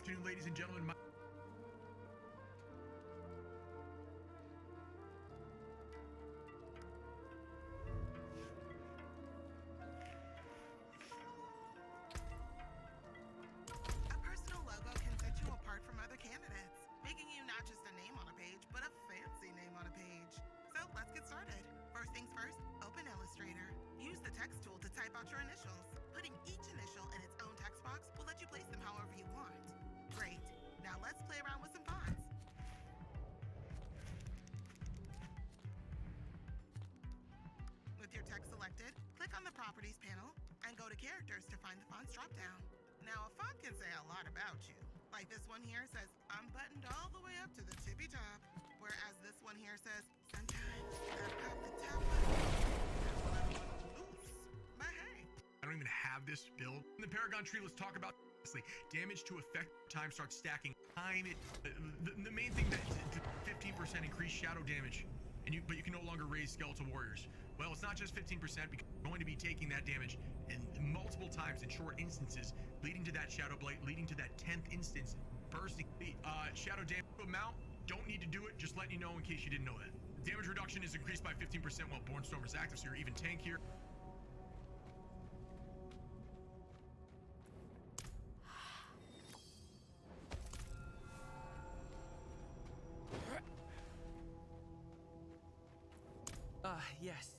afternoon, ladies and gentlemen. A personal logo can set you apart from other candidates, making you not just a name on a page, but a fancy name on a page. So let's get started. First things first, open Illustrator. Use the text tool to type out your initials. Putting each initial in its own text box will let you place them however you want. Great. Now let's play around with some fonts. With your text selected, click on the Properties panel and go to Characters to find the Fonts dropdown. Now, a font can say a lot about you. Like this one here says, unbuttoned all the way up to the tippy top. Whereas this one here says, sometimes I pop the top button loose. But hey. I don't even have this build. In the Paragon tree, let's talk about damage to effect time starts stacking. The main thing that 15% increased shadow damage, but you can no longer raise skeletal warriors. Well, it's not just 15% because you're going to be taking that damage and multiple times in short instances, leading to that shadow blight, leading to that 10th instance bursting the shadow damage amount. Don't need to do it, just letting you know in case you didn't know that. Damage reduction is increased by 15% while Bornstorm is active, so you're even tankier. Yes.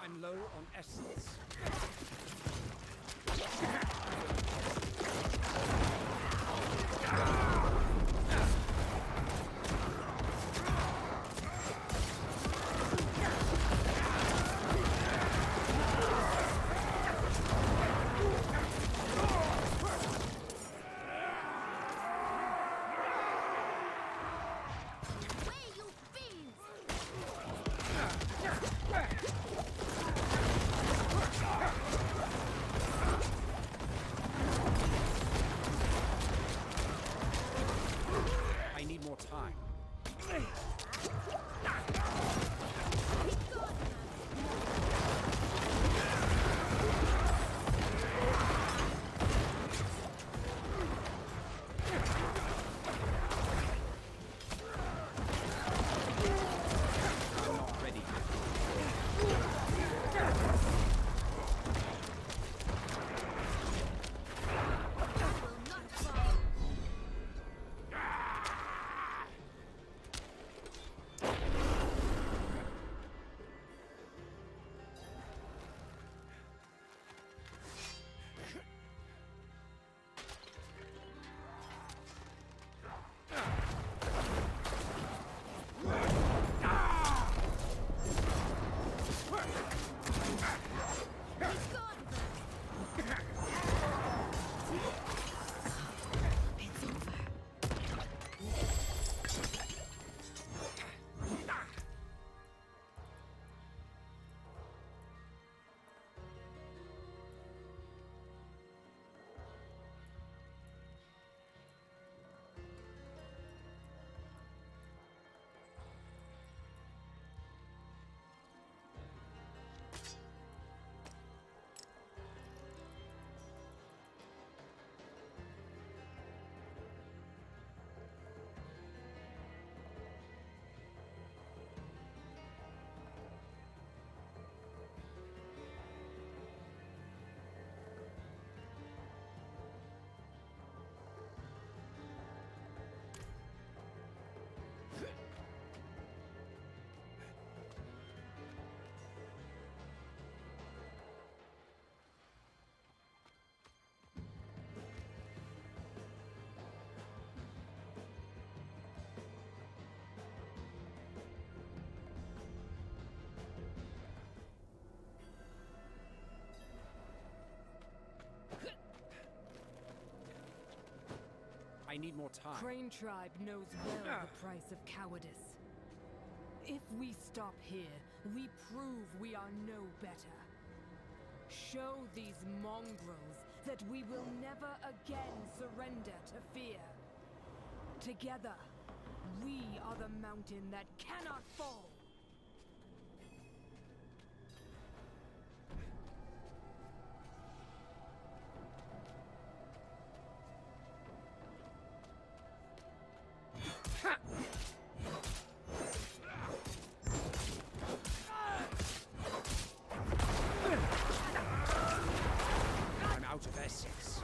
I'm low on essence. I need more time. I'm not ready. I need more time. Crane Tribe knows well the price of cowardice. If we stop here, we prove we are no better. Show these mongrels that we will never again surrender to fear. Together, we are the mountain that cannot fall. I'm out of essence.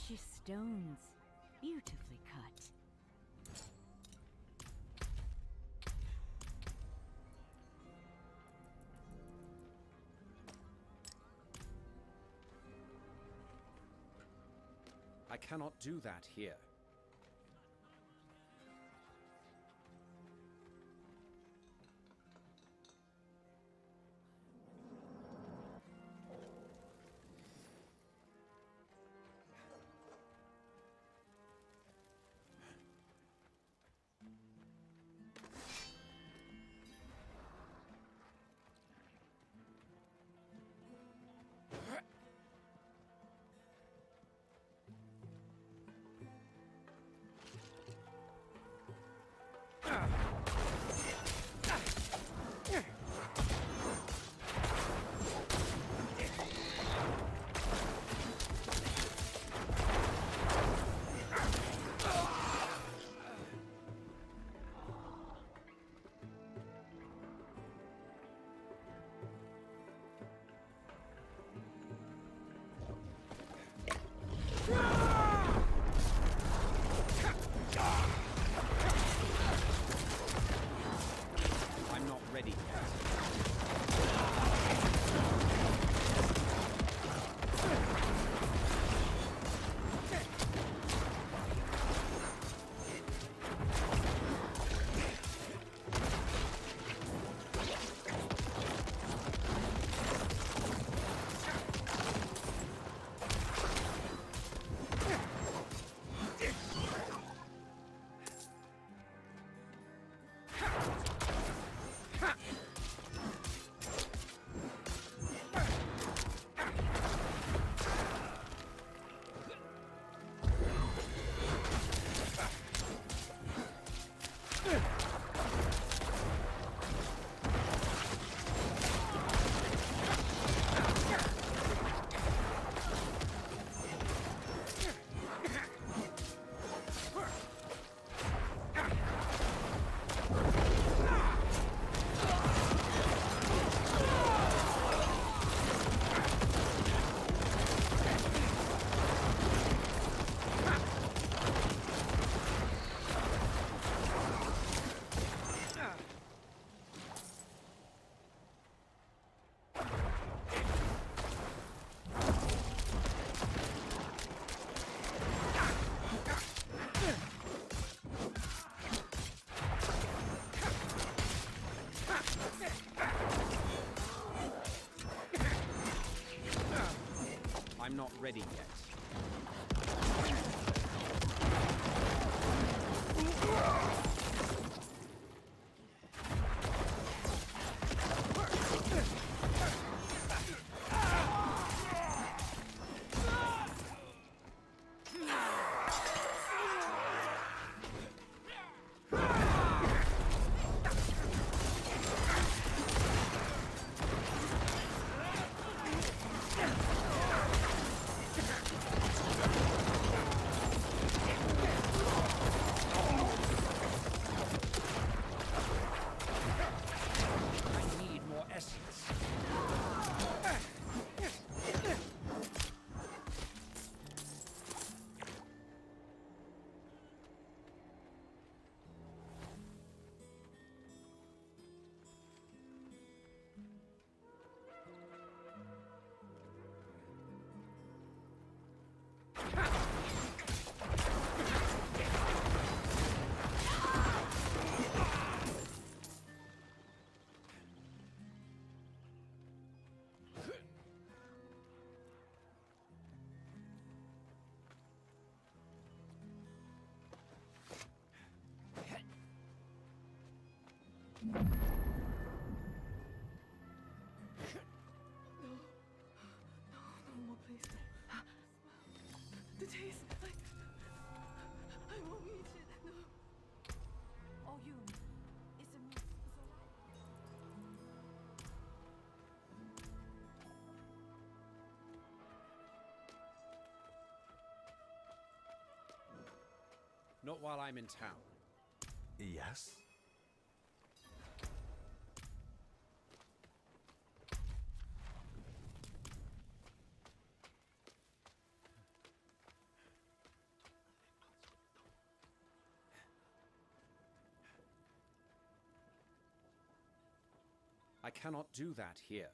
precious stones, beautifully cut. I cannot do that here. I'm not ready yet. I'm not ready yet. I need more essence. No more, please. The taste, I won't eat it. No. Oh, you. It's a mess. It's all right. Not while I'm in town. Yes? I cannot do that here.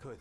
Good.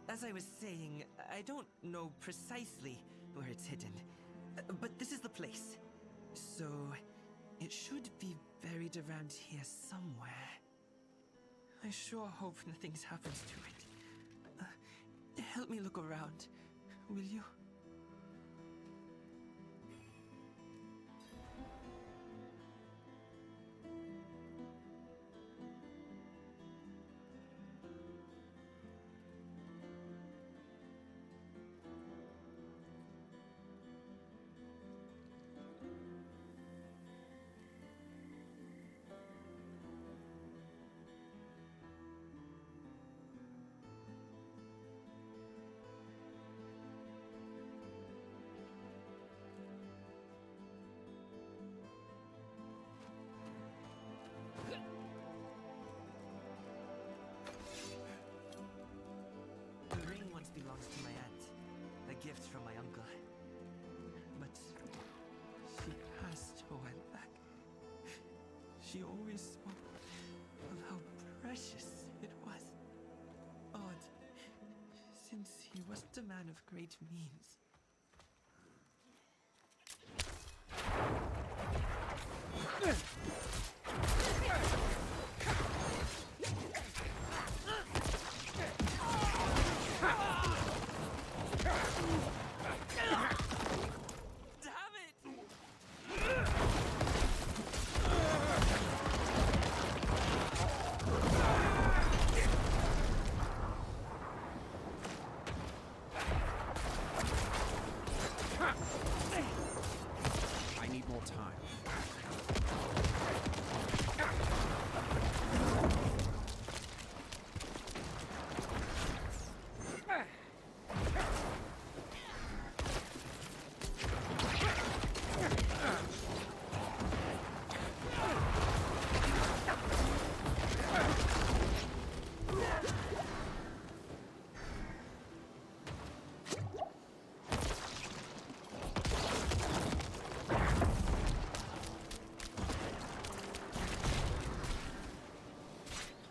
As I was saying, I don't know precisely where it's hidden, but this is the place. So, it should be buried around here somewhere. I sure hope nothing happens to it. Help me look around, will you? The ring once belonged to my aunt, a gift from my uncle. But she passed a while back. She always spoke of how precious it was. Odd, since he wasn't a man of great means. Damn it! I need more time.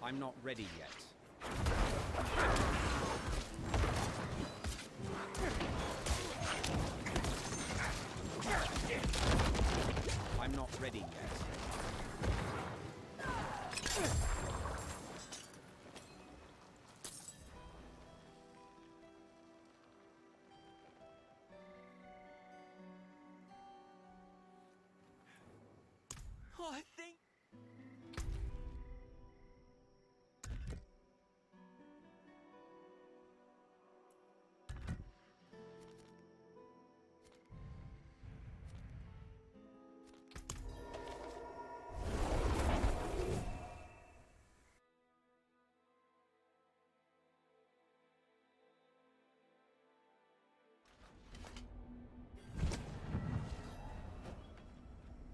I'm not ready yet. I'm not ready yet. Oh, thank...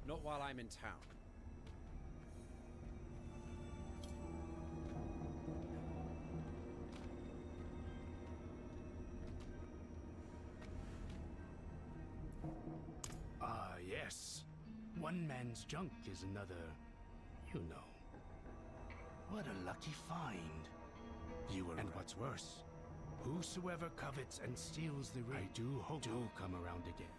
Not while I'm in town. Ah, yes. One man's junk is another, you know. What a lucky find. You were And what's worse, whosoever covets and steals the ring, I do hope do come around again.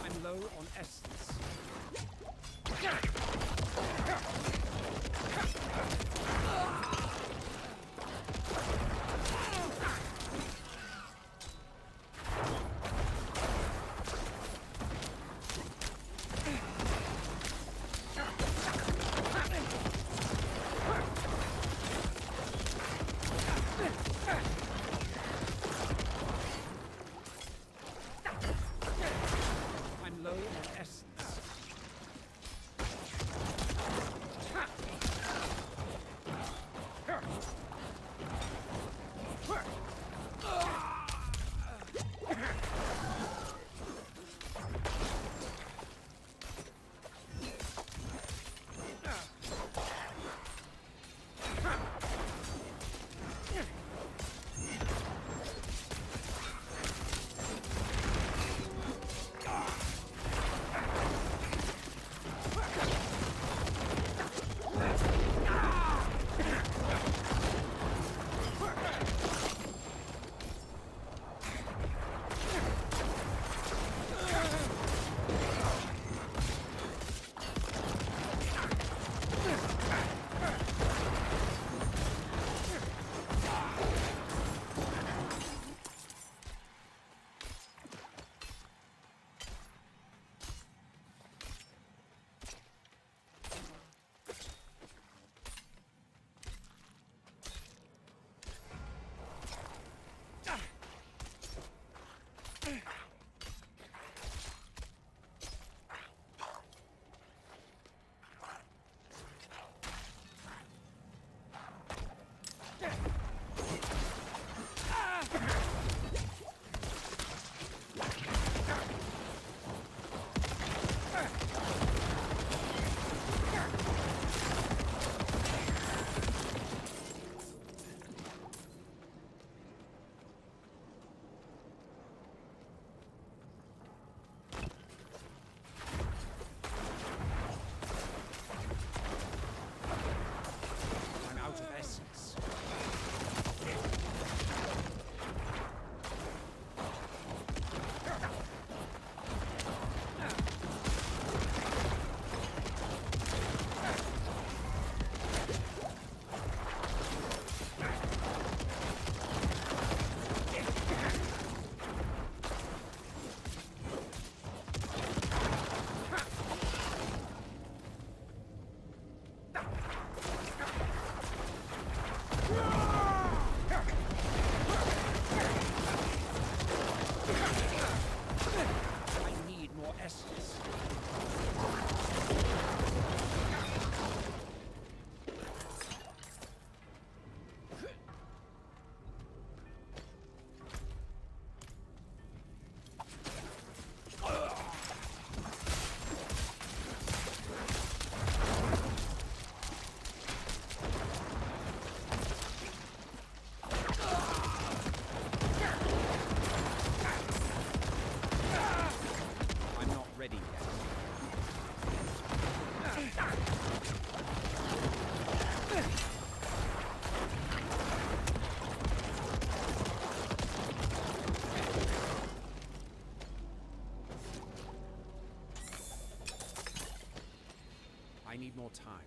I'm low on essence. I'm low on essence. I'm out of essence. I need more essence. I'm not ready yet. I need more time.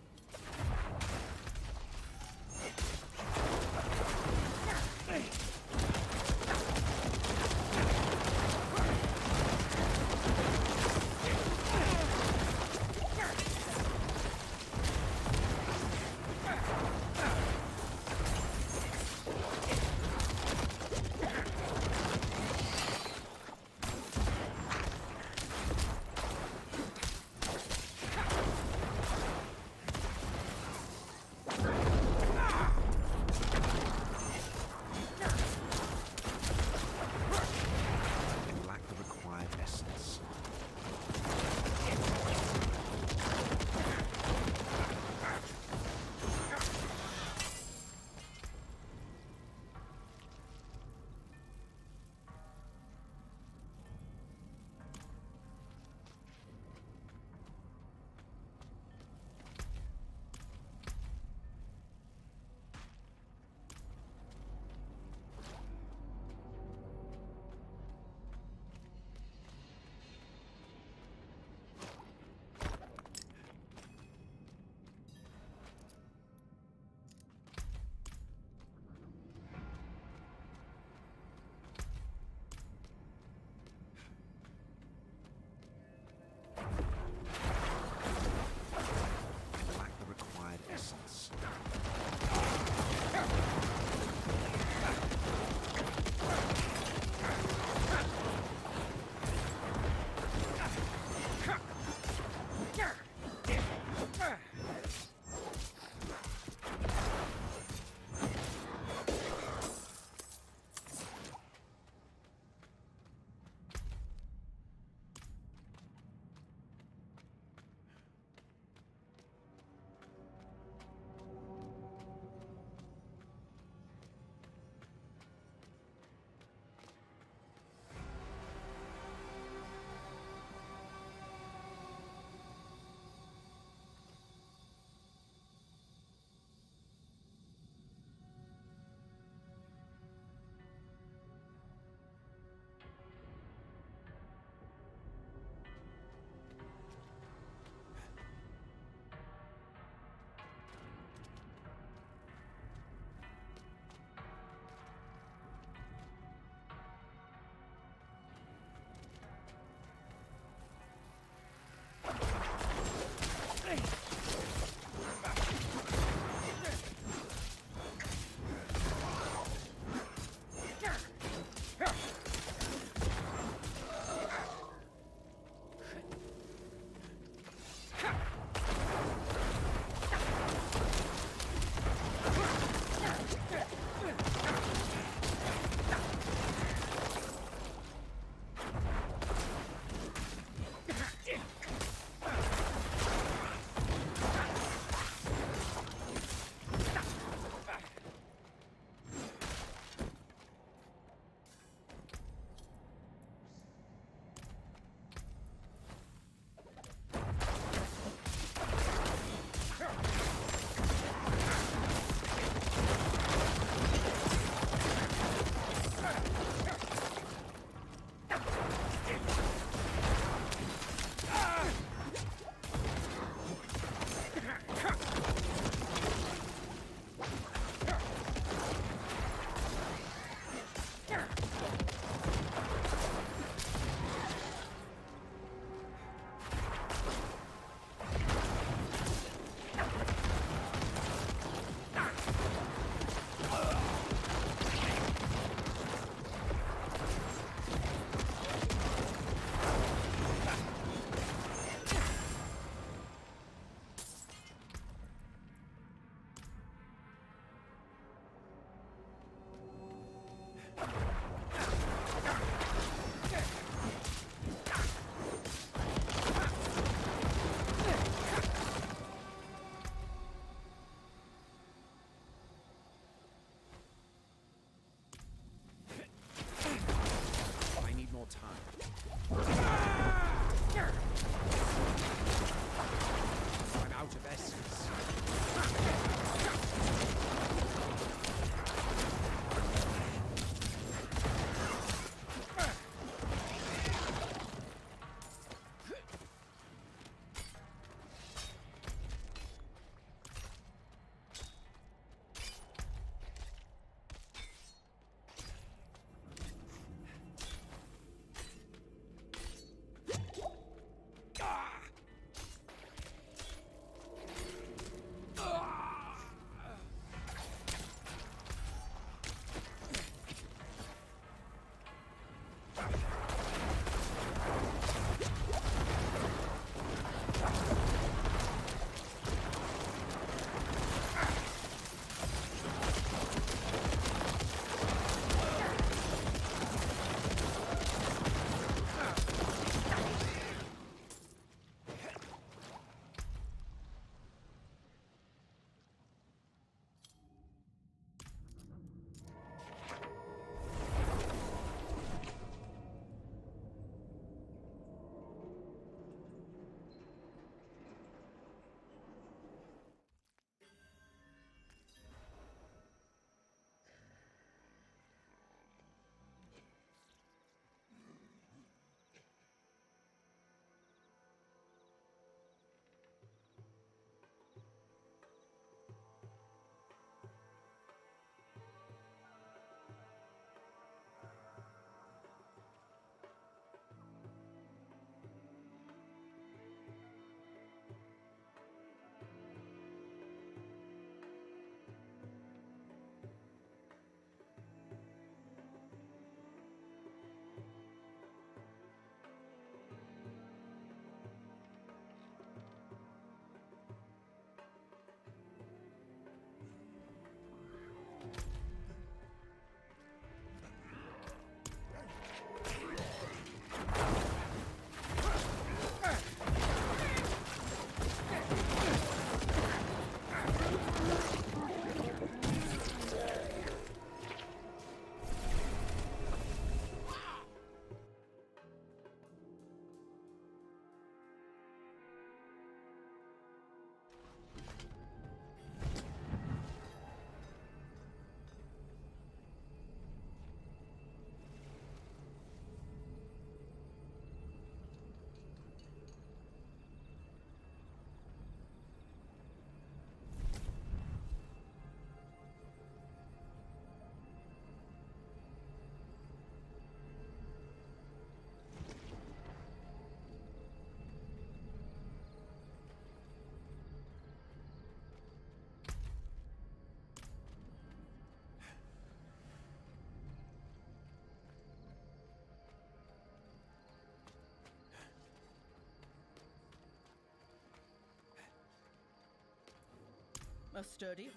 A sturdy.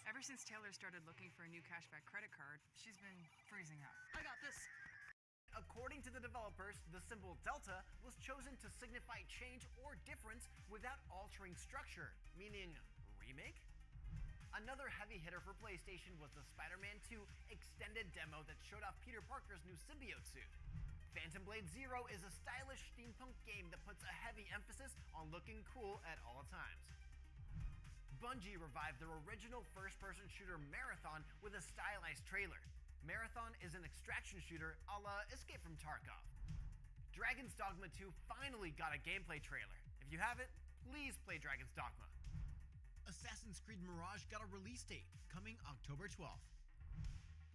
Ever since Taylor started looking for a new cashback credit card, she's been freezing up. I got this. According to the developers, the symbol Delta was chosen to signify change or difference without altering structure, meaning remake? Another heavy hitter for PlayStation was the Spider-Man 2 extended demo that showed off Peter Parker's new symbiote suit. Phantom Blade Zero is a stylish steampunk game that puts a heavy emphasis on looking cool at all times. Bungie revived their original first-person shooter Marathon with a stylized trailer. Marathon is an extraction shooter a la Escape from Tarkov. Dragon's Dogma 2 finally got a gameplay trailer. If you haven't, please play Dragon's Dogma. Assassin's Creed Mirage got a release date, coming October 12th.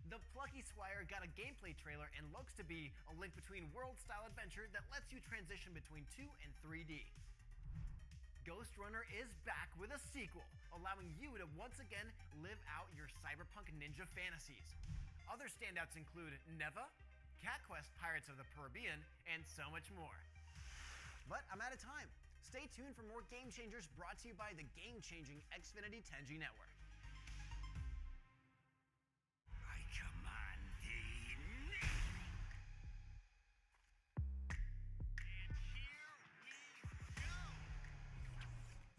The Plucky Squire got a gameplay trailer and looks to be a link between world-style adventure that lets you transition between 2 and 3D. Ghost Runner is back with a sequel, allowing you to once again live out your cyberpunk ninja fantasies. Other standouts include Neva, Cat Quest Pirates of the Caribbean, and so much more. But I'm out of time. Stay tuned for more Game Changers brought to you by the game-changing Xfinity 10G network. I command thee.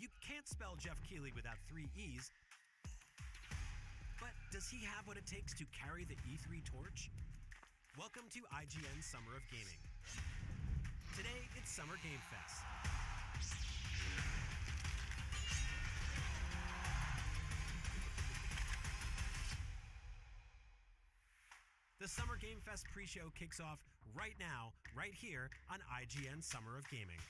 You can't spell Jeff Keighley without 3 E's. But does he have what it takes to carry the E3 torch? Welcome to IGN Summer of Gaming. Today, it's Summer Game Fest. The Summer Game Fest pre-show kicks off right now, right here on IGN Summer of Gaming.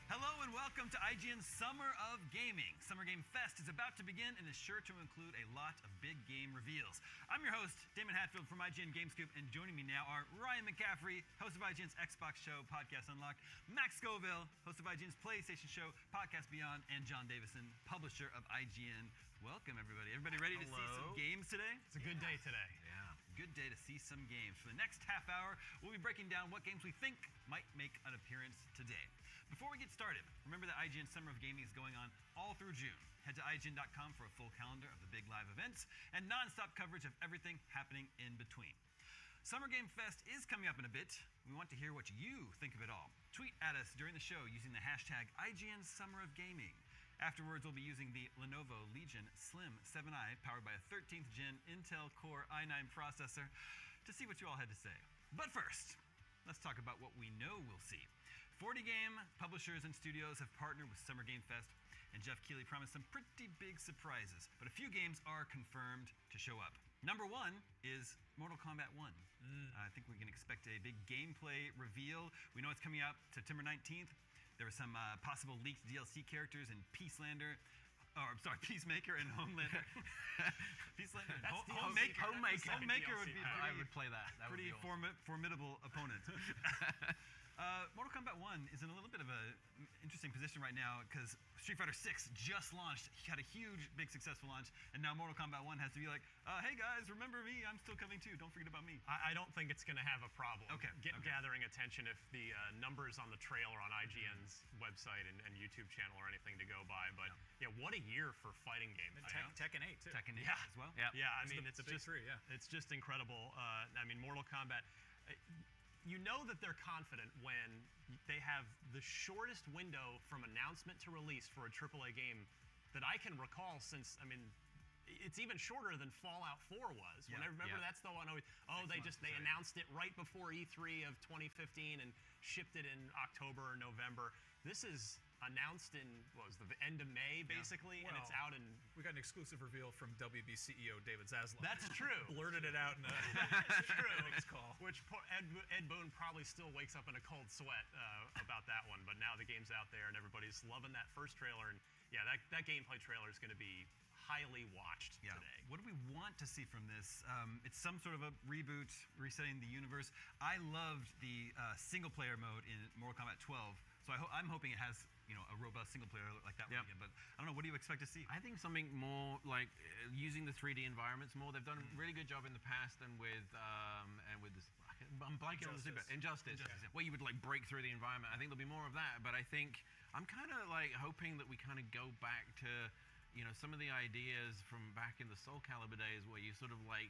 Hello and welcome to IGN's Summer of Gaming. Summer Game Fest is about to begin and is sure to include a lot of big game reveals. I'm your host, Damon Hatfield from IGN GameScoop, and joining me now are Ryan McCaffrey, host of IGN's Xbox show, Podcast Unlocked, Max Scoville, host of IGN's PlayStation show, Podcast Beyond, and John Davison, publisher of IGN. Welcome, everybody. Everybody ready to see some games today? It's a good day today. Yeah. Good day to see some games. For the next half hour, we'll be breaking down what games we think might make an appearance today. Before we get started, remember that IGN Summer of Gaming is going on all through June. Head to IGN.com for a full calendar of the big live events and non-stop coverage of everything happening in between. Summer Game Fest is coming up in a bit. We want to hear what you think of it all. Tweet at us during the show using the hashtag IGN Summer of Gaming. Afterwards, we'll be using the Lenovo Legion Slim 7i powered by a 13th gen Intel Core i9 processor to see what you all had to say. But first, let's talk about what we know we'll see. 40 game publishers and studios have partnered with Summer Game Fest, and Jeff Keighley promised some pretty big surprises, but a few games are confirmed to show up. Number one is Mortal Kombat 1. I think we can expect a big gameplay reveal. We know it's coming out September 19th. There were some possible leaked DLC characters in Peacemaker and Homelander. Peacelander. Homemaker would be. I would play that. That pretty would be awesome. Formidable opponent. Mortal Kombat 1 is in a little bit of an interesting position right now because Street Fighter 6 just launched, had a huge, big, successful launch, and now Mortal Kombat 1 has to be like, hey guys, remember me, I'm still coming too, don't forget about me. I don't think it's going to have a problem gathering attention if the numbers on the trailer on IGN's website and YouTube channel are anything to go by, but yeah, what a year for fighting games. Tekken 8 too. Tekken 8 as well. Yeah, I mean, it's just it's just incredible. I mean, Mortal Kombat, you know that they're confident when they have the shortest window from announcement to release for a AAA game that I can recall since, I mean, it's even shorter than Fallout 4 was. When I remember that's the one they announced it right before E3 of 2015 and shipped it in October or November. This is announced in the end of May basically, and it's out in. We got an exclusive reveal from WB CEO David Zaslav. That's true. Blurted it out in a call. Which Ed Boon probably still wakes up in a cold sweat about that one, but now the game's out there and everybody's loving that first trailer, and yeah, that gameplay trailer is going to be highly watched today. What do we want to see from this? It's some sort of a reboot, resetting the universe. I loved the single-player mode in Mortal Kombat 12, so I'm hoping it has a robust single player like that one again. But I don't know. What do you expect to see? I think something more like using the 3D environments more. They've done a really good job in the past and with this. I'm blanking on the super Injustice, where you would like break through the environment. I think there'll be more of that. But I think I'm kind of like hoping that we kind of go back to some of the ideas from back in the Soul Calibur days, where you sort of like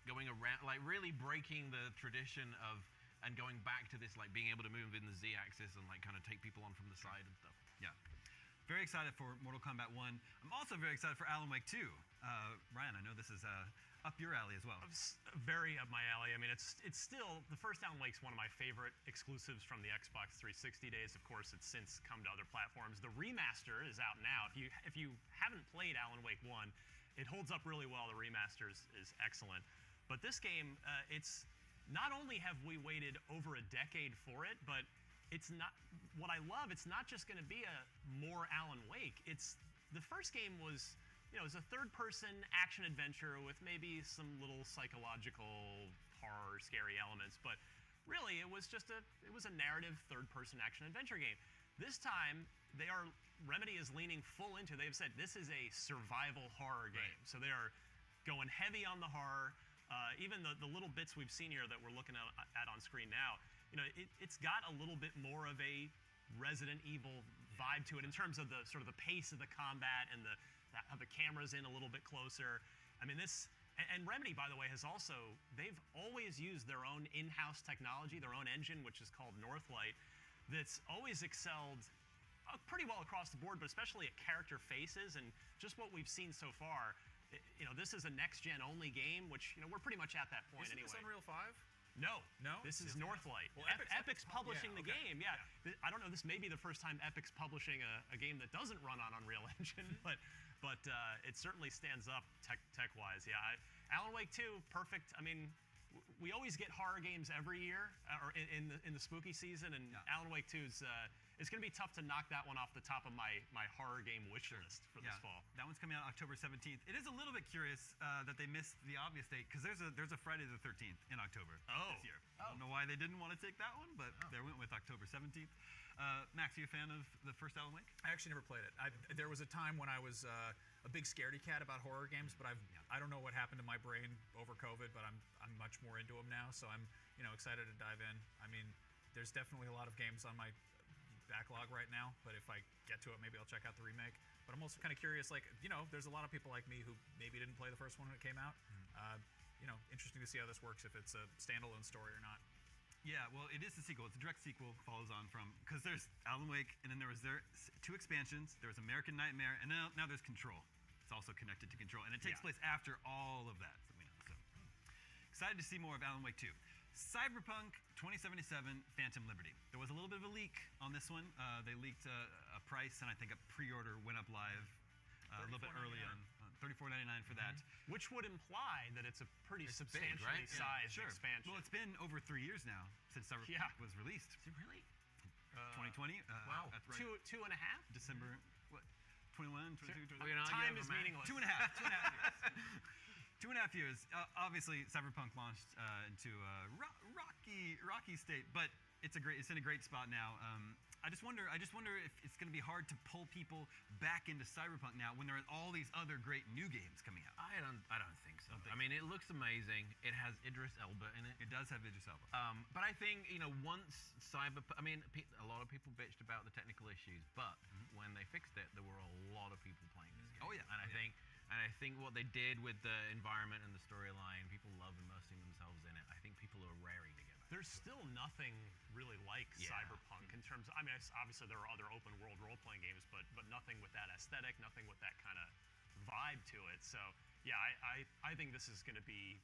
going around, like really breaking the tradition of. And going back to this, like being able to move in the Z-axis and like kind of take people on from the side and stuff. Yeah. Very excited for Mortal Kombat 1. I'm also very excited for Alan Wake 2. Ryan, I know this is up your alley as well. Very up my alley. I mean, it's still, the first Alan Wake's one of my favorite exclusives from the Xbox 360 days. Of course, it's since come to other platforms. The remaster is out now. If you haven't played Alan Wake 1, it holds up really well. The remaster is excellent. But this game, it's not only have we waited over a decade for it, but it's not, what I love, it's not just going to be a more Alan Wake. It's, the first game was, it's a third-person action-adventure with maybe some little psychological horror, scary elements, but really it was just it was a narrative third-person action-adventure game. This time, Remedy is leaning full into, they've said this is a survival horror game. So they are going heavy on the horror. Even the little bits we've seen here that we're looking at on screen now, it's got a little bit more of a Resident Evil vibe to it in terms of the sort of the pace of the combat and how the camera's in a little bit closer. I mean, and Remedy, by the way, they've always used their own in-house technology, their own engine, which is called Northlight, that's always excelled pretty well across the board, but especially at character faces and just what we've seen so far. This is a next-gen only game, which, we're pretty much at that point anyway. Is this Unreal 5? No. No? This is Northlight. Well, Epic's publishing the game, yeah. I don't know, this may be the first time Epic's publishing a game that doesn't run on Unreal Engine, but it certainly stands up tech-wise, yeah. Alan Wake 2, perfect. I mean, we always get horror games every year, or in the spooky season, and Alan Wake 2 is... it's going to be tough to knock that one off the top of my horror game wish list for this fall. That one's coming out October 17th. It is a little bit curious that they missed the obvious date, because there's a Friday the 13th in October this year. I don't know why they didn't want to take that one, but they went with October 17th. Max, are you a fan of the first Alan Wake? I actually never played it. There was a time when I was a big scaredy cat about horror games, but I don't know what happened to my brain over COVID, but I'm much more into them now, so I'm excited to dive in. I mean, there's definitely a lot of games on my backlog right now, but if I get to it, maybe I'll check out the remake. But I'm also kind of curious, there's a lot of people like me who maybe didn't play the first one when it came out. Interesting to see how this works, if it's a standalone story or not. Yeah, well, it is the sequel. It's a direct sequel, follows on from, because there's Alan Wake, and then there was 2 expansions. There was American Nightmare, and now there's Control. It's also connected to Control, and it takes place after all of that. So excited to see more of Alan Wake 2. Cyberpunk 2077 Phantom Liberty. There was a little bit of a leak on this one. They leaked a price, and I think a pre-order went up live a little bit early on. $34.99 for that. Which would imply that it's a pretty substantially sized expansion. Well, it's been over 3 years now since Cyberpunk was released. Is it really? 2020. Wow. That's right. Two and a half? December, 21, 22, 23. Time is meaningless. 2.5 years. 2.5 years. Obviously, Cyberpunk launched into a rocky state, but it's in a great spot now. I just wonder if it's going to be hard to pull people back into Cyberpunk now when there are all these other great new games coming out. I don't think so. I mean, it looks amazing. It has Idris Elba in it. It does have Idris Elba. But I think once Cyberpunk, I mean, a lot of people bitched about the technical issues, but when they fixed it, there were a lot of people playing this game. Oh yeah, and I think what they did with the environment and the storyline, people love immersing themselves in it. I think people are raring to get back. There's still nothing really like Cyberpunk in terms of, I mean, obviously there are other open world role-playing games, but nothing with that aesthetic, nothing with that kind of vibe to it. So yeah, I think this is going to be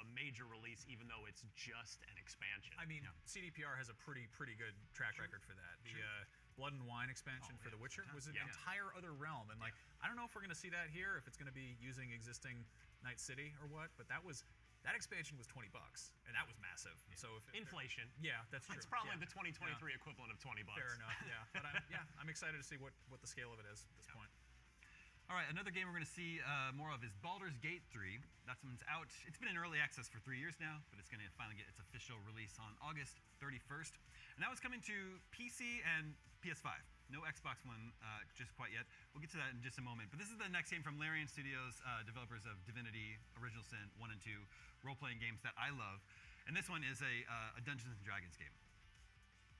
a major release, even though it's just an expansion. I mean, CDPR has a pretty good track record for that. The Blood and Wine expansion for The Witcher was an entire other realm, and I don't know if we're going to see that here, if it's going to be using existing Night City or what, but that expansion was $20, and that was massive. So if inflation, that's true. It's probably the 2023 equivalent of $20. Fair enough, yeah. But I'm excited to see what the scale of it is at this point. All right, another game we're going to see more of is Baldur's Gate 3. That one's out. It's been in early access for 3 years now, but it's going to finally get its official release on August 31st. And that was coming to PC and PS5. No Xbox One just quite yet. We'll get to that in just a moment. But this is the next game from Larian Studios, developers of Divinity, Original Sin 1 and 2, role-playing games that I love. And this one is a Dungeons and Dragons game.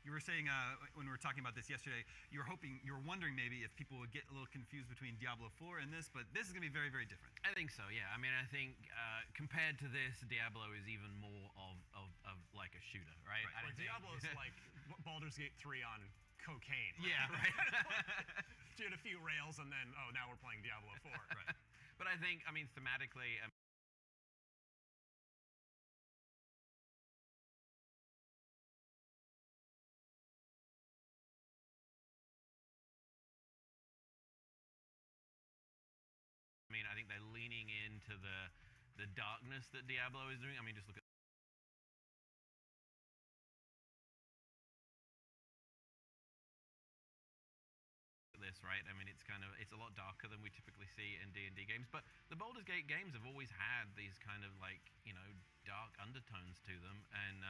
You were saying when we were talking about this yesterday, you were wondering maybe if people would get a little confused between Diablo 4 and this, but this is going to be very, very different. I think so, yeah. I mean, I think compared to this, Diablo is even more of like a shooter, right? Well, Diablo's like Baldur's Gate 3 on cocaine. Yeah, right. Did a few rails and then, now we're playing Diablo 4. Right. But I think, I mean, thematically, I think they're leaning into the darkness that Diablo is doing. I mean, just look at this, right? I mean, it's a lot darker than we typically see in D&D games, but the Baldur's Gate games have always had these kind of like, dark undertones to them, and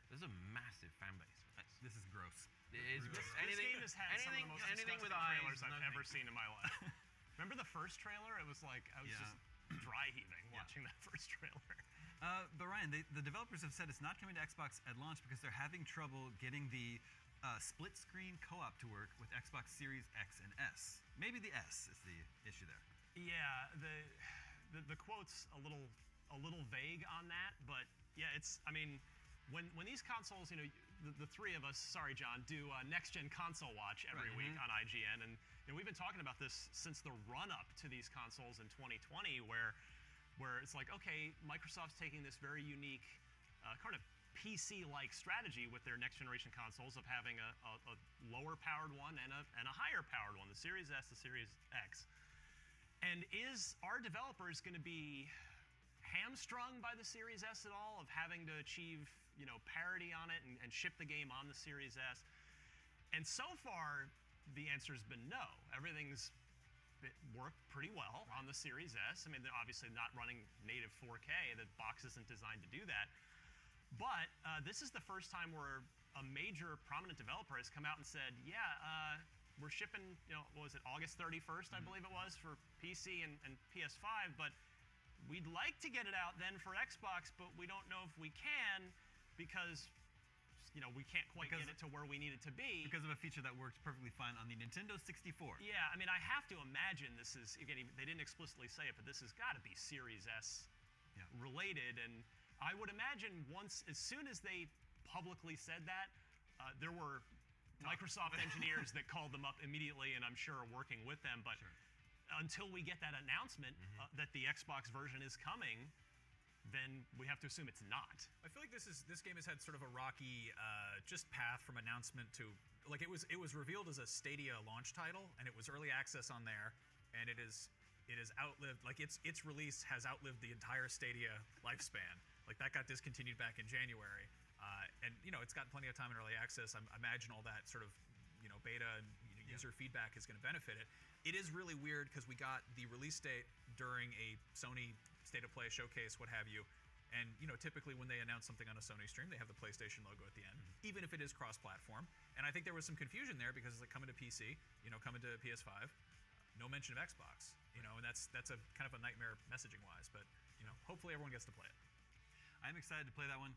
there's a massive fan base. This is gross. This game has had some of the most anything with trailers eyes, I've ever seen in my life. Remember the first trailer? It was like, I was just dry heaving watching that first trailer. But Ryan, the developers have said it's not coming to Xbox at launch because they're having trouble getting the split screen co-op to work with Xbox Series X and S. Maybe the S is the issue there. Yeah, the quote's a little vague on that, but yeah, when these consoles, the three of us, sorry John, do next gen console watch every week on IGN, and we've been talking about this since the run up to these consoles in 2020, where it's like, okay, Microsoft's taking this very unique kind of PC-like strategy with their next generation consoles of having a lower powered one and a higher powered one, the Series S, the Series X. And are developers going to be hamstrung by the Series S at all, of having to achieve parity on it and ship the game on the Series S? And so far, the answer's been no. Everything's worked pretty well on the Series S. I mean, they're obviously not running native 4K. The box isn't designed to do that. But this is the first time where a major prominent developer has come out and said, we're shipping, what was it, August 31st, I believe it was, for PC and PS5, but we'd like to get it out then for Xbox, but we don't know if we can because, we can't quite get it to where we need it to be. Because of a feature that works perfectly fine on the Nintendo 64. Yeah, I mean, I have to imagine this is, again, they didn't explicitly say it, but this has got to be Series S related, and I would imagine as soon as they publicly said that, there were Microsoft engineers that called them up immediately, and I'm sure are working with them, but until we get that announcement that the Xbox version is coming, then we have to assume it's not. I feel like this game has had sort of a rocky just path from announcement to, like, it was revealed as a Stadia launch title, and it was early access on there, and it is outlived, like its release has outlived the entire Stadia lifespan. Like, that got discontinued back in January, and it's got plenty of time in early access. I imagine all that sort of beta and user feedback is going to benefit it. It is really weird because we got the release date during a Sony State of Play showcase, what have you, and typically when they announce something on a Sony stream, they have the PlayStation logo at the end, even if it is cross-platform. And I think there was some confusion there because it's like coming to PC, coming to PS5, no mention of Xbox, and that's a kind of a nightmare messaging-wise. But hopefully everyone gets to play it. I'm excited to play that one.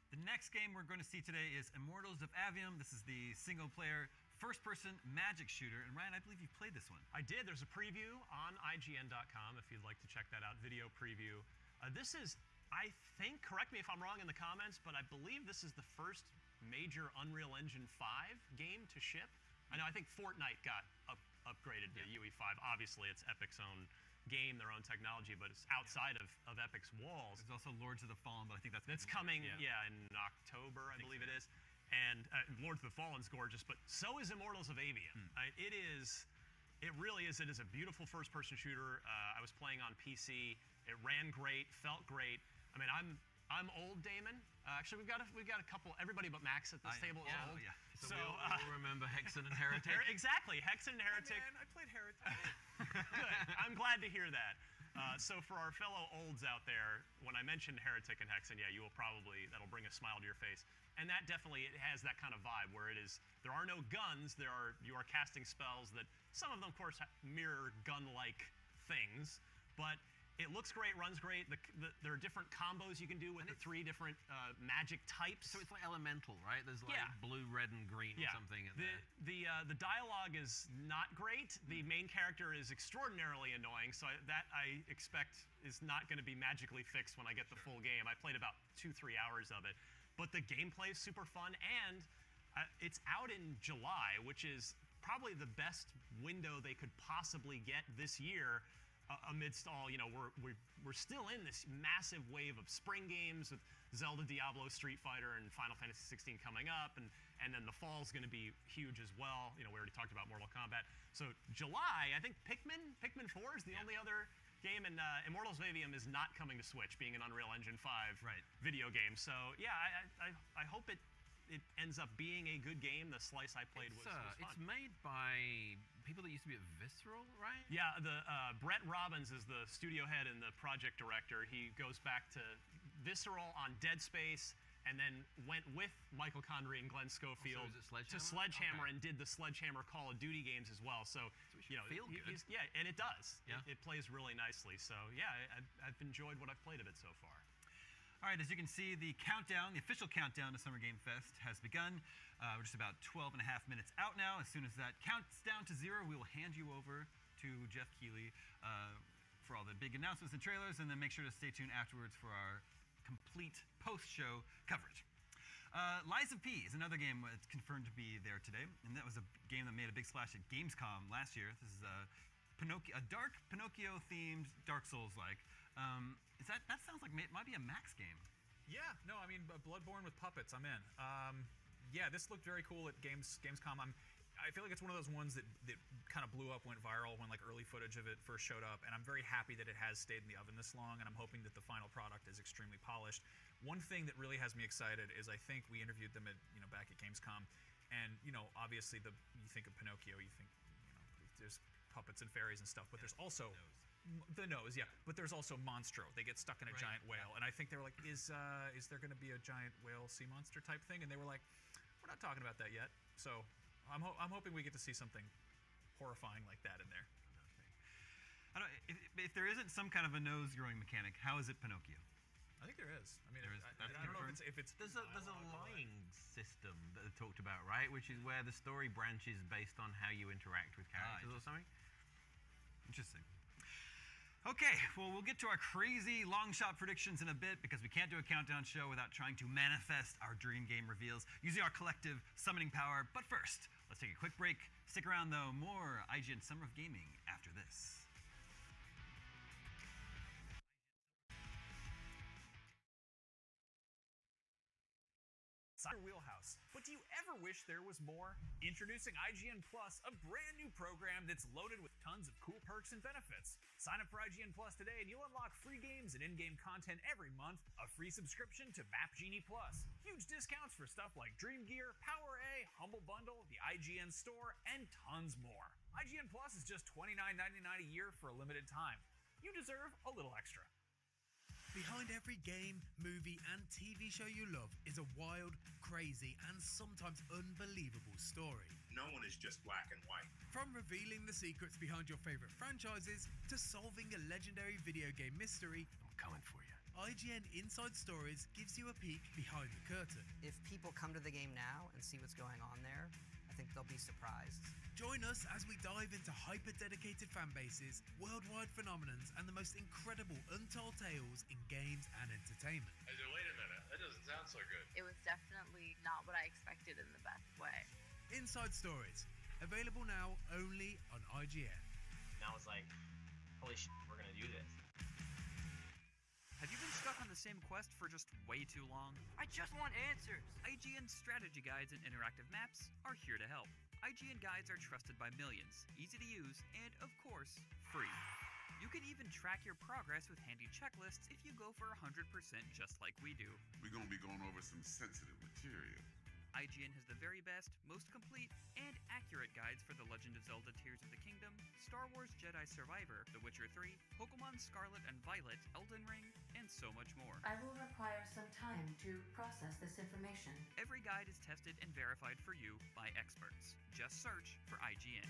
The next game we're going to see today is Immortals of Aveum. This is the single-player, first-person magic shooter. And Ryan, I believe you've played this one. I did. There's a preview on IGN.com if you'd like to check that out, video preview. This is, I think, correct me if I'm wrong in the comments, but I believe this is the first major Unreal Engine 5 game to ship. I know, I think Fortnite got upgraded to UE5. Obviously, it's Epic's own game, their own technology, but it's outside of Epic's walls. There's also Lords of the Fallen, but I think that's coming, in October, I believe it is. And Lords of the Fallen's gorgeous, but so is Immortals of Aveum. It really is. It is a beautiful first-person shooter. I was playing on PC. It ran great, felt great. I mean, I'm old, Damon. Actually, we've got a couple. Everybody but Max at this table is old. Yeah. So we all remember Hexen and Heretic. Exactly, Hexen and Heretic. Man, I played Heretic. Good. I'm glad to hear that. So for our fellow olds out there, when I mentioned Heretic and Hexen, yeah, you will probably, that'll bring a smile to your face. And that definitely, it has that kind of vibe where it is, there are no guns, you are casting spells that, some of them, of course, mirror gun-like things, but it looks great, runs great. There are different combos you can do with the 3 different magic types. So it's like elemental, right? There's like blue, red, and green or something in there. The dialogue is not great. The main character is extraordinarily annoying, so I expect is not going to be magically fixed when I get the full game. I played about 2-3 hours of it. But the gameplay is super fun, and it's out in July, which is probably the best window they could possibly get this year. Amidst all, we're still in this massive wave of spring games with Zelda, Diablo, Street Fighter, and Final Fantasy 16 coming up, and then the fall's going to be huge as well. We already talked about Mortal Kombat. So July, I think Pikmin 4 is the only other game, and Immortals of Aveum is not coming to Switch, being an Unreal Engine 5 video game. So yeah, I hope it ends up being a good game. The slice I played was fun. It's made by people that used to be at Visceral, right? Yeah, Brett Robbins is the studio head and the project director. He goes back to Visceral on Dead Space, and then went with Michael Condrey and Glenn Schofield to Sledgehammer and did the Sledgehammer Call of Duty games as well. So feel good. Yeah, and it does. Yeah. It plays really nicely. So yeah, I've enjoyed what I've played of it so far. All right, as you can see, the countdown, the official countdown to Summer Game Fest has begun. We're just about 12 and a half minutes out now. As soon as that counts down to 0, we will hand you over to Jeff Keighley for all the big announcements and trailers, and then make sure to stay tuned afterwards for our complete post-show coverage. Lies of P is another game that's confirmed to be there today, and that was a game that made a big splash at Gamescom last year. This is a dark Pinocchio-themed Dark Souls-like. That sounds like it might be a Max game. Yeah, no, I mean, Bloodborne with puppets, I'm in. Yeah, this looked very cool at Gamescom. I feel like it's one of those ones that kind of blew up, went viral when like early footage of it first showed up, and I'm very happy that it has stayed in the oven this long, and I'm hoping that the final product is extremely polished. One thing that really has me excited is I think we interviewed them at back at Gamescom, and obviously you think of Pinocchio, you think there's puppets and fairies and stuff, but there's also the nose, yeah. But there's also Monstro. They get stuck in a giant whale, and I think they were like, "Is there going to be a giant whale sea monster type thing?" And they were like, "We're not talking about that yet." So I'm hoping we get to see something horrifying like that in there. I don't, if there isn't some kind of a nose growing mechanic, how is it Pinocchio? I think there is. I mean, I don't know if it's there's a lying system that they talked about, right? Which is where the story branches based on how you interact with characters or something. Interesting. Okay, well, we'll get to our crazy long shot predictions in a bit because we can't do a countdown show without trying to manifest our dream game reveals using our collective summoning power. But first, let's take a quick break. Stick around, though. More IGN Summer of Gaming after this. Your wheelhouse. But do you ever wish there was more? Introducing IGN Plus, a brand new program that's loaded with tons of cool perks and benefits. Sign up for IGN Plus today and you'll unlock free games and in-game content every month, a free subscription to Map Genie Plus, huge discounts for stuff like Dream Gear, Power A, Humble Bundle, the IGN Store, and tons more. IGN Plus is just $29.99 a year for a limited time. You deserve a little extra. Behind every game, movie, and TV show you love is a wild, crazy, and sometimes unbelievable story. No one is just black and white. From revealing the secrets behind your favorite franchises to solving a legendary video game mystery, I'm coming for you. IGN Inside Stories gives you a peek behind the curtain. If people come to the game now and see what's going on there, I think they'll be surprised. Join us as we dive into hyper-dedicated fan bases, worldwide phenomenons, and the most incredible untold tales in games and entertainment. I said, wait a minute, that doesn't sound so good. It was definitely not what I expected in the best way. Inside Stories, available now only on IGN. And I was like, holy shit, we're gonna do this. Have you been stuck on the same quest for just way too long? I just want answers! IGN strategy guides and interactive maps are here to help. IGN guides are trusted by millions, easy to use, and of course, free. You can even track your progress with handy checklists if you go for 100% just like we do. We're gonna be going over some sensitive material. IGN has the very best, most complete, and accurate guides for The Legend of Zelda Tears of the Kingdom, Star Wars Jedi Survivor, The Witcher 3, Pokemon Scarlet and Violet, Elden Ring, and so much more. I will require some time to process this information. Every guide is tested and verified for you by experts. Just search for IGN.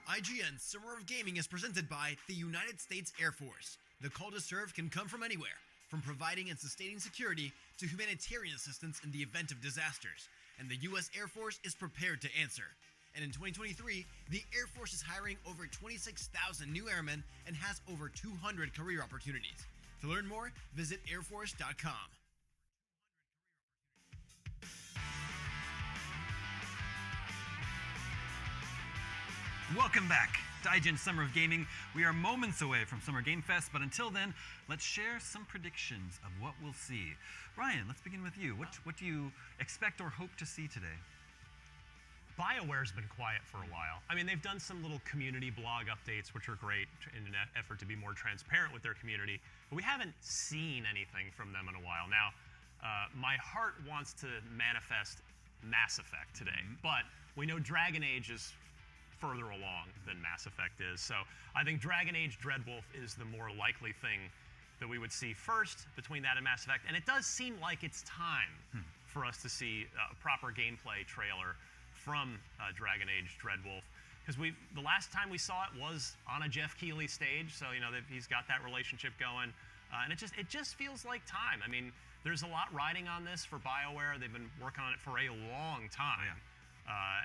IGN Summer of Gaming is presented by the United States Air Force. The call to serve can come from anywhere, from providing and sustaining security to humanitarian assistance in the event of disasters. And the U.S. Air Force is prepared to answer. And in 2023, the Air Force is hiring over 26,000 new airmen and has over 200 career opportunities. To learn more, visit airforce.com. Welcome back to IGN Summer of Gaming. We are moments away from Summer Game Fest, but until then, let's share some predictions of what we'll see. Ryan, let's begin with you. What do you expect or hope to see today? BioWare's been quiet for a while. I mean, they've done some little community blog updates, which are great in an effort to be more transparent with their community, but we haven't seen anything from them in a while. Now, my heart wants to manifest Mass Effect today, but we know Dragon Age is further along than Mass Effect is. So I think Dragon Age Dreadwolf is the more likely thing that we would see first between that and Mass Effect. And it does seem like it's time for us to see a proper gameplay trailer from Dragon Age Dreadwolf. Because the last time we saw it was on a Jeff Keighley stage, so he's got that relationship going. And it just feels like time. I mean, there's a lot riding on this for BioWare. They've been working on it for a long time. Yeah.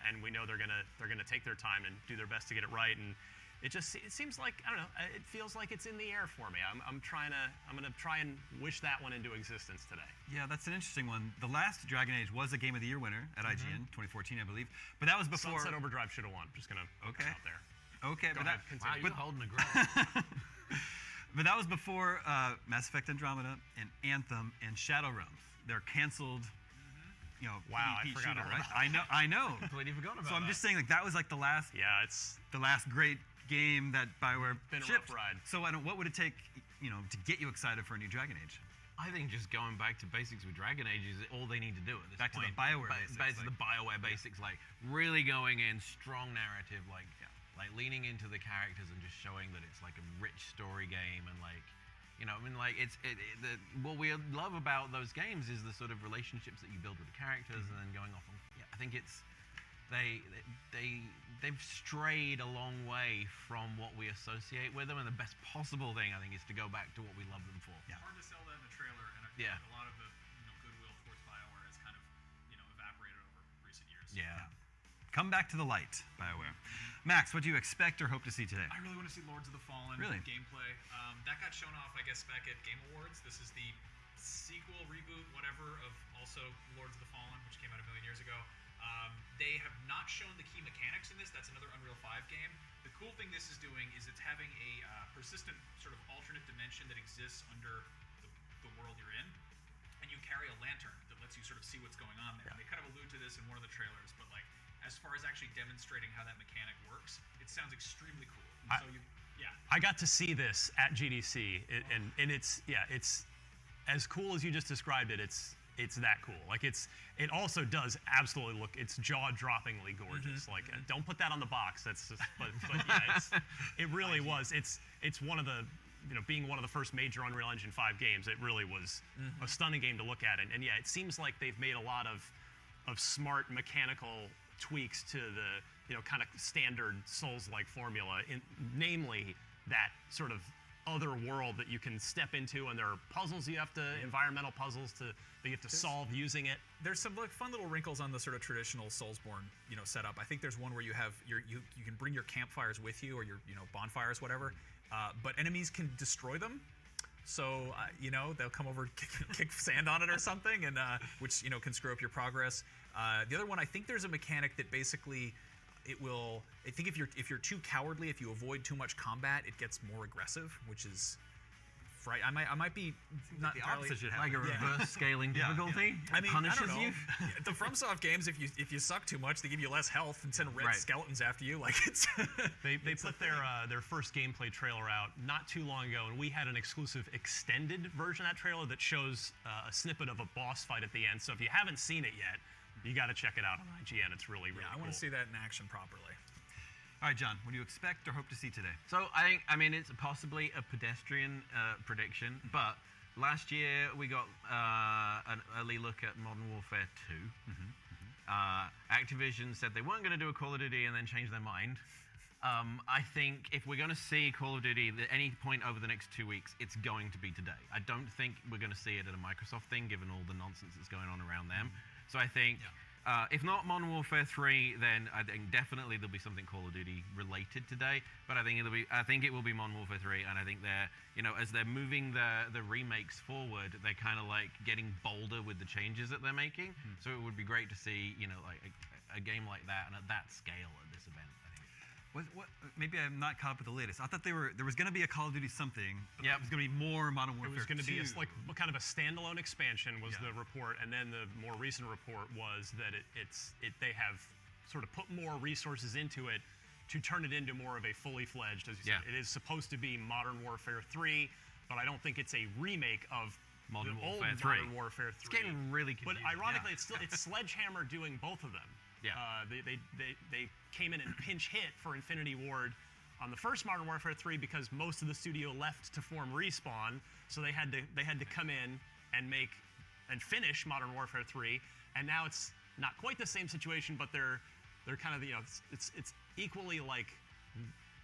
And we know they're gonna take their time and do their best to get it right. And it seems like, I don't know, it feels like it's in the air for me. I'm gonna try and wish that one into existence today. Yeah, that's an interesting one. The last Dragon Age was a Game of the Year winner at IGN 2014, I believe. But that was before Sunset Overdrive should have won. Just gonna put it out there. Okay, Go but ahead, that, continue. but, holding the ground. But that was before Mass Effect Andromeda and Anthem and Shadowrun. They're canceled. Wow, PvP I forgot shooter, all right? about I know. Completely forgotten about So I'm that. just saying, like, that was like the last. Yeah, it's the last great game that BioWare been a shipped. rough ride. So what would it take, to get you excited for a new Dragon Age? I think just going back to basics with Dragon Age is all they need to do at this Back to point. the BioWare basics, Back to the BioWare basics, like really going in, strong narrative, like leaning into the characters and just showing that it's like a rich story game and like, what we love about those games is the sort of relationships that you build with the characters and then going off on. Yeah, I think it's they've strayed a long way from what we associate with them, and the best possible thing I think is to go back to what we love them for. Yeah. Hard to sell that in the trailer, and I feel like a lot of the goodwill towards BioWare has kind of evaporated over recent years. Yeah. Come back to the light, BioWare. Max, what do you expect or hope to see today? I really want to see Lords of the Fallen gameplay. That got shown off, I guess, back at Game Awards. This is the sequel, reboot, whatever, of also Lords of the Fallen, which came out a million years ago. They have not shown the key mechanics in this. That's another Unreal 5 game. The cool thing this is doing is it's having a persistent sort of alternate dimension that exists under the world you're in. And you carry a lantern that lets you sort of see what's going on there. And they kind of allude to this in one of the trailers, but like, as far as actually demonstrating how that mechanic works, it sounds extremely cool. I got to see this at GDC, and it's as cool as you just described it. It's that cool. Like it also does absolutely look. It's jaw-droppingly gorgeous. Like don't put that on the box. That's just, but yeah, it really was. It's one of the being one of the first major Unreal Engine 5 games. It really was a stunning game to look at, and yeah, it seems like they've made a lot of smart mechanical tweaks to the kind of standard Souls-like formula, namely that sort of other world that you can step into, and there are puzzles environmental puzzles that you have to solve using it. There's some fun little wrinkles on the sort of traditional Soulsborne setup. I think there's one where you have you can bring your campfires with you, or your bonfires, whatever, but enemies can destroy them. So they'll come over, kick sand on it or something, and which can screw up your progress. The other one, I think there's a mechanic that basically it will. I think if you're too cowardly, if you avoid too much combat, it gets more aggressive, which is fright. I might be not the entirely- opposite should Like happen. a reverse scaling difficulty. I mean, punishes I don't know. you. The FromSoft games, if you suck too much, they give you less health and send red Right. skeletons after you. Like it's They put their first gameplay trailer out not too long ago, and we had an exclusive extended version of that trailer that shows a snippet of a boss fight at the end. So if you haven't seen it yet, you got to check it out on IGN. It's really I cool. want to see that in action properly. All right, John, what do you expect or hope to see today? So I mean, it's possibly a pedestrian prediction, but last year we got an early look at Modern Warfare 2. Activision said they weren't going to do a Call of Duty and then changed their mind. I think if we're going to see Call of Duty at any point over the next 2 weeks, it's going to be today. I don't think we're going to see it at a Microsoft thing, given all the nonsense that's going on around them. So I think, if not Modern Warfare 3, then I think definitely there'll be something Call of Duty related today. But I think it will be Modern Warfare 3, and I think as they're moving the remakes forward, they're kind of like getting bolder with the changes that they're making. So it would be great to see, like a game like that and at that scale at this event. Maybe I'm not caught up with the latest. I thought there was going to be a Call of Duty something. But it was going to be more Modern Warfare 2. It was going to be kind of a standalone expansion was the report, and then the more recent report was that they have sort of put more resources into it to turn it into more of a fully fledged, as you said. It is supposed to be Modern Warfare 3, but I don't think it's a remake of Modern the Warfare old 3. Modern Warfare 3. It's getting really confusing. But ironically, it's Sledgehammer doing both of them. Yeah. They came in and pinch hit for Infinity Ward on the first Modern Warfare 3 because most of the studio left to form Respawn, so they had to come in and finish Modern Warfare 3, and now it's not quite the same situation, but they're kind of it's equally like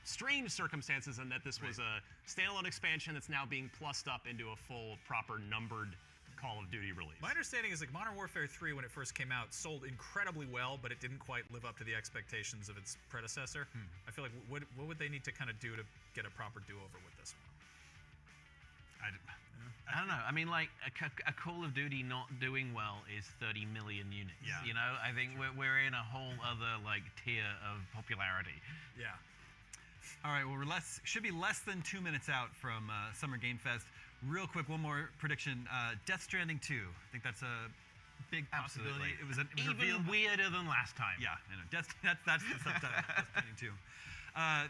strange circumstances in that this was a standalone expansion that's now being plussed up into a full proper numbered Call of Duty release. My understanding is like Modern Warfare 3, when it first came out, sold incredibly well, but it didn't quite live up to the expectations of its predecessor. I feel like what would they need to kind of do to get a proper do-over with this one? I don't know. I mean, like a Call of Duty not doing well is 30 million units. Yeah. I think we're in a whole other like tier of popularity. Yeah. All right, well, should be less than 2 minutes out from Summer Game Fest. Real quick, one more prediction. Death Stranding 2. I think that's a big possibility. Absolutely. It was Even revealed weirder than last time. Yeah, I know. That's the subtitle. Death Stranding 2.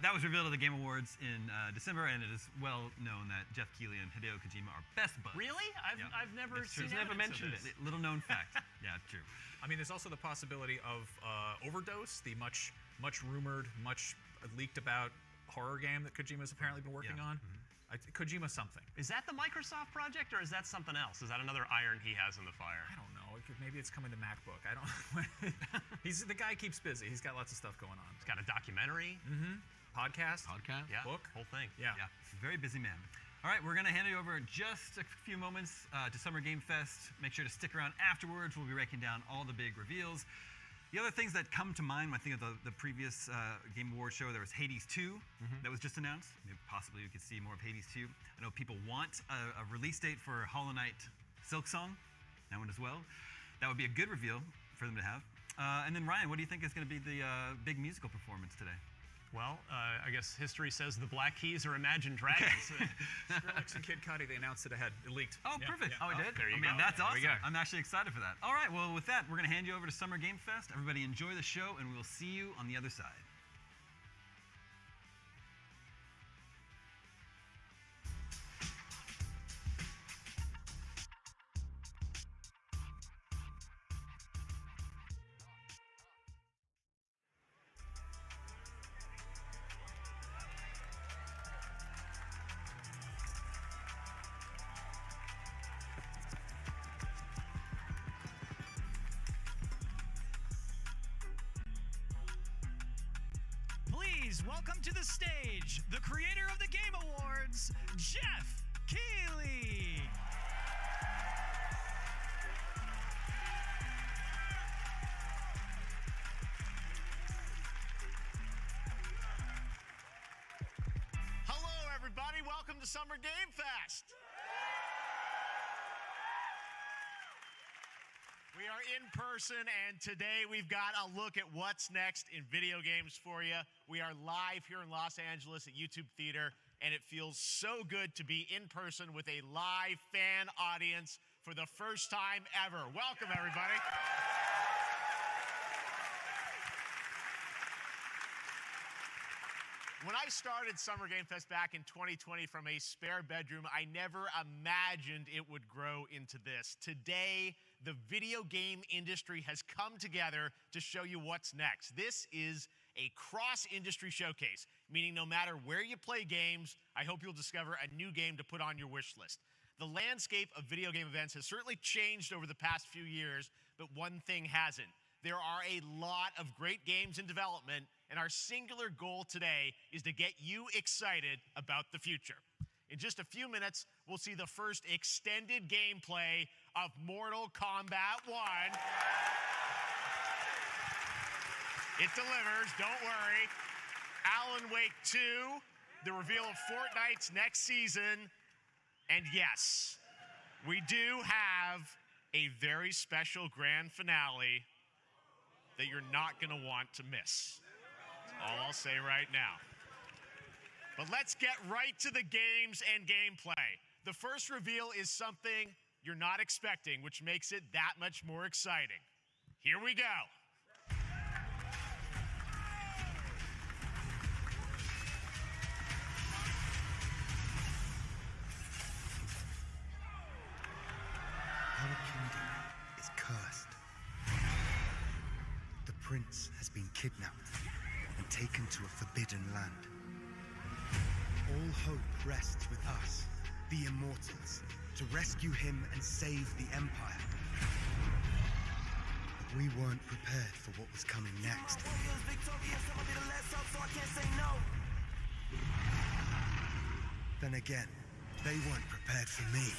That was revealed at the Game Awards in December, and it is well known that Jeff Keighley and Hideo Kojima are best buds. Really? I've never seen never mentioned it. Little known fact. Yeah, true. I mean, there's also the possibility of Overdose, the much rumored, much leaked about horror game that Kojima's apparently been working on. Kojima something. Is that the Microsoft project, or is that something else? Is that another iron he has in the fire? I don't know. Maybe it's coming to MacBook. I don't. The guy keeps busy. He's got lots of stuff going on. He's got a documentary, podcast, yeah, book, whole thing. Yeah. Very busy man. All right, we're going to hand it over in just a few moments to Summer Game Fest. Make sure to stick around afterwards. We'll be breaking down all the big reveals. The other things that come to mind when I think of the previous Game Awards show, there was Hades 2 that was just announced. Maybe possibly we could see more of Hades 2. I know people want a release date for Hollow Knight Silksong, that one as well. That would be a good reveal for them to have. And then Ryan, what do you think is going to be the big musical performance today? Well, I guess history says the Black Keys are Imagine Dragons. Skrillex and Kid Cudi, they announced it ahead. It leaked. Oh, perfect. Yeah. Oh, it did? There you go. That's There we awesome. go. I'm actually excited for that. All right, well, with that, we're going to hand you over to Summer Game Fest. Everybody enjoy the show, and we'll see you on the other side. Please welcome to the stage the creator of the Game Awards, Jeff Keighley. Hello, everybody. Welcome to Summer Game Fest. We We are in person, and today we've got a look at what's next in video games for you. We are live here in Los Angeles at YouTube Theater, and it feels so good to be in person with a live fan audience for the first time ever. Welcome, everybody. When I started Summer Game Fest back in 2020 from a spare bedroom, I never imagined it would grow into this. Today, the video game industry has come together to show you what's next. This is a cross-industry showcase, meaning no matter where you play games, I hope you'll discover a new game to put on your wish list. The landscape of video game events has certainly changed over the past few years, but one thing hasn't. There are a lot of great games in development, and our singular goal today is to get you excited about the future. In just a few minutes, we'll see the first extended gameplay of Mortal Kombat 1. It delivers, don't worry. Alan Wake 2, the reveal of Fortnite's next season, and yes, we do have a very special grand finale that you're not going to want to miss. That's all I'll say right now. But let's get right to the games and gameplay. The first reveal is something you're not expecting, which makes it that much more exciting. Here we go. Our kingdom is cursed. The prince has been kidnapped and taken to a forbidden land. All hope rests with us, the Immortals, to rescue him and save the Empire. But we weren't prepared for what was coming next. Then again, they weren't prepared for me.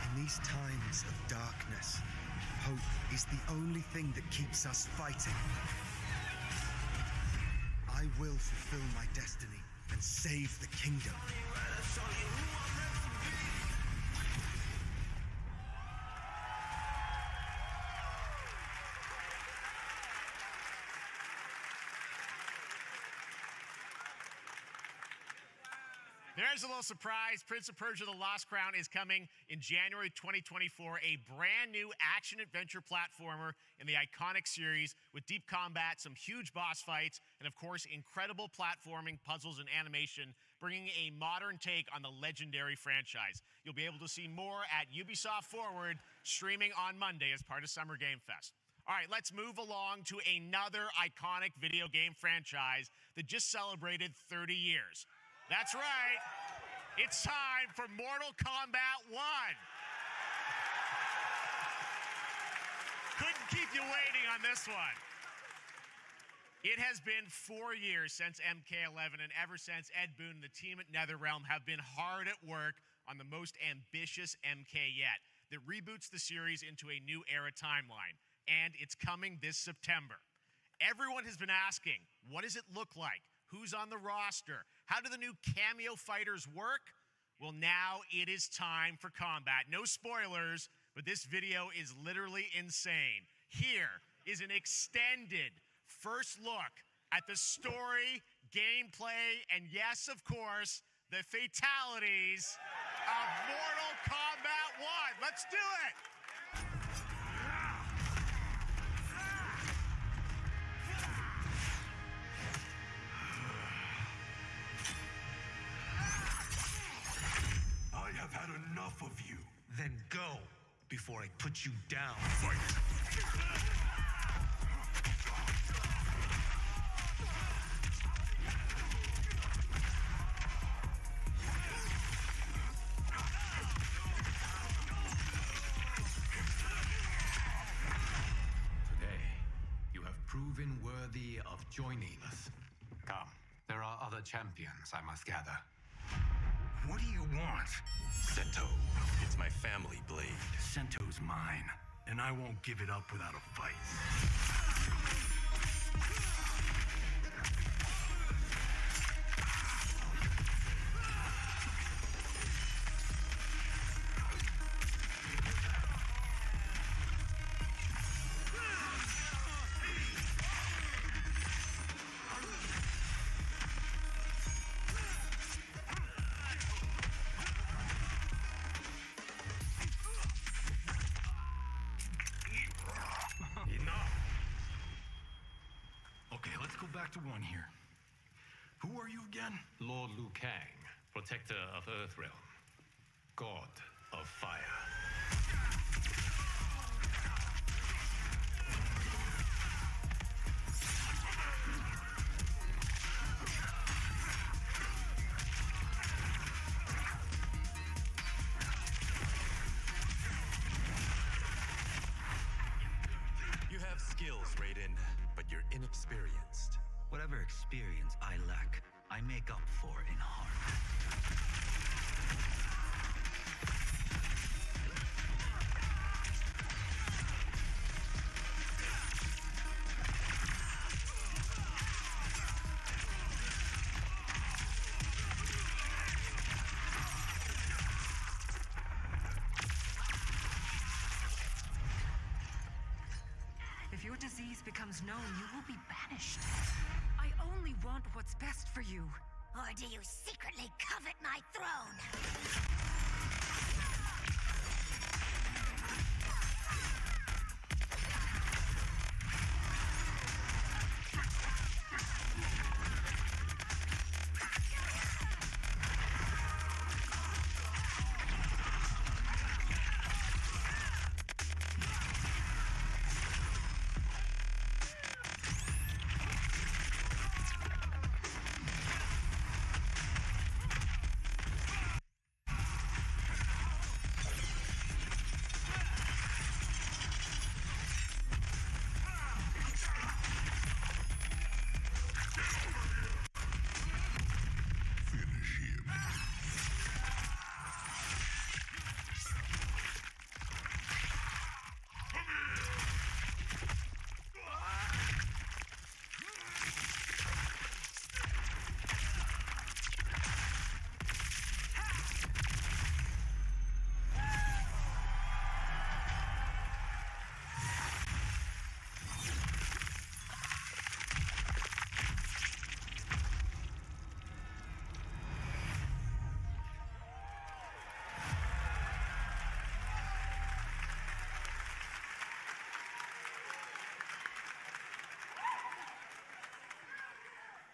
In these times of darkness, hope is the only thing that keeps us fighting. I will fulfill my destiny and save the kingdom. There's a little surprise. Prince of Persia: The Lost Crown is coming in January 2024, a brand new action-adventure platformer in the iconic series with deep combat, some huge boss fights, and of course, incredible platforming, puzzles, and animation, bringing a modern take on the legendary franchise. You'll be able to see more at Ubisoft Forward, streaming on Monday as part of Summer Game Fest. All right, let's move along to another iconic video game franchise that just celebrated 30 years. That's right. It's time for Mortal Kombat 1. Couldn't keep you waiting on this one. It has been 4 years since MK11, and ever since, Ed Boon and the team at NetherRealm have been hard at work on the most ambitious MK yet that reboots the series into a new era timeline, and it's coming this September. Everyone has been asking, what does it look like? Who's on the roster? How do the new cameo fighters work? Well, now it is time for combat. No spoilers, but this video is literally insane. Here is an extended first look at the story, gameplay, and yes, of course, the fatalities of Mortal Kombat 1. Let's do it! I have had enough of you. Then go. before I put you down. Fight! Today, you have proven worthy of joining us. Come, there are other champions I must gather. What do you want? Sento, it's my family blade. Sento's mine, and I won't give it up without a fight. Back to one here. Who are you again? Lord Liu Kang, protector of Earthrealm, god of fire. You have skills, Raiden, but you're inexperienced. Whatever experience I lack, I make up for in heart. If your disease becomes known, you will be banished. I only want what's best for you. Or do you secretly covet my throne?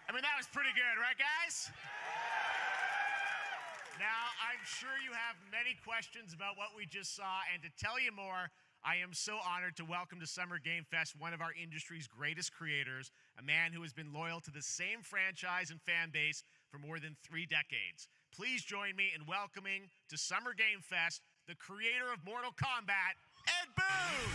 I mean, that was pretty good, right, guys? Now, I'm sure you have many questions about what we just saw, and to tell you more, I am so honored to welcome to Summer Game Fest one of our industry's greatest creators, a man who has been loyal to the same franchise and fan base for more than 3 decades. Please join me in welcoming to Summer Game Fest the creator of Mortal Kombat, Ed Boon!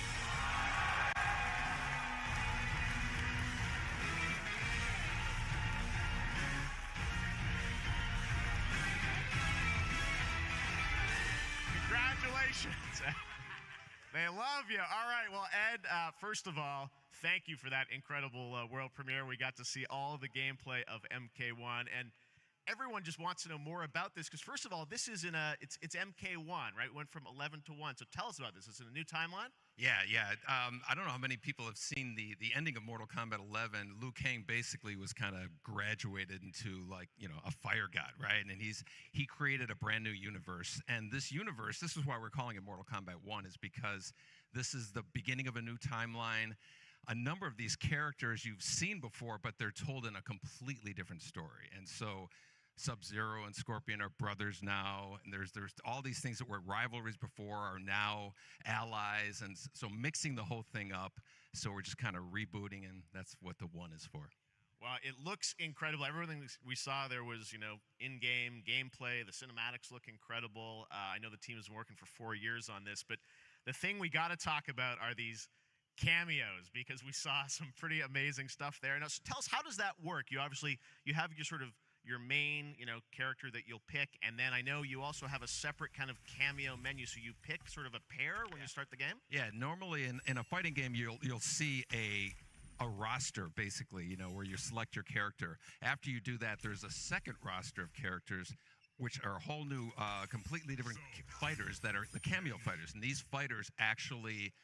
Congratulations. They love you. All right. Well, Ed, first of all, thank you for that incredible world premiere. We got to see all of the gameplay of MK1, and everyone just wants to know more about this because, first of all, this is it's MK1, right? It went from 11 to 1. So tell us about this. Is it a new timeline? Yeah. I don't know how many people have seen the ending of Mortal Kombat 11. Liu Kang basically was kind of graduated into a fire god, right? And he created a brand new universe. And this universe, this is why we're calling it Mortal Kombat 1, is because this is the beginning of a new timeline. A number of these characters you've seen before, but they're told in a completely different story. And so Sub-Zero and Scorpion are brothers now, and there's all these things that were rivalries before are now allies, and so mixing the whole thing up. So we're just kind of rebooting, and that's what the 1 is for. Well, it looks incredible. Everything we saw there was, in-game gameplay. The cinematics look incredible. I know the team has been working for 4 years on this, but the thing we got to talk about are these cameos, because we saw some pretty amazing stuff there. Now, so tell us, how does that work? You have your main, character that you'll pick, and then I know you also have a separate kind of cameo menu, so you pick sort of a pair when you start the game? Yeah, normally in a fighting game, you'll see a roster, basically, where you select your character. After you do that, there's a second roster of characters, which are a whole new, completely different fighters that are the cameo fighters. And these fighters actually,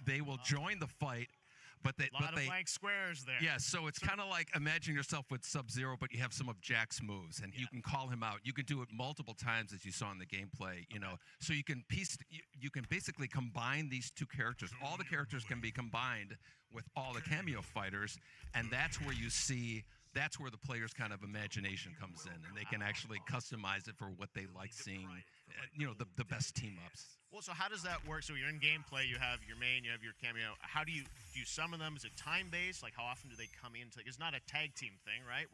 they will join the fight, but they... A lot of blank squares there. Yeah, so it's kind of like, imagine yourself with Sub-Zero, but you have some of Jack's moves, and you can call him out. You can do it multiple times, as you saw in the gameplay, So you can basically combine these two characters. All the characters can be combined with all the cameo fighters, and that's where that's where the player's kind of imagination comes in, and they can actually customize it for what they like seeing, the best team-ups. Well, so how does that work? So you're in gameplay, you have your main, you have your cameo. How do you summon them? Is it time-based? Like, how often do they come in? It's not a tag team thing, right?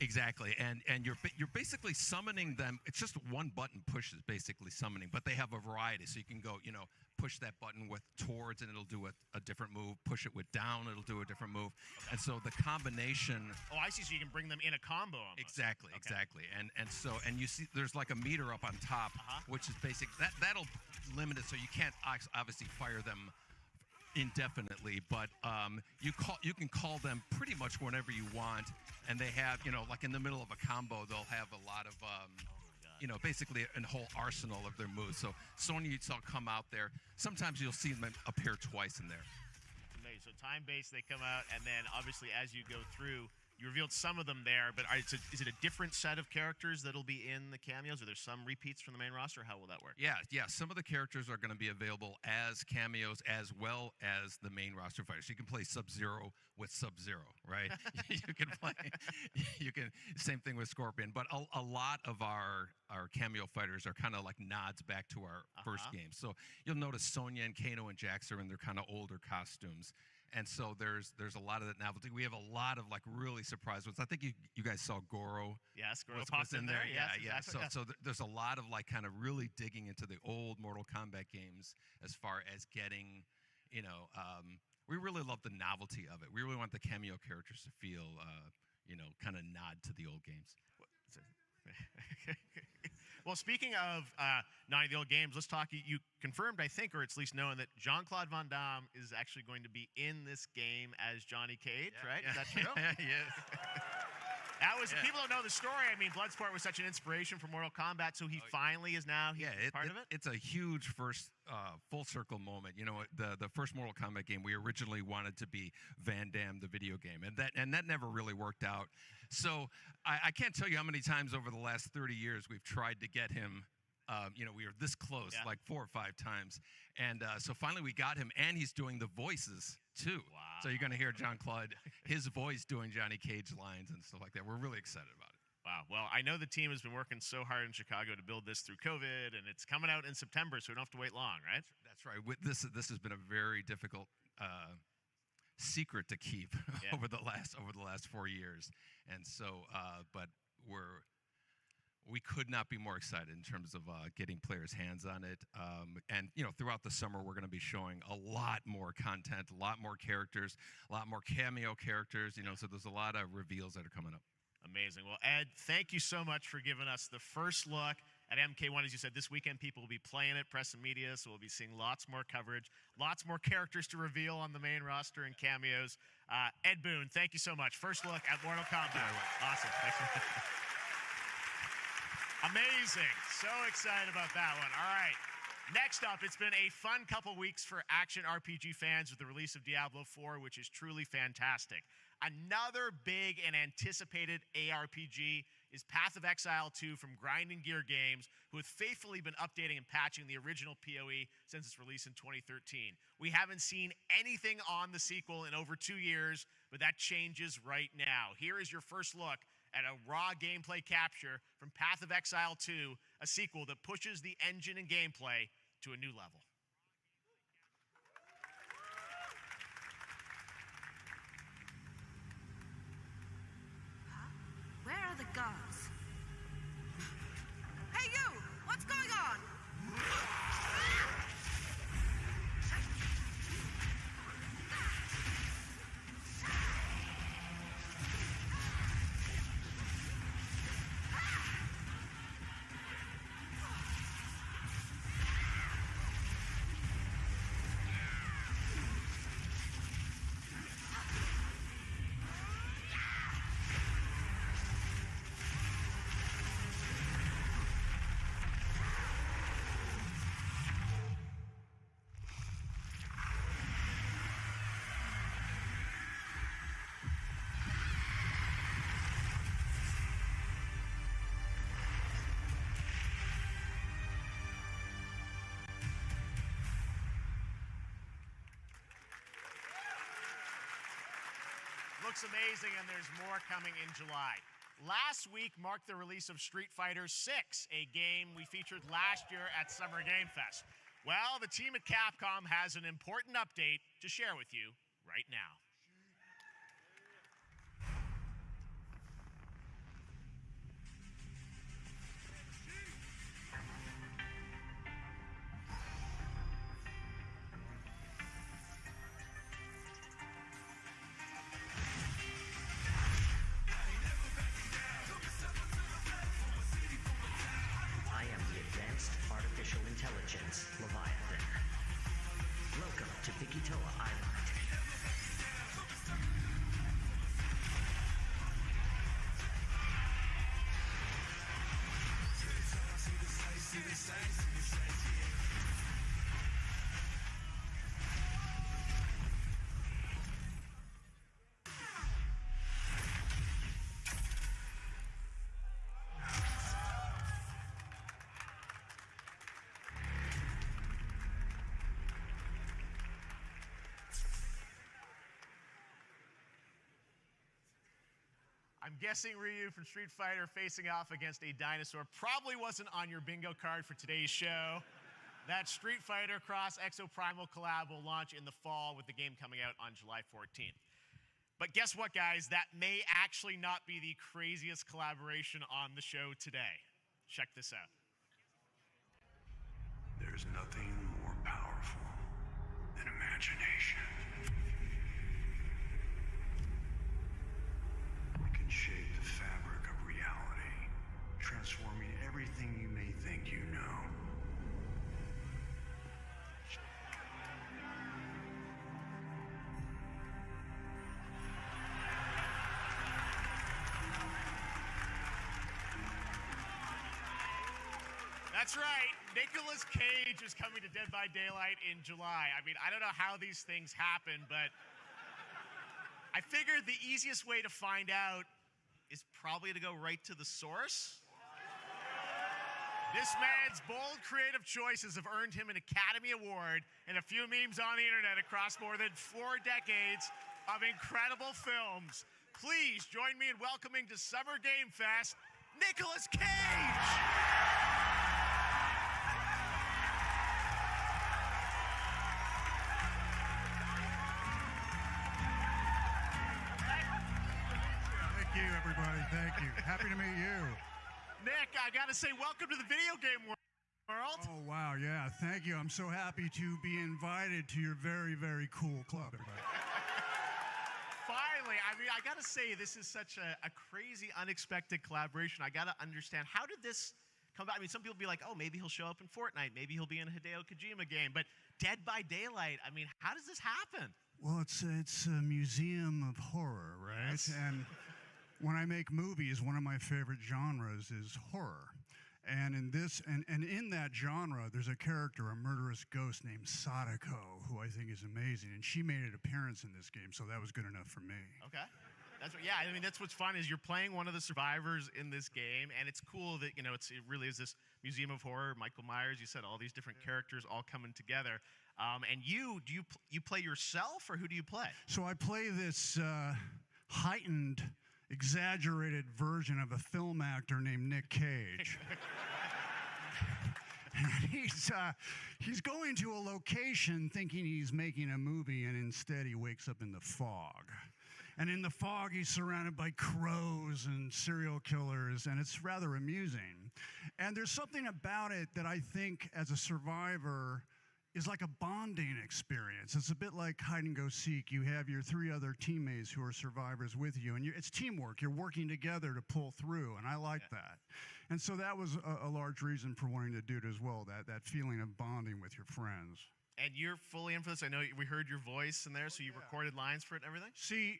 Exactly. And you're basically summoning them. It's just one button push is basically summoning, but they have a variety. So you can go, push that button with towards, and it'll do a different move. Push it with down, it'll do a different move. And so the combination. Oh, I see. So you can bring them in a combo almost. Exactly. And you see there's like a meter up on top, which is basic. That'll limit it, so you can't obviously fire them indefinitely, but you can call them pretty much whenever you want, and they have, like in the middle of a combo, they'll have a lot of basically a whole arsenal of their moves. So Sonya, you saw come out there. Sometimes you'll see them appear twice in there. Amazing. So time-based, they come out, and then obviously as you go through, you revealed some of them there, but is it a different set of characters that'll be in the cameos? Are there some repeats from the main roster? How will that work? Yeah. Some of the characters are going to be available as cameos as well as the main roster fighters. You can play Sub-Zero with Sub-Zero, right? Same thing with Scorpion. But a lot of our cameo fighters are kind of like nods back to our first game. So you'll notice Sonya and Kano and Jax are in their kind of older costumes. And so there's a lot of that novelty. We have a lot of like really surprise ones. I think you guys saw Goro. Yes, Goro popped in there. Yeah. Exactly. So there's a lot of like kind of really digging into the old Mortal Kombat games as far as getting, we really love the novelty of it. We really want the cameo characters to feel, kind of nod to the old games. Well, speaking of not the old games, let's talk. You confirmed, I think, or it's at least known, that Jean-Claude Van Damme is actually going to be in this game as Johnny Cage, right? Is that true? Yes. People don't know the story. I mean, Bloodsport was such an inspiration for Mortal Kombat, so he finally is now part of it. It's a huge first full circle moment. The first Mortal Kombat game, we originally wanted to be Van Damme, the video game, and that never really worked out. So I can't tell you how many times over the last 30 years we've tried to get him. We were this close, like 4 or 5 times. And so finally we got him, and he's doing the voices too. Wow. So you're going to hear Jean-Claude, his voice doing Johnny Cage lines and stuff like that. We're really excited about it. Wow. Well, I know the team has been working so hard in Chicago to build this through COVID, and it's coming out in September, so we don't have to wait long, right? That's right. This has been a very difficult secret to keep over the last 4 years. And so, but we could not be more excited in terms of getting players' hands on it. And throughout the summer, we're going to be showing a lot more content, a lot more characters, a lot more cameo characters. So there's a lot of reveals that are coming up. Amazing. Well, Ed, thank you so much for giving us the first look at MK1. As you said, this weekend people will be playing it, press and media, so we'll be seeing lots more coverage, lots more characters to reveal on the main roster and cameos. Ed Boon, thank you so much. First look at Mortal Kombat. Awesome. Thanks. Amazing. So excited about that one. All right. Next up, it's been a fun couple weeks for action RPG fans with the release of Diablo 4, which is truly fantastic. Another big and anticipated ARPG is Path of Exile 2 from Grinding Gear Games, who have faithfully been updating and patching the original PoE since its release in 2013. We haven't seen anything on the sequel in over 2 years, but that changes right now. Here is your first look at a raw gameplay capture from Path of Exile 2, a sequel that pushes the engine and gameplay to a new level. Where are the guards? Hey, you! What's going on? Looks amazing, and there's more coming in July. Last week marked the release of Street Fighter 6, a game we featured last year at Summer Game Fest. Well, the team at Capcom has an important update to share with you right now. I am the Advanced Artificial Intelligence, Leviathan. Welcome to Bikitoa Island. I'm guessing Ryu from Street Fighter facing off against a dinosaur probably wasn't on your bingo card for today's show. That Street Fighter Cross Exoprimal collab will launch in the fall with the game coming out on July 14th. But guess what, guys? That may actually not be the craziest collaboration on the show today. Check this out. There's nothing more powerful than imagination. It can shape the fabric of reality, transforming everything you may think you know. That's right. Nicolas Cage is coming to Dead by Daylight in July. I mean, I don't know how these things happen, but I figured the easiest way to find out is probably to go right to the source. This man's bold creative choices have earned him an Academy Award and a few memes on the internet across more than 4 decades of incredible films. Please join me in welcoming to Summer Game Fest, Nicolas Cage! Thank you, everybody. Thank you. Happy to meet you. Nick, I gotta say, welcome to the video game world. Oh, wow. Yeah, thank you. I'm so happy to be invited to your very, very cool club, everybody. Finally, I mean, I gotta say, this is such a crazy, unexpected collaboration. I gotta understand, how did this come about? I mean, some people be like, oh, maybe he'll show up in Fortnite. Maybe he'll be in a Hideo Kojima game. But Dead by Daylight, I mean, how does this happen? Well, it's a museum of horror, right? Yes. And when I make movies, one of my favorite genres is horror. And in this, and in that genre, there's a character, a murderous ghost named Sadako, who I think is amazing. And she made an appearance in this game, so that was good enough for me. Okay. That's what, yeah, I mean, that's what's fun is you're playing one of the survivors in this game, and it's cool that, you know, it really is this museum of horror. Michael Myers, you said all these different characters all coming together. And you play yourself, or who do you play? So I play this heightened exaggerated version of a film actor named Nick Cage. And he's going to a location thinking he's making a movie, and instead he wakes up in the fog. And in the fog, he's surrounded by crows and serial killers, and it's rather amusing. And there's something about it that I think, as a survivor, is like a bonding experience. It's a bit like hide and go seek. You have your 3 other teammates who are survivors with you, and it's teamwork. You're working together to pull through, and I like that. And so that was a large reason for wanting to do it as well, that feeling of bonding with your friends. And you're fully in for this. I know we heard your voice in there, so you recorded lines for it and everything? See,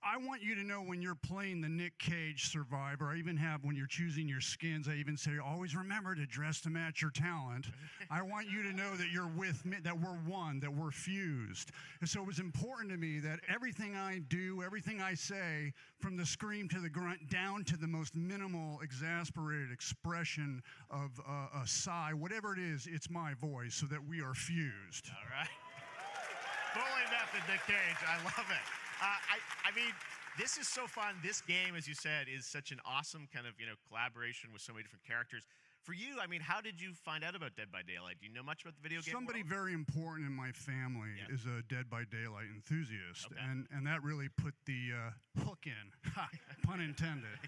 I want you to know when you're playing the Nick Cage survivor, I even have, when you're choosing your skins, I even say, always remember to dress to match your talent. I want you to know that you're with me, that we're one, that we're fused. And so it was important to me that everything I do, everything I say, from the scream to the grunt, down to the most minimal, exasperated expression of a sigh, whatever it is, it's my voice, so that we are fused. All right. Fully method, Nick Cage. I love it. I mean, this is so fun. This game, as you said, is such an awesome kind of, collaboration with so many different characters. For you, I mean, how did you find out about Dead by Daylight? Do you know much about the video game Somebody world? very important in my family is a Dead by Daylight enthusiast, and that really put the hook in, pun intended.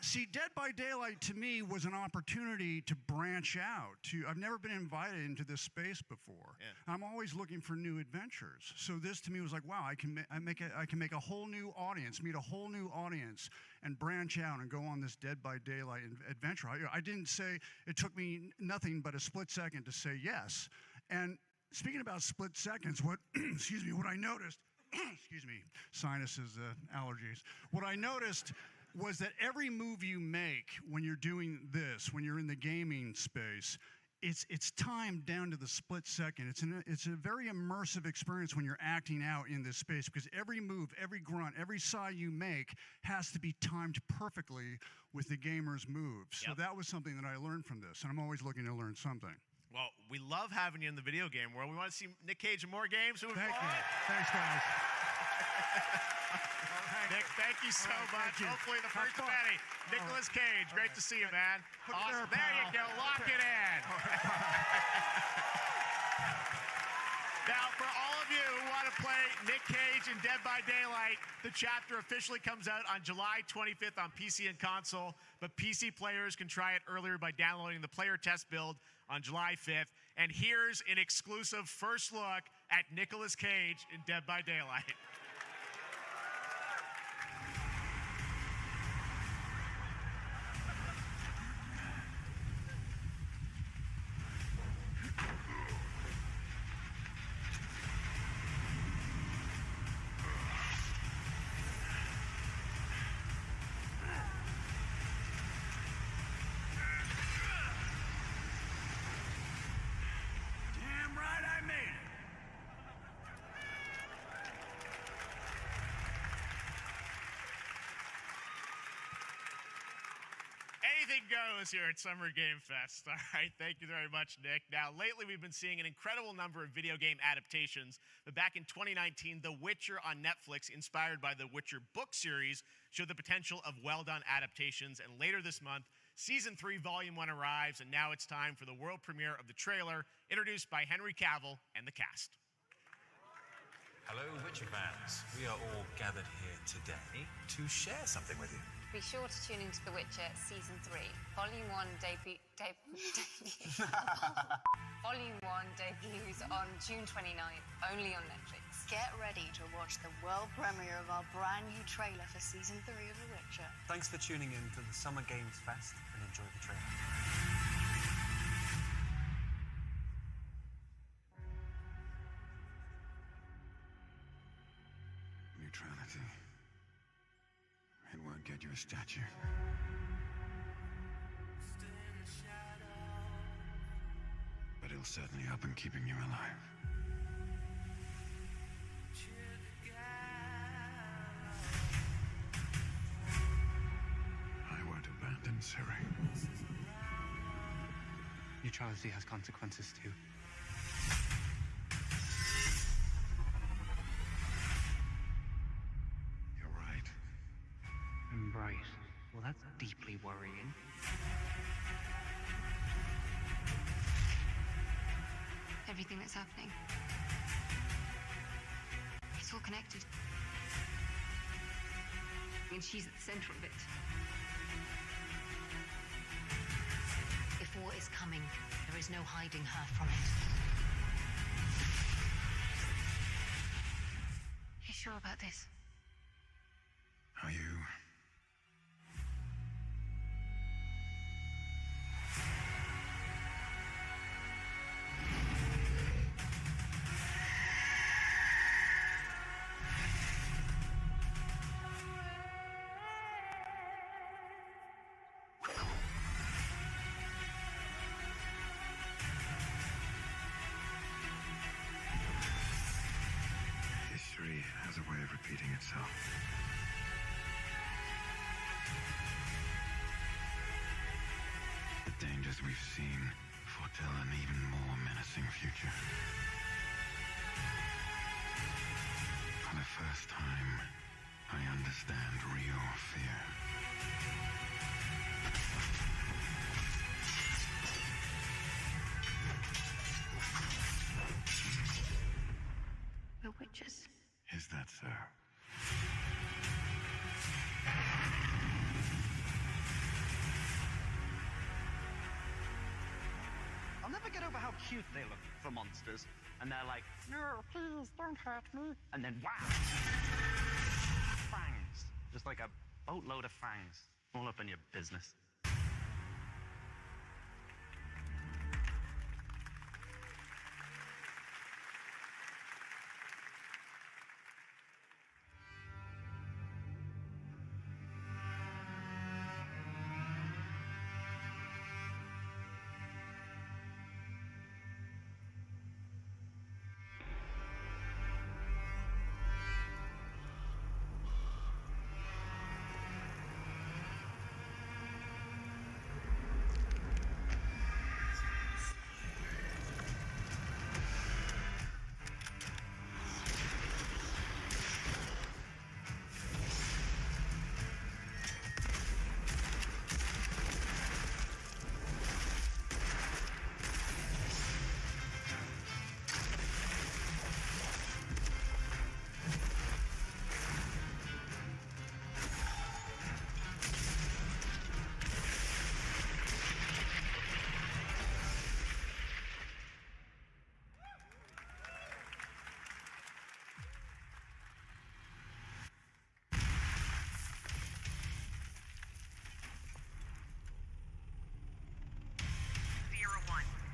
See, Dead by Daylight to me was an opportunity to branch out. I've never been invited into this space before. Yeah. I'm always looking for new adventures. So this to me was like, wow, I can make a whole new audience, meet a whole new audience, and branch out and go on this Dead by Daylight adventure. I didn't say, it took me nothing but a split second to say yes. And speaking about split seconds, what I noticed, excuse me, sinuses, allergies. What I noticed was that every move you make when you're doing this, when you're in the gaming space, it's timed down to the split second. It's a very immersive experience when you're acting out in this space, because every move, every grunt, every sigh you make has to be timed perfectly with the gamer's moves. So that was something that I learned from this, and I'm always looking to learn something. Well, we love having you in the video game world. We want to see Nick Cage in more games. Thank you. Thanks, guys. Nick, thank you so much. Hopefully the first of many. Nicolas Cage, great to see you, man. Awesome. There you go. Lock it in. Now, for all of you who want to play Nick Cage in Dead by Daylight, the chapter officially comes out on July 25th on PC and console, but PC players can try it earlier by downloading the player test build on July 5th. And here's an exclusive first look at Nicolas Cage in Dead by Daylight. Anything goes here at Summer Game Fest. All right, thank you very much, Nick. Now, lately we've been seeing an incredible number of video game adaptations, but back in 2019, The Witcher on Netflix, inspired by the Witcher book series, showed the potential of well-done adaptations, and later this month, Season 3, Volume 1 arrives, and now it's time for the world premiere of the trailer, introduced by Henry Cavill and the cast. Hello, Witcher fans. We are all gathered here today to share something with you. Be sure to tune into The Witcher Season 3. Volume 1 Volume 1 debuts on June 29th, only on Netflix. Get ready to watch the world premiere of our brand new trailer for Season 3 of The Witcher. Thanks for tuning in to the Summer Games Fest and enjoy the trailer. Neutrality. It won't get you a statue. But it'll certainly help in keeping you alive. I won't abandon Ciri. Neutrality has consequences too. deeply worrying. Everything that's happening. It's all connected. And she's at the center of it. If war is coming, there is no hiding her from it. You sure about this? Are you? History has a way of repeating itself. The dangers we've seen foretell an even more menacing future. For the first time, I understand real fear. We're witches. Is that so? I'll never get over how cute they look for monsters. And they're like, no, please, don't hurt me. And then, wow! Fangs. Just like a boatload of fangs. All up in your business.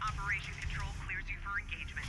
Operation Control clears you for engagement.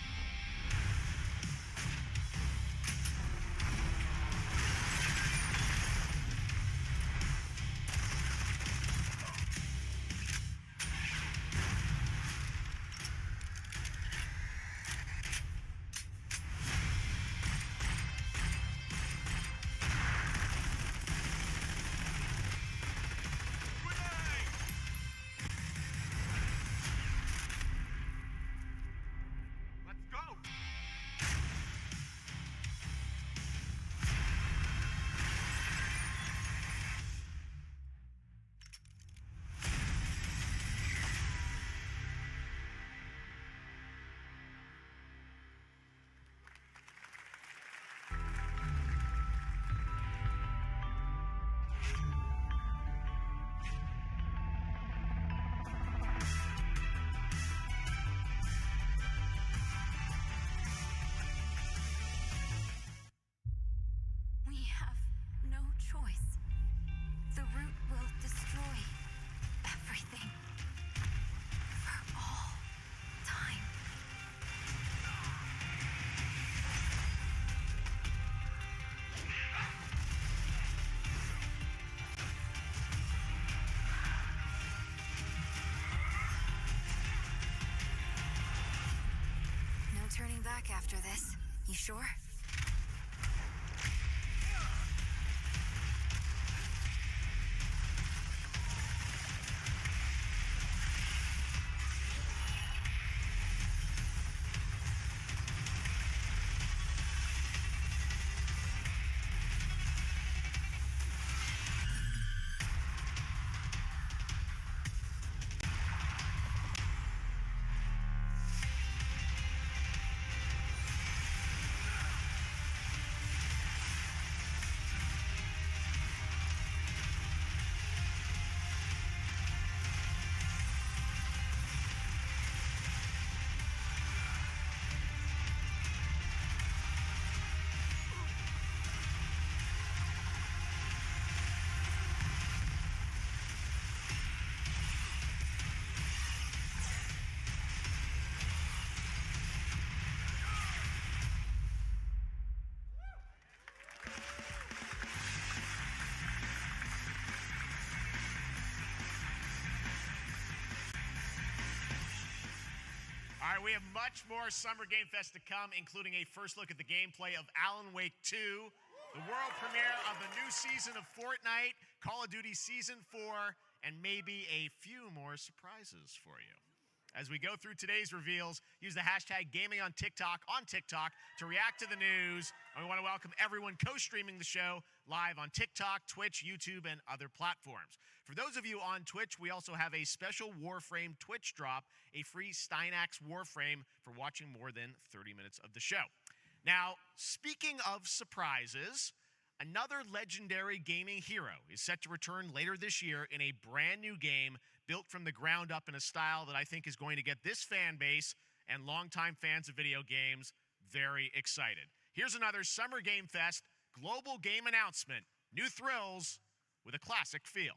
Turning back after this. You sure? All right, we have much more Summer Game Fest to come, including a first look at the gameplay of Alan Wake 2, the world premiere of the new season of Fortnite, Call of Duty Season 4, and maybe a few more surprises for you. As we go through today's reveals, use the hashtag gaming on TikTok to react to the news. And we want to welcome everyone co-streaming the show live on TikTok, Twitch, YouTube, and other platforms. For those of you on Twitch, we also have a special Warframe Twitch drop, a free Steinax Warframe for watching more than 30 minutes of the show. Now, speaking of surprises, another legendary gaming hero is set to return later this year in a brand new game built from the ground up in a style that I think is going to get this fan base and longtime fans of video games very excited. Here's another Summer Game Fest global game announcement. New thrills with a classic feel.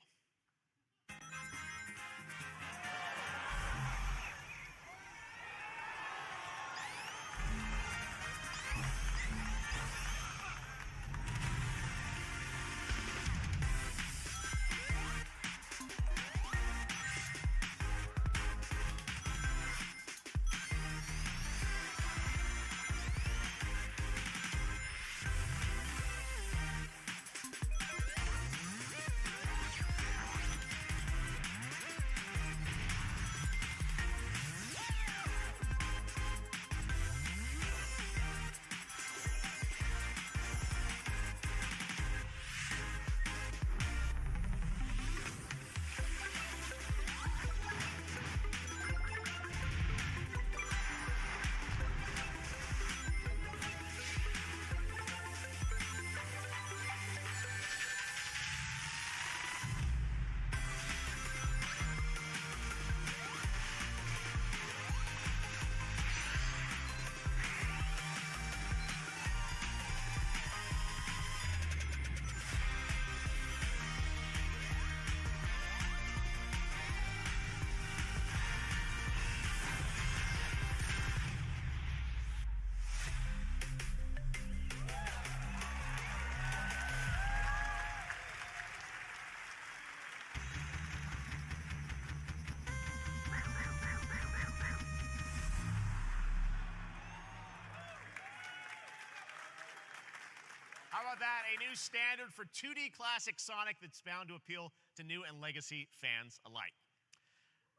How about that? A new standard for 2D classic Sonic that's bound to appeal to new and legacy fans alike.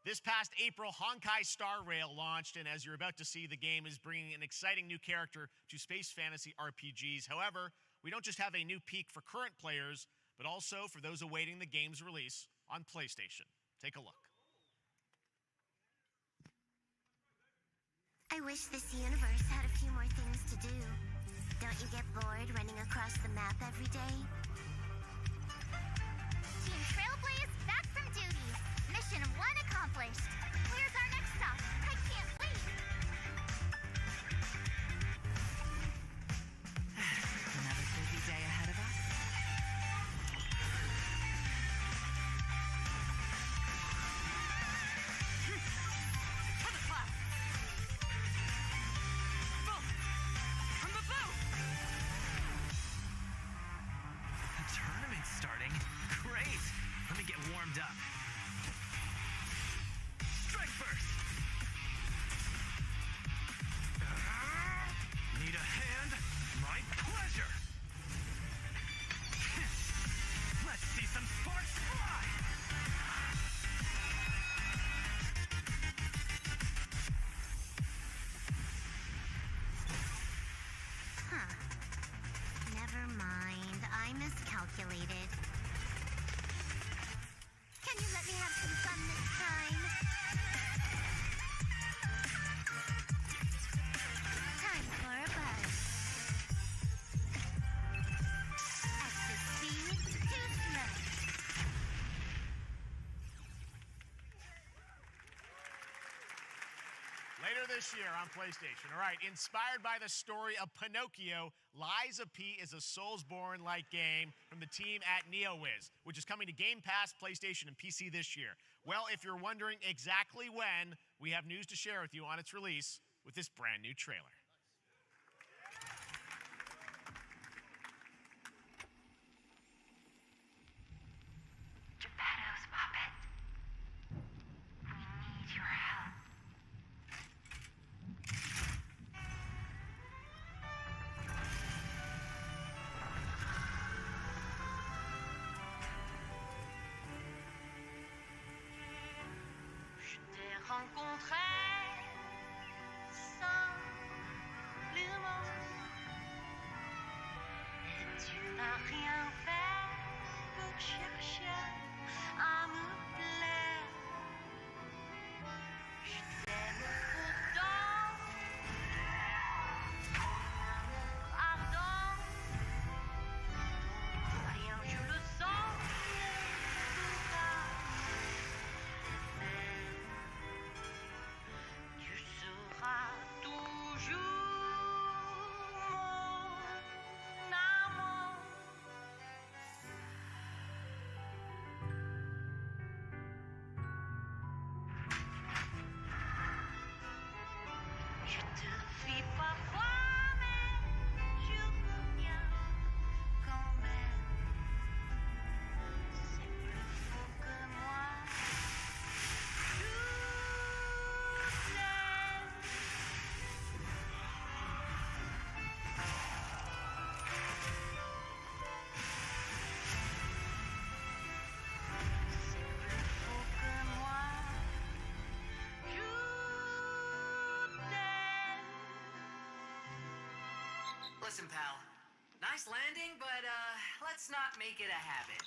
This past April, Honkai Star Rail launched, and as you're about to see, the game is bringing an exciting new character to space fantasy RPGs. However, we don't just have a new peak for current players, but also for those awaiting the game's release on PlayStation. Take a look. I wish this universe had a few more things to do. Don't you get bored running across the map every day? Team Trailblaze back from duty. Mission 1 accomplished. Where's our next stop? I can't wait. Another busy day ahead of us. For the class. Boom! From the boat! The tournament's starting. Great! Let me get warmed up. Strike first! Need a hand? My pleasure! Let's see some sparks fly! Huh. Never mind. I miscalculated. Can you let me have some fun this time? Time for a buzz. Excess speed, too slow. Later this year on PlayStation. All right, inspired by the story of Pinocchio, Lies of P is a Soulsborne-like game from the team at NeoWiz, which is coming to Game Pass, PlayStation, and PC this year. Well, if you're wondering exactly when, we have news to share with you on its release with this brand new trailer. Geppetto's puppet. We need your help. cherchais à me plaire. Je t'aime pourtant, ardent. Rien, je le sens. Tu seras toujours mon amour. Je te fuis parfois, mais je reviens quand même. C'est plus fou que moi. Toutes les c'est plus fou que moi. Listen, pal. Nice landing, but let's not make it a habit.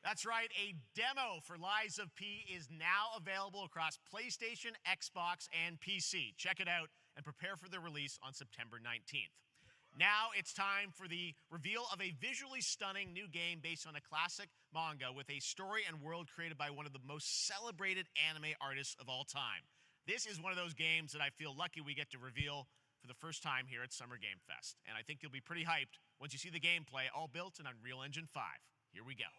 That's right, a demo for Lies of P is now available across PlayStation, Xbox, and PC. Check it out and prepare for the release on September 19th. Now it's time for the reveal of a visually stunning new game based on a classic manga with a story and world created by one of the most celebrated anime artists of all time. This is one of those games that I feel lucky we get to reveal for the first time here at Summer Game Fest. And I think you'll be pretty hyped once you see the gameplay, all built in Unreal Engine 5. Here we go.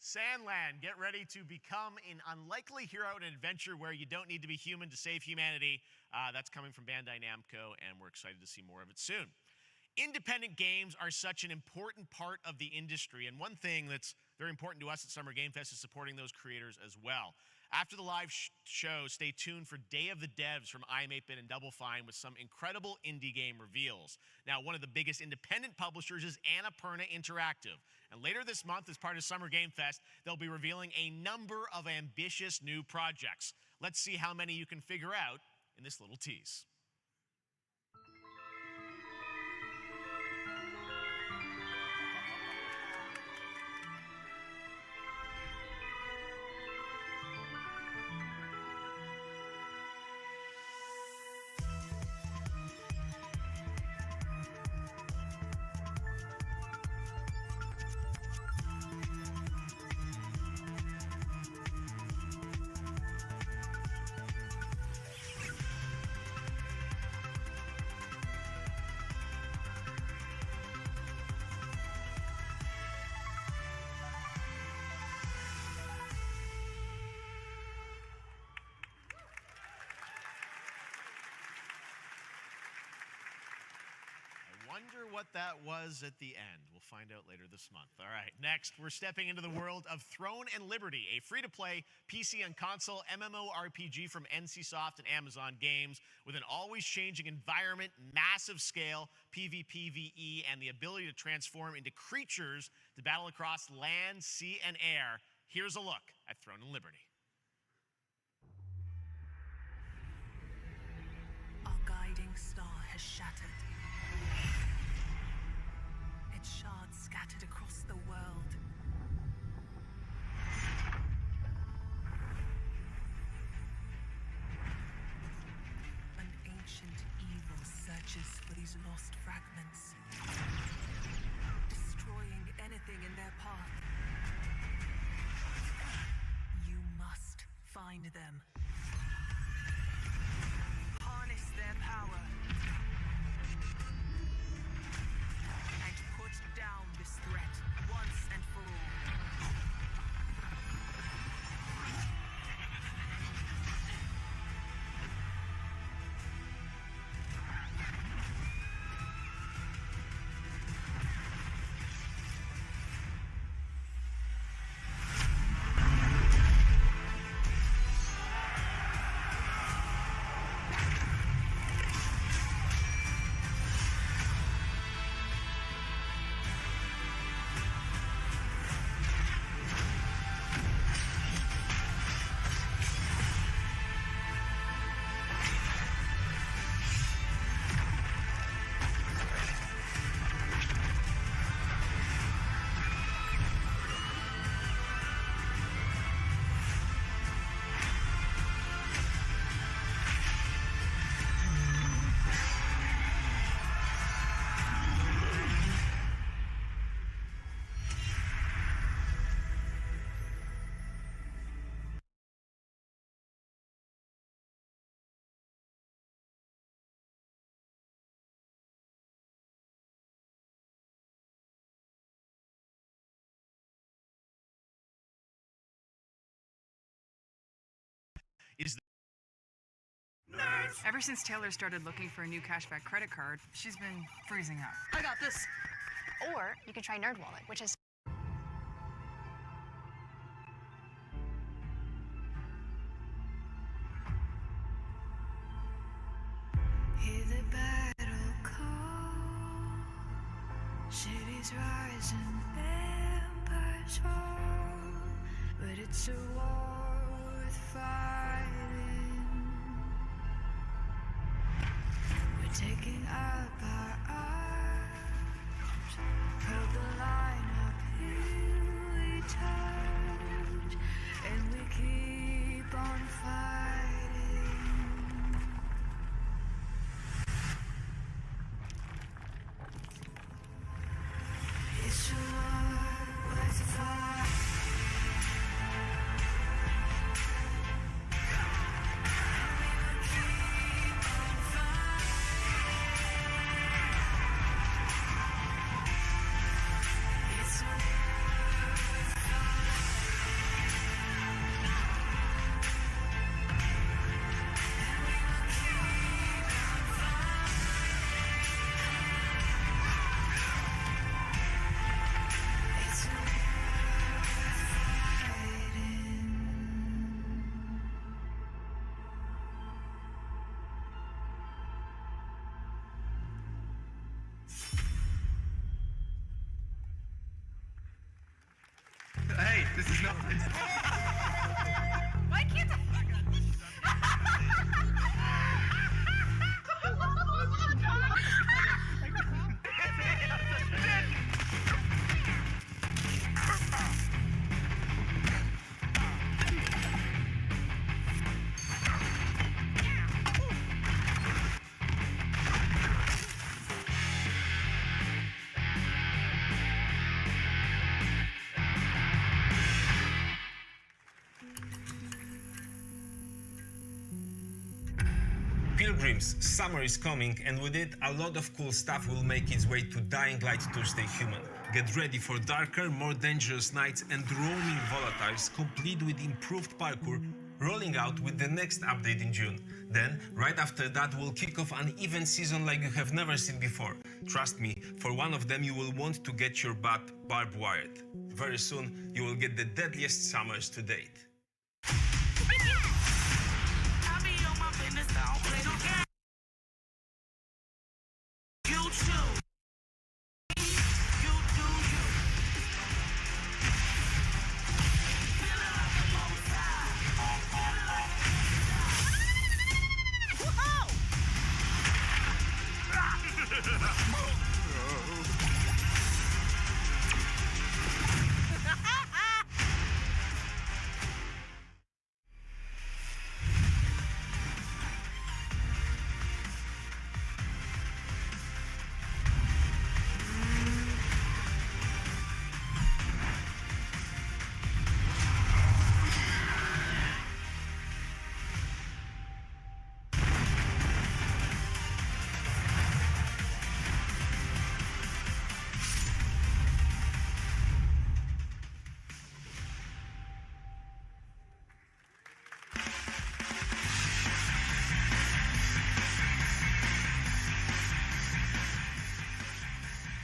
Sandland, get ready to become an unlikely hero in an adventure where you don't need to be human to save humanity. That's coming from Bandai Namco, and we're excited to see more of it soon. Independent games are such an important part of the industry, and one thing that's very important to us at Summer Game Fest is supporting those creators as well. After the live show, stay tuned for Day of the Devs from iam8bit and Double Fine with some incredible indie game reveals. Now, one of the biggest independent publishers is Annapurna Interactive. And later this month, as part of Summer Game Fest, they'll be revealing a number of ambitious new projects. Let's see how many you can figure out in this little tease. Wonder what that was at the end. We'll find out later this month. All right, next, we're stepping into the world of Throne and Liberty, a free-to-play PC and console MMORPG from NCSoft and Amazon Games with an always-changing environment, massive scale, PvPvE, and the ability to transform into creatures to battle across land, sea, and air. Here's a look at Throne and Liberty. Our guiding star has shattered. Its shards scattered across the world. An ancient evil searches for these lost fragments, destroying anything in their path. You must find them. Harness their power. And put down this threat once and for all. Ever since Taylor started looking for a new cashback credit card, she's been freezing up. I got this. Or you could try NerdWallet, which is Hear the battle call. Cities rise and empires fall. But it's a war worth fighting. We're taking up our arms. Held the line up, here we touch. And we keep on fighting. It's a war worth the fight. Hey, this is not. Why can't Pilgrims, summer is coming, and with it, a lot of cool stuff will make its way to Dying Light 2 Stay Human. Get ready for darker, more dangerous nights and roaming volatiles, complete with improved parkour, rolling out with the next update in June. Then, right after that, we'll kick off an event season like you have never seen before. Trust me, for one of them you will want to get your butt barbed wired. Very soon, you will get the deadliest summers to date.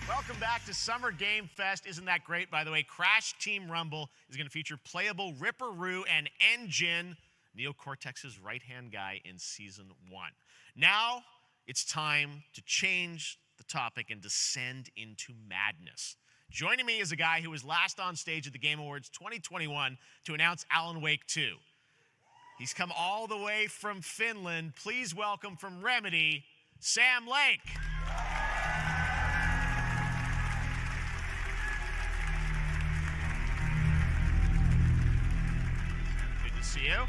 Welcome back to Summer Game Fest. Isn't that great? By the way, Crash Team Rumble is going to feature playable Ripperoo and Engine, Neo Cortex's right-hand guy in Season 1. Now, it's time to change the topic and descend into madness. Joining me is a guy who was last on stage at the Game Awards 2021 to announce Alan Wake 2. He's come all the way from Finland. Please welcome from Remedy, Sam Lake. See you.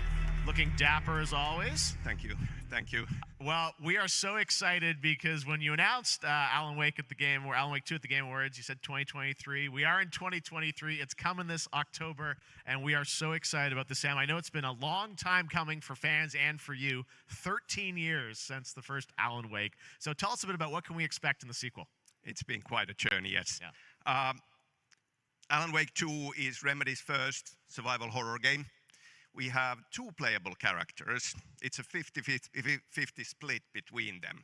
Looking dapper as always. Thank you. Thank you. Well, we are so excited because when you announced Alan Wake 2 at the Game Awards, you said 2023. We are in 2023. It's coming this October, and we are so excited about this, Sam. I know it's been a long time coming for fans and for you. 13 years since the first Alan Wake. So tell us a bit about what can we expect in the sequel. It's been quite a journey, yes. Yeah. Alan Wake 2 is Remedy's first survival horror game. We have two playable characters. It's a 50-50 split between them.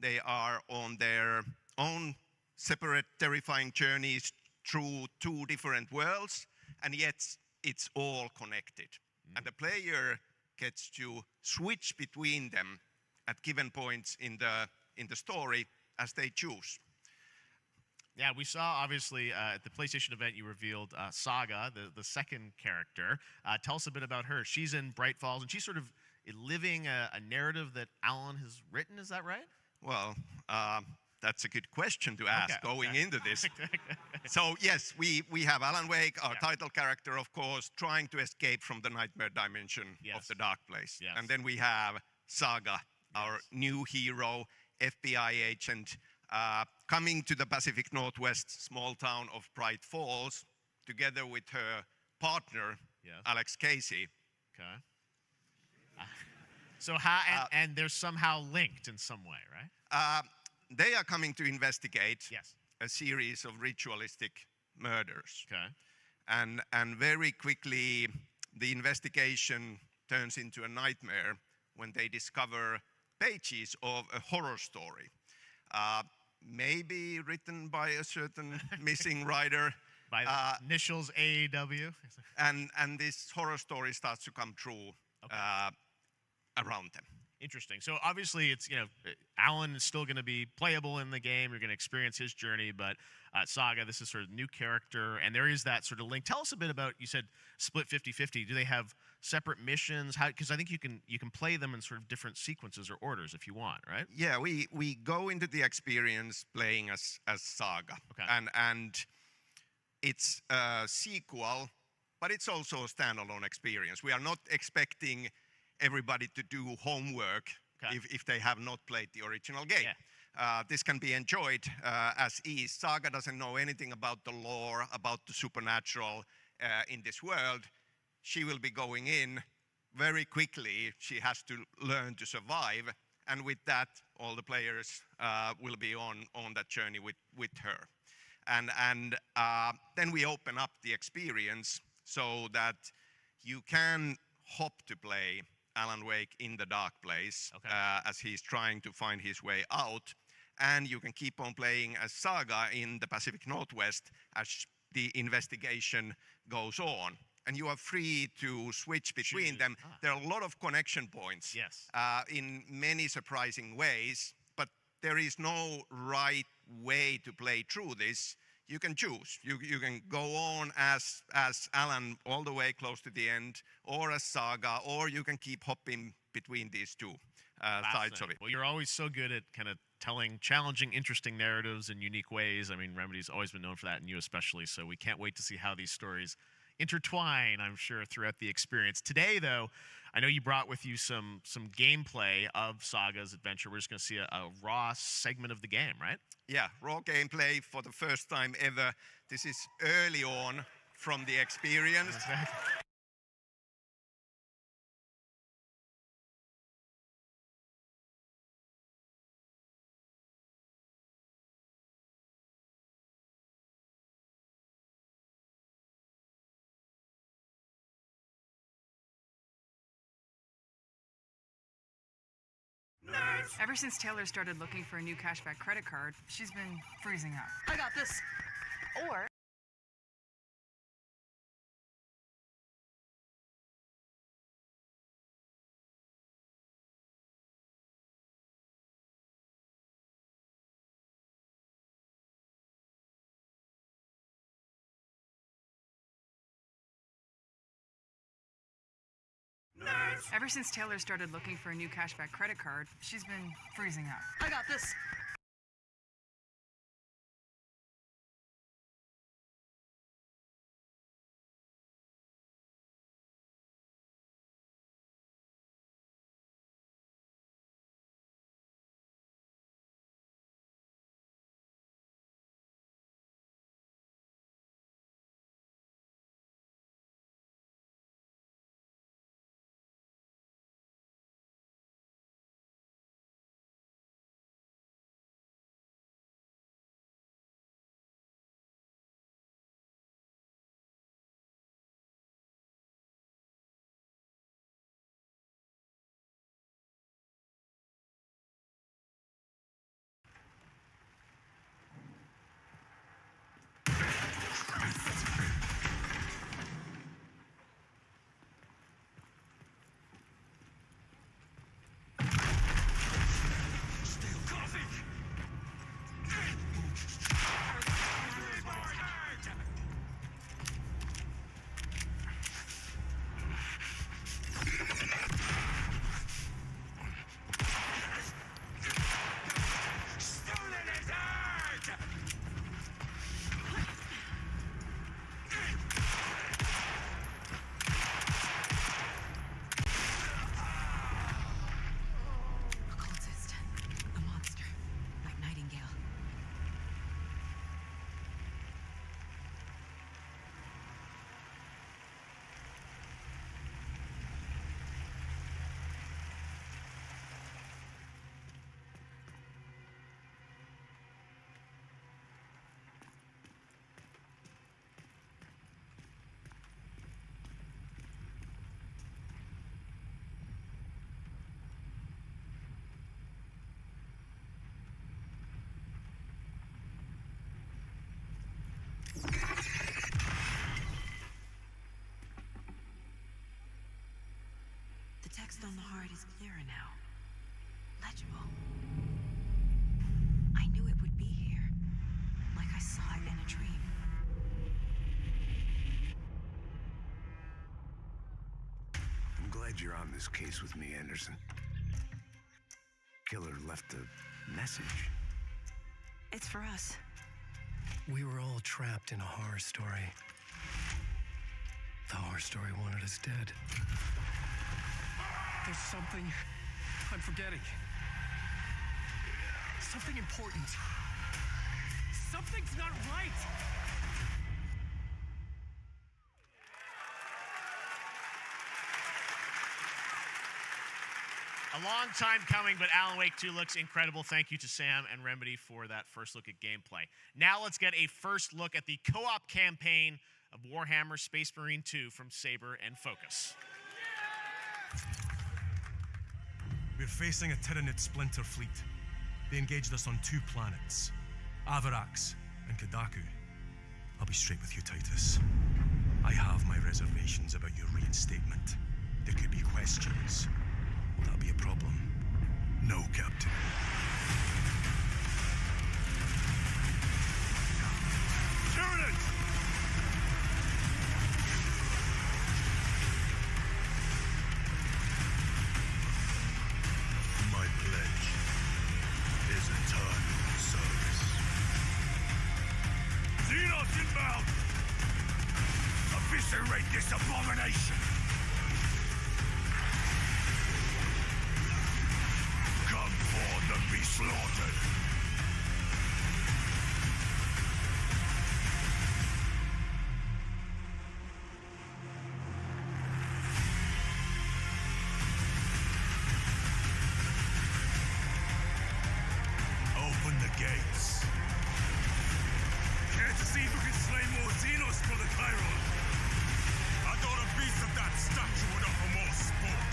They are on their own separate terrifying journeys through two different worlds, and yet it's all connected. And the player gets to switch between them at given points in the story as they choose. Yeah, we saw, obviously, at the PlayStation event, you revealed Saga, the second character. Tell us a bit about her. She's in Bright Falls, and she's sort of living a narrative that Alan has written. Is that right? Well, that's a good question to ask going into this. So, yes, we have Alan Wake, our title character, of course, trying to escape from the nightmare dimension of the Dark Place. Yes. And then we have Saga, our new hero, FBI agent, coming to the Pacific Northwest small town of Bright Falls, together with her partner, Alex Casey. Okay. So how, and they're somehow linked in some way, right? They are coming to investigate a series of ritualistic murders. Okay. And very quickly, the investigation turns into a nightmare when they discover pages of a horror story. Maybe written by a certain missing writer. By the initials AEW. And this horror story starts to come true around them. Interesting. So obviously it's, Alan is still going to be playable in the game. You're going to experience his journey, but Saga, this is sort of new character, and there is that sort of link. Tell us a bit about, you said split 50-50. Do they have separate missions? Because I think you can play them in sort of different sequences or orders if you want, right? Yeah, we go into the experience playing as Saga. Okay. And it's a sequel, but it's also a standalone experience. We are not expecting everybody to do homework if they have not played the original game. This can be enjoyed as is. Saga doesn't know anything about the lore, about the supernatural in this world. She will be going in very quickly. She has to learn to survive. And with that, all the players will be on that journey with her. And then we open up the experience so that you can Hop to play Alan Wake in the Dark Place as he's trying to find his way out. And you can keep on playing as Saga in the Pacific Northwest as the investigation goes on. And you are free to switch between them. There are a lot of connection points in many surprising ways, but there is no right way to play through this. You can choose. You can go on as Alan all the way close to the end, or as Saga, or you can keep hopping between these two sides of it. Well, you're always so good at kind of telling challenging, interesting narratives in unique ways. I mean, Remedy's always been known for that, and you especially, so we can't wait to see how these stories intertwine, I'm sure, throughout the experience. Today, though, I know you brought with you some gameplay of Saga's adventure. We're just going to see a raw segment of the game, right? Yeah, raw gameplay for the first time ever. This is early on from the experience. Ever since Taylor started looking for a new cashback credit card, she's been freezing up. I got this. Or Ever since Taylor started looking for a new cashback credit card, she's been freezing up. I got this. The text on the heart is clearer now. Legible. I knew it would be here, like I saw it in a dream. I'm glad you're on this case with me, Anderson. Killer left a message. It's for us. We were all trapped in a horror story. The horror story wanted us dead. There's something I'm forgetting. Something important. Something's not right! A long time coming, but Alan Wake 2 looks incredible. Thank you to Sam and Remedy for that first look at gameplay. Now let's get a first look at the co-op campaign of Warhammer Space Marine 2 from Saber and Focus. We're facing a Tyranid splinter fleet. They engaged us on 2 planets, Avarax and Kadaku. I'll be straight with you, Titus. I have my reservations about your reinstatement. There could be questions. Will that be a problem? No, Captain. Tyranid! My pledge is eternal service. Xenos inbound! Eviscerate this abomination! Come forth and be slaughtered! Open the gates. Care to see if we can slay more Xenos for the Chiron? I thought a piece of that statue would offer more sport.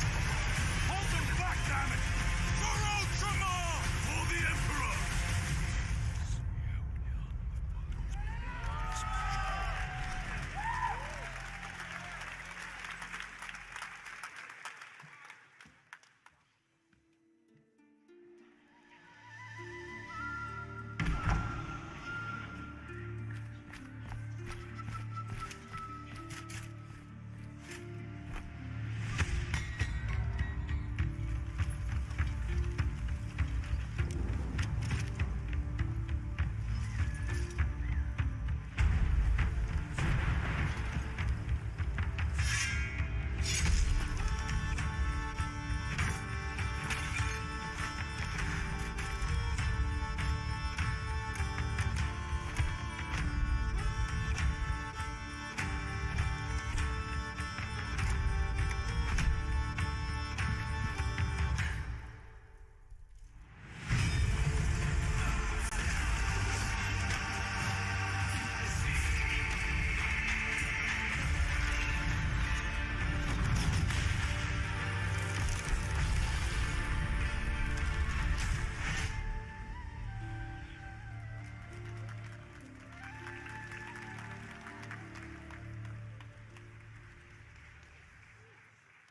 Hold them back, damn it! For Ultramar! For the Emperor!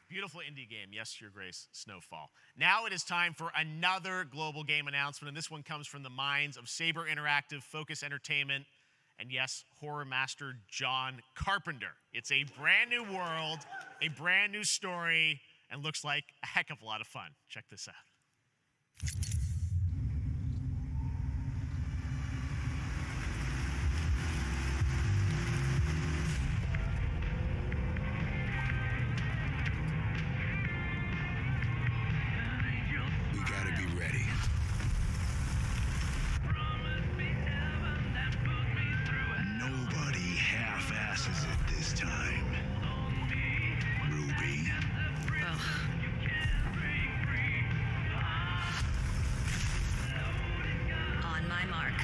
Beautiful indie game, yes, Your Grace, Snowfall. Now it is time for another global game announcement, and this one comes from the minds of Saber Interactive, Focus Entertainment, and yes, horror master John Carpenter. It's a brand new world, a brand new story, and looks like a heck of a lot of fun. Check this out. We gotta be ready. Nobody half-asses it this time. Ruby. On my mark.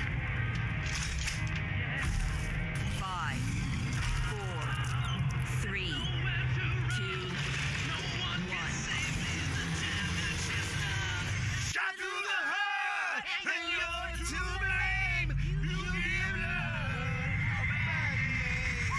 5, 4, 3, 2, 1. Shot through the heart, and you're to blame. You give love a bad name.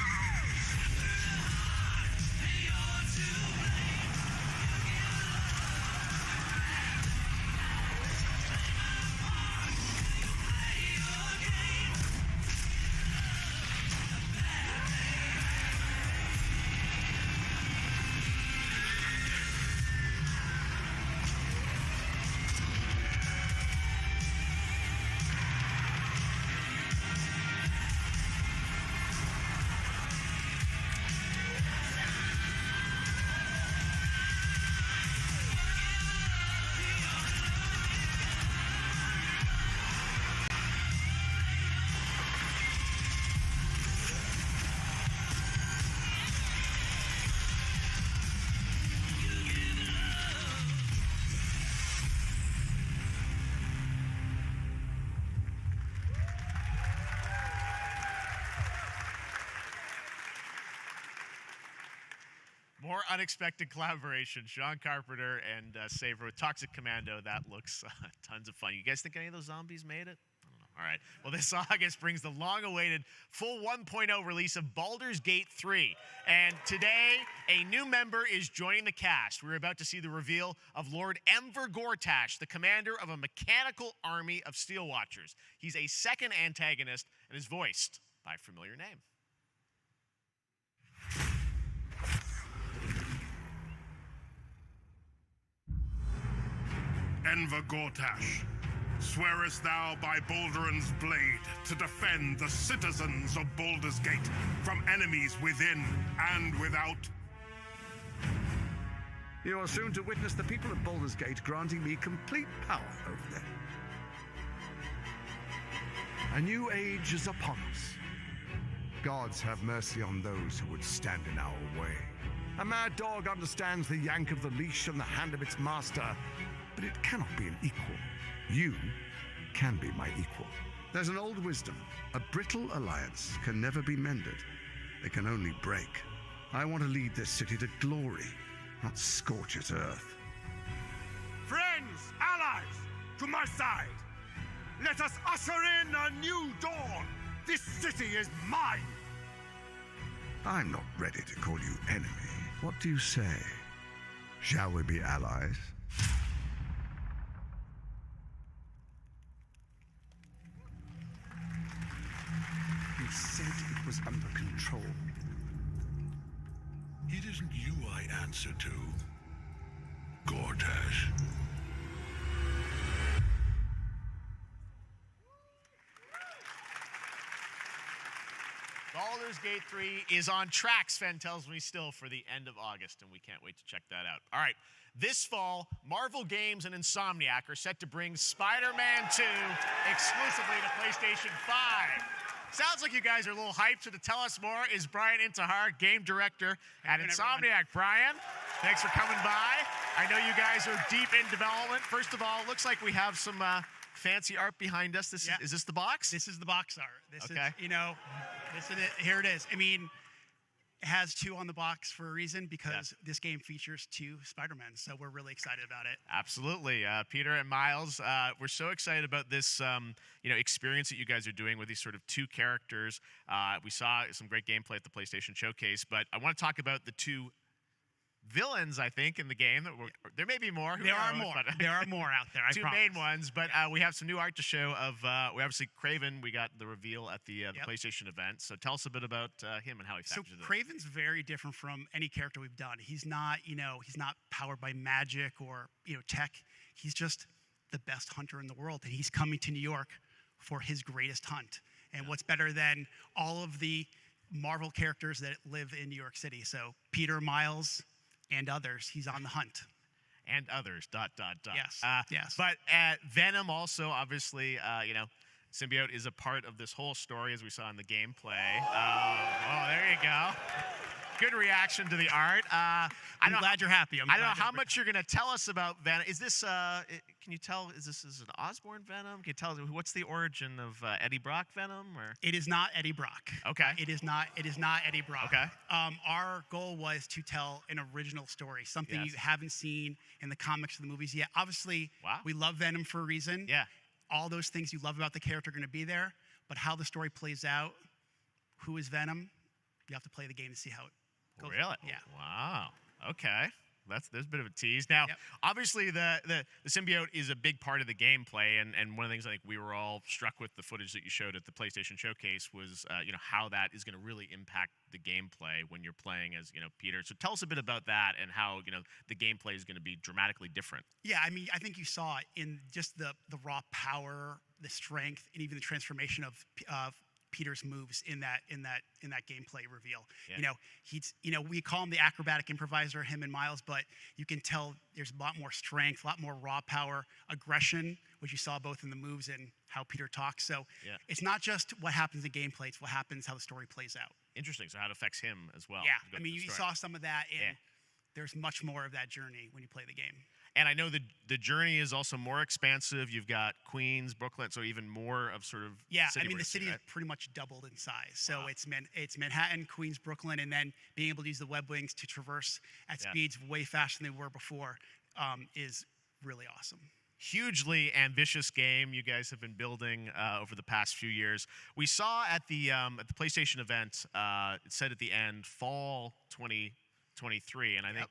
more unexpected collaboration. Sean Carpenter and Saver with Toxic Commando. That looks tons of fun. You guys think any of those zombies made it? All right. Well, this August brings the long-awaited full 1.0 release of Baldur's Gate 3. And today, a new member is joining the cast. We're about to see the reveal of Lord Enver Gortash, the commander of a mechanical army of Steel Watchers. He's a second antagonist and is voiced by a familiar name. Enver Gortash, swearest thou by Balduran's blade to defend the citizens of Baldur's Gate from enemies within and without? You are soon to witness the people of Baldur's Gate granting me complete power over them. A new age is upon us. Gods have mercy on those who would stand in our way. A mad dog understands the yank of the leash and the hand of its master, but it cannot be an equal. You can be my equal. There's an old wisdom. A brittle alliance can never be mended. It can only break. I want to lead this city to glory, not scorch its earth. Friends, allies, to my side. Let us usher in a new dawn. This city is mine. I'm not ready to call you enemy. What do you say? Shall we be allies? He said it was under control. It isn't you I answer to, Gortash. Baldur's Gate 3 is on track, Sven tells me, still for the end of August, and we can't wait to check that out. All right, this fall, Marvel Games and Insomniac are set to bring Spider-Man 2 exclusively to PlayStation 5. Sounds like you guys are a little hyped, so to tell us more is Brian Intihar, game director at Insomniac. Brian, thanks for coming by. I know you guys are deep in development. First of all, it looks like we have some fancy art behind us. Is this the box? This is the box art. This Okay. is, this is it. Here it is. I mean, it has 2 on the box for a reason because this game features 2 Spider-Men, so we're really excited about it. Absolutely. Peter and Miles, we're so excited about this experience that you guys are doing with these sort of 2 characters. We saw some great gameplay at the PlayStation Showcase, but I want to talk about the 2 villains, I think, in the game. There may be more. There are more. There are more out there, I 2 promise. main ones, but we have some new art to show of, we obviously, Kraven, we got the reveal at the PlayStation event. So tell us a bit about him and how he factors in. Kraven's very different from any character we've done. He's not, he's not powered by magic or, tech. He's just the best hunter in the world, and he's coming to New York for his greatest hunt. And what's better than all of the Marvel characters that live in New York City? So Peter, Miles, and others, he's on the hunt. And others, ... Yes, yes. But Venom also, obviously, Symbiote is a part of this whole story, as we saw in the gameplay. There you go. Good reaction to the art. I'm glad you're happy. I don't know how much you're going to tell us about Venom. Is this, can you tell, is this an Osborn Venom? Can you tell us, what's the origin of Eddie Brock Venom? Or? It is not Eddie Brock. Okay. It is not Eddie Brock. Okay. Our goal was to tell an original story, something Yes. you haven't seen in the comics or the movies yet. Obviously, we love Venom for a reason. Yeah. All those things you love about the character are going to be there, but how the story plays out, who is Venom, you have to play the game to see how it goes. Really? Yeah. Wow. Okay. There's a bit of a tease. Now, obviously, the symbiote is a big part of the gameplay, and one of the things I think we were all struck with the footage that you showed at the PlayStation Showcase was, how that is going to really impact the gameplay when you're playing as, Peter. So tell us a bit about that and how, the gameplay is going to be dramatically different. Yeah, I mean, I think you saw it in just the raw power, the strength, and even the transformation of Peter's moves in that gameplay reveal. Yeah. We call him the acrobatic improviser, him and Miles, but you can tell there's a lot more strength, a lot more raw power, aggression, which you saw both in the moves and how Peter talks. So it's not just what happens in gameplay, it's what happens, how the story plays out. Interesting. So how it affects him as well. Yeah, I mean, you saw some of that, and there's much more of that journey when you play the game. And I know the journey is also more expansive. You've got Queens, Brooklyn, so even more of sort of Yeah, city I mean, the racing, city right? is pretty much doubled in size. So it's Manhattan, Queens, Brooklyn, and then being able to use the web wings to traverse at Yeah. speeds way faster than they were before is really awesome. Hugely ambitious game you guys have been building over the past few years. We saw at the PlayStation event, it said at the end, fall 2023, and I think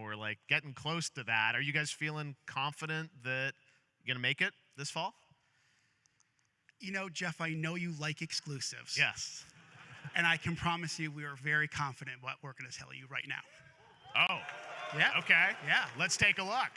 we're like getting close to that. Are you guys feeling confident that you're gonna make it this fall? You know, Jeff, I know you like exclusives. Yes. And I can promise you we are very confident what we're going to tell you right now. Oh. Yeah. Okay. Yeah. Let's take a look.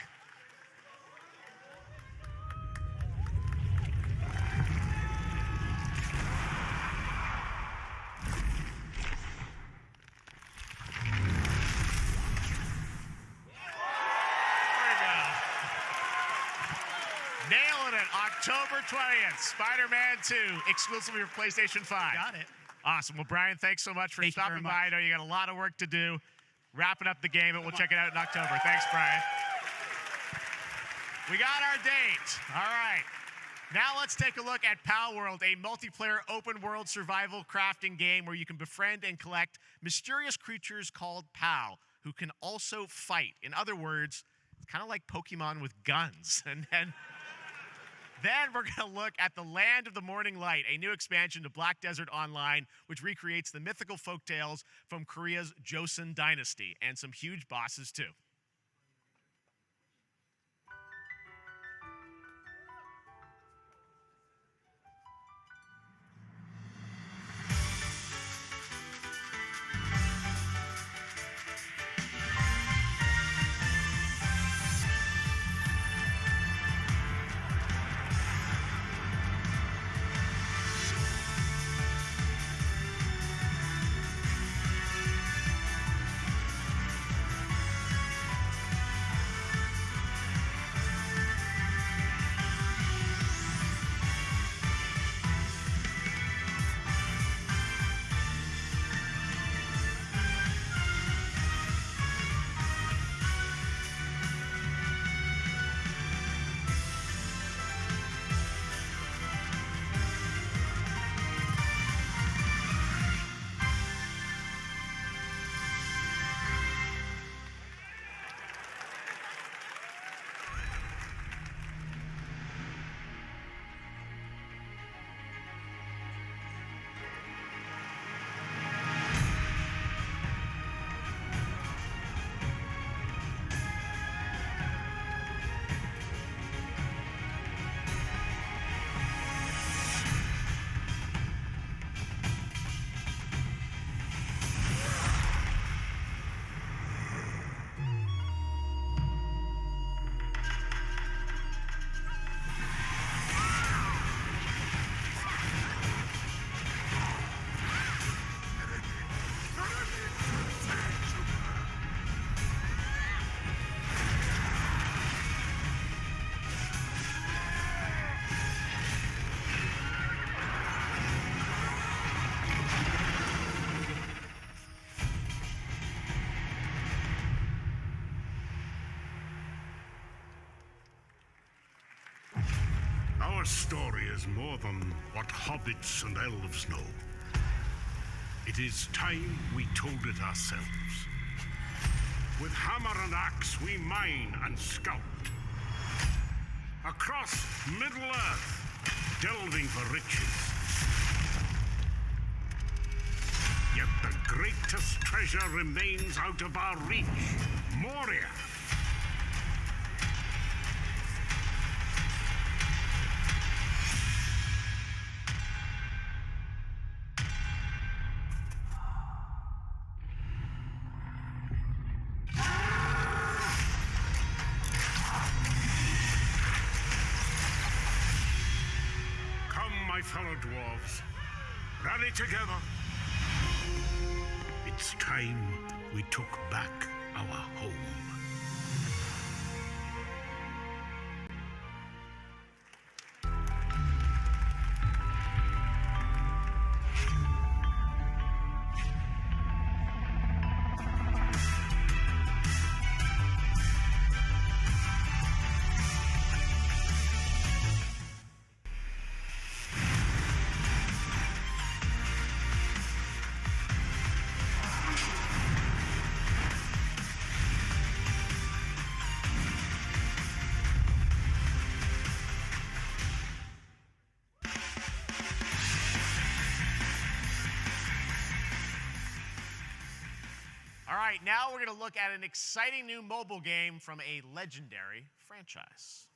Nailing it. October 20th, Spider-Man 2, exclusively for PlayStation 5. Got it. Awesome. Well, Brian, thanks so much for Thank you stopping very by. I know you got a lot of work to do. Wrapping up the game, and we'll check it out in October. Thanks, Brian. We got our date. All right. Now let's take a look at Pal World, a multiplayer open-world survival crafting game where you can befriend and collect mysterious creatures called Pal, who can also fight. In other words, it's kind of like Pokemon with guns. And then we're going to look at the Land of the Morning Light, a new expansion to Black Desert Online, which recreates the mythical folktales from Korea's Joseon Dynasty, and some huge bosses too. Our story is more than what hobbits and elves know. It is time we told it ourselves. With hammer and axe, we mine and scout. Across Middle-earth, delving for riches. Yet the greatest treasure remains out of our reach. Moria. Fellow dwarves, rally together. It's time we took back our home. All right, now we're going to look at an exciting new mobile game from a legendary franchise.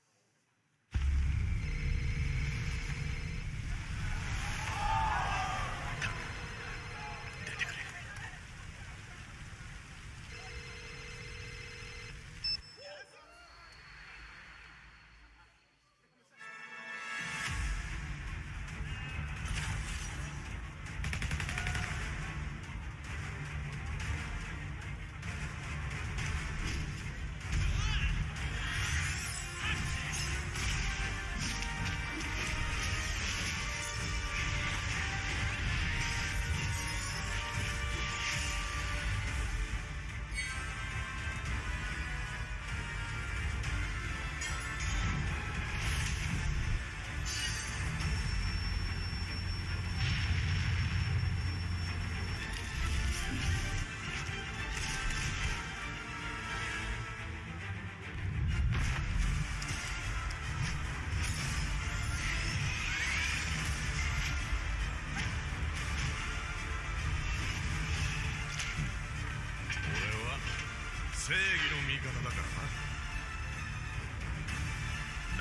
正義の味方だから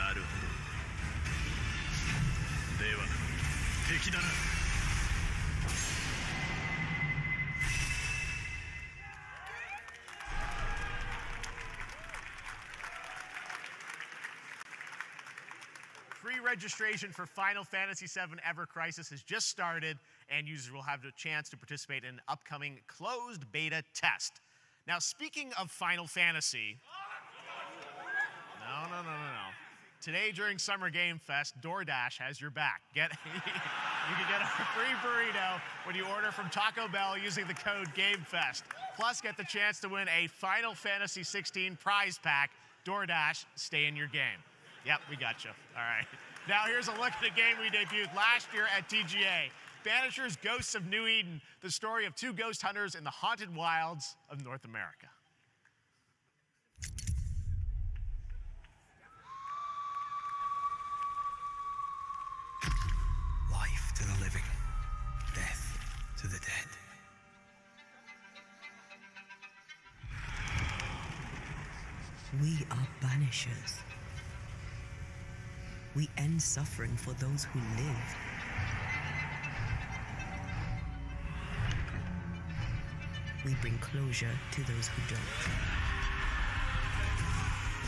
な。なるほど。では敵だな。Pre-registration for Final Fantasy VII Ever Crisis has just started, and users will have the chance to participate in an upcoming closed beta test. Now, speaking of Final Fantasy, no. Today during Summer Game Fest, DoorDash has your back. You can get a free burrito when you order from Taco Bell using the code GameFest. Plus, get the chance to win a Final Fantasy 16 prize pack. DoorDash, stay in your game. Yep, we got you. All right. Now here's a look at a game we debuted last year at TGA. Banishers Ghosts of New Eden, the story of two ghost hunters in the haunted wilds of North America. Life to the living, death to the dead. We are banishers. We end suffering for those who live. We bring closure to those who don't.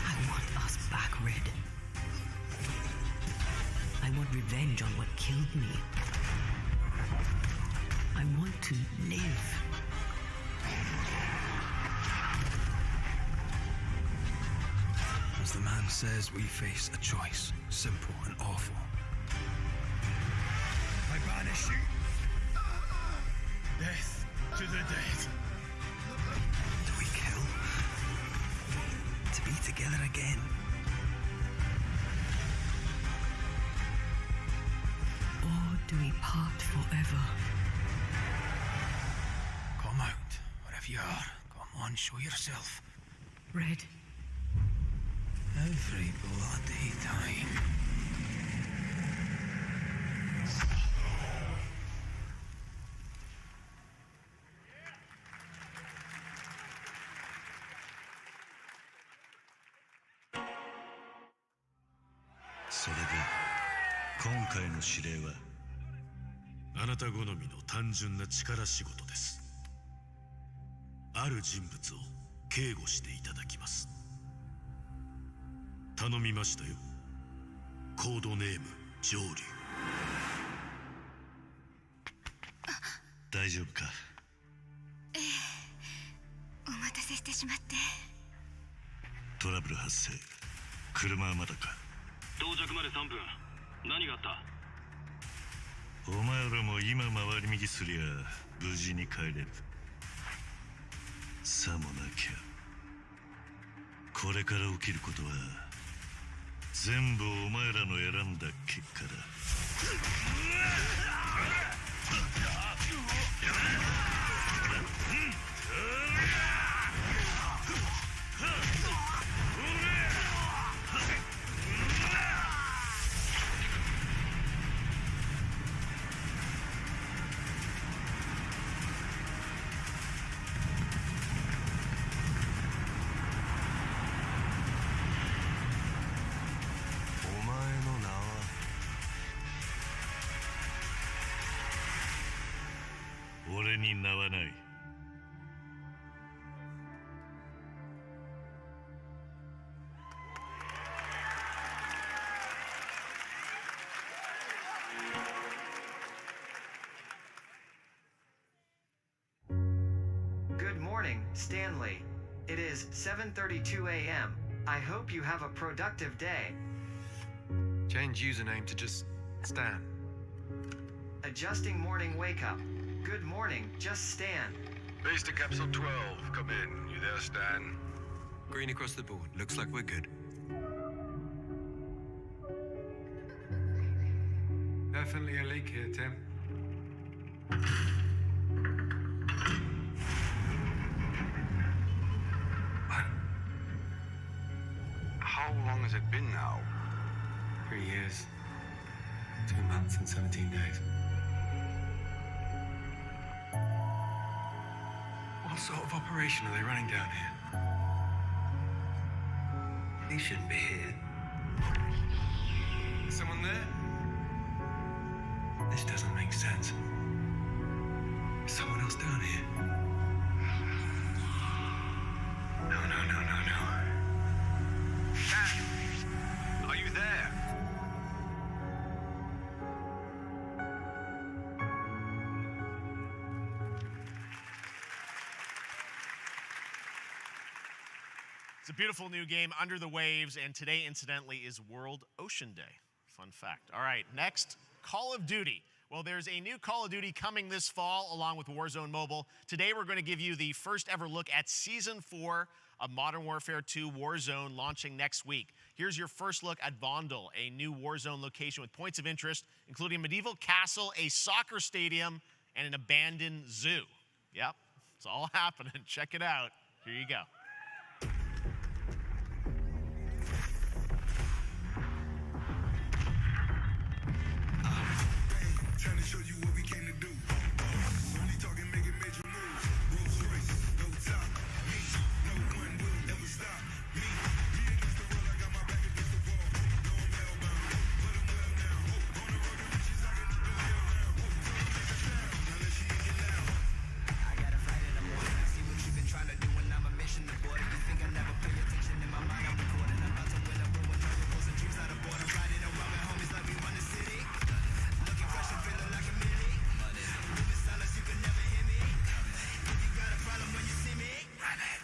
I want us back, Red. I want revenge on what killed me. I want to live. As the man says, we face a choice, simple and awful. I banish you. Death to the dead. Do we kill? To be together again. Or do we part forever? Come out, wherever you are. Come on, show yourself. Red. Every bloody time.それで今回の指令はあなた好みの単純な力仕事です。ある人物を警護していただきます。頼みましたよ。コードネーム上流。大丈夫か？ええ、お待たせしてしまって。トラブル発生。車はまだか？到着まで3分。何があった？お前らも今回り右すりゃ無事に帰れる。さもなきゃこれから起きることは全部お前らの選んだ結果だ。俺に名はない。Good morning, Stanley. It is 7:32 a.m. I hope you have a productive day. Change username to just Stan. Adjusting morning wake up. Good morning, just Stan. Base to Capsule 12. Come in. You there, Stan? Green across the board. Looks like we're good. Definitely a leak here, Tim. How long has it been now? 3 years, 2 months, and 17 days. What sort of operation are they running down here? He shouldn't be here. Is someone there? This doesn't make sense. Is someone else down here? No. Stan! Are you there? It's a beautiful new game, Under the Waves, and today, incidentally, is World Ocean Day. Fun fact. All right, next, Call of Duty. Well, there's a new Call of Duty coming this fall along with Warzone Mobile. Today, we're going to give you the first ever look at Season 4 of Modern Warfare 2 Warzone launching next week. Here's your first look at Vondel, a new Warzone location with points of interest, including a medieval castle, a soccer stadium, and an abandoned zoo. Yep, it's all happening. Check it out. Here you go. Trying to show you what we came to do. Only talking, making major moves. Rolls Royce, no top. Me, no one will ever stop. Me against the world, I got my back against the wall. Going hellbound, put 'em well now. On the road to riches, I get to do hell round. Tell 'em make a sound, now let she get loud. I got a fight in the morning. I see what you've been trying to do, and I'm a mission to boy. You think I never pay attention? In my mind, I'm recording. I'm about to win a ruin. Driving some dreams out of board. I'm riding around with homies like we run the city. Looking fresh and feeling like a mini. Moving silence, you can never hear me. If you got a problem when you see me, run it.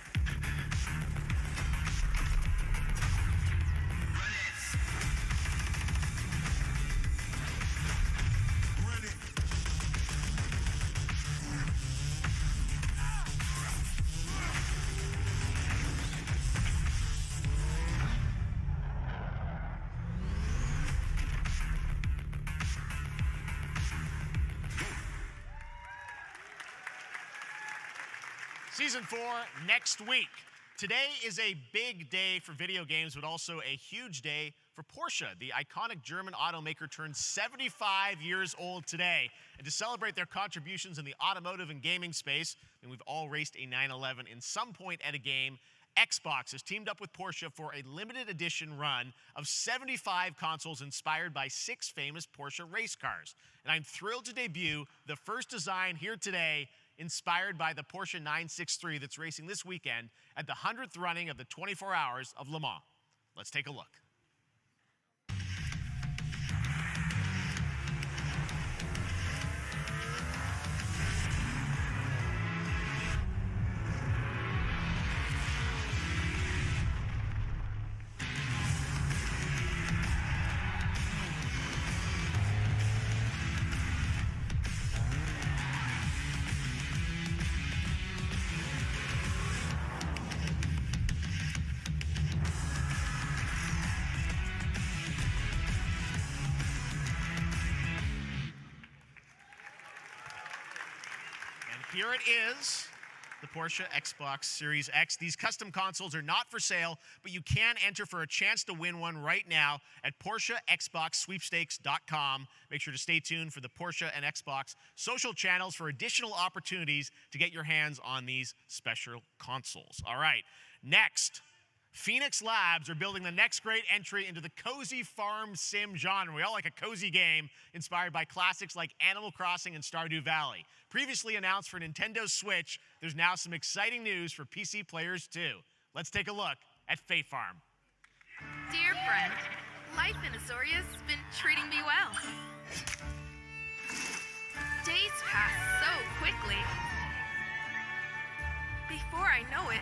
Run it. Run it. Season 4 next week. Today is a big day for video games, but also a huge day for Porsche. The iconic German automaker turns 75 years old today. And to celebrate their contributions in the automotive and gaming space, and we've all raced a 911 in some point at a game, Xbox has teamed up with Porsche for a limited edition run of 75 consoles inspired by 6 famous Porsche race cars. And I'm thrilled to debut the first design here today, inspired by the Porsche 963 that's racing this weekend at the 100th running of the 24 Hours of Le Mans. Let's take a look. Here it is, the Porsche Xbox Series X. These custom consoles are not for sale, but you can enter for a chance to win one right now at PorscheXboxSweepstakes.com. Make sure to stay tuned for the Porsche and Xbox social channels for additional opportunities to get your hands on these special consoles. All right, next, Phoenix Labs are building the next great entry into the cozy farm sim genre. We all like a cozy game inspired by classics like Animal Crossing and Stardew Valley. Previously announced for Nintendo Switch, there's now some exciting news for PC players too. Let's take a look at Fae Farm. Dear friend, life in Azoria's been treating me well. Days pass so quickly. Before I know it,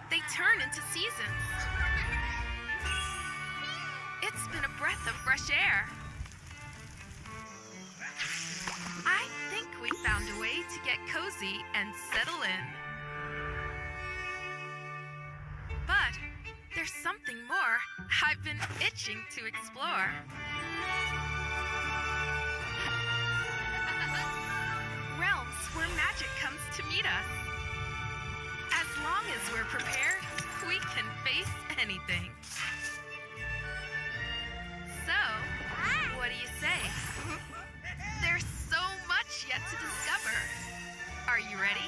they turn into seasons. It's been a breath of fresh air. I think we found a way to get cozy and settle in. But there's something more I've been itching to explore. Realms where magic comes to meet us. As long as we're prepared, we can face anything. So, what do you say? There's so much yet to discover. Are you ready?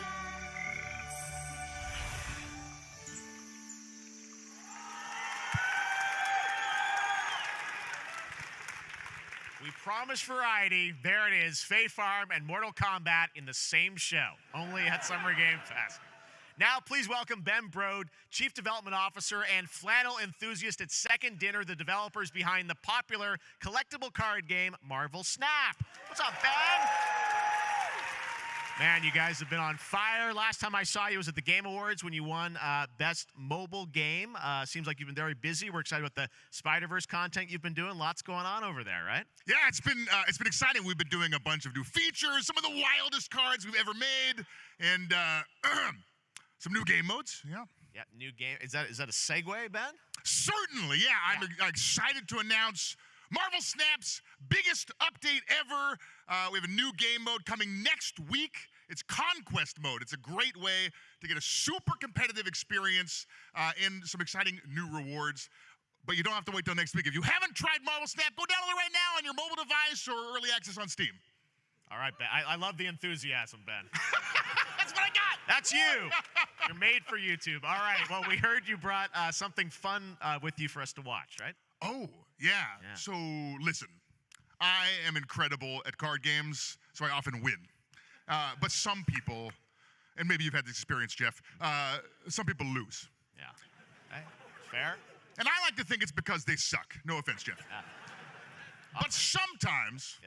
We promised variety. There it is, Fae Farm and Mortal Kombat in the same show, only at Summer Game Fest. Now, please welcome Ben Brode, Chief Development Officer and flannel enthusiast at Second Dinner, the developers behind the popular collectible card game Marvel Snap. What's up, Ben? Man, you guys have been on fire. Last time I saw you was at the Game Awards when you won Best Mobile Game. Seems like you've been very busy. We're excited about the Spider-Verse content you've been doing. Lots going on over there, right? Yeah, it's been exciting. We've been doing a bunch of new features, some of the wildest cards we've ever made, and some new game modes. Yeah. Yeah, new game. Is that a segue, Ben? Certainly, yeah. I'm excited to announce Marvel Snap's biggest update ever. We have a new game mode coming next week. It's Conquest mode. It's a great way to get a super competitive experience and some exciting new rewards. But you don't have to wait till next week. If you haven't tried Marvel Snap, go download it right now on your mobile device or early access on Steam. All right, Ben. I love the enthusiasm, Ben. That's what I got. That's you. You're made for YouTube. All right. Well, we heard you brought something fun with you for us to watch, right? Oh, yeah. So, listen, I am incredible at card games, so I often win. But some people, and maybe you've had this experience, Jeff, some people lose. Yeah. Hey, fair. And I like to think it's because they suck. No offense, Jeff. But sometimes,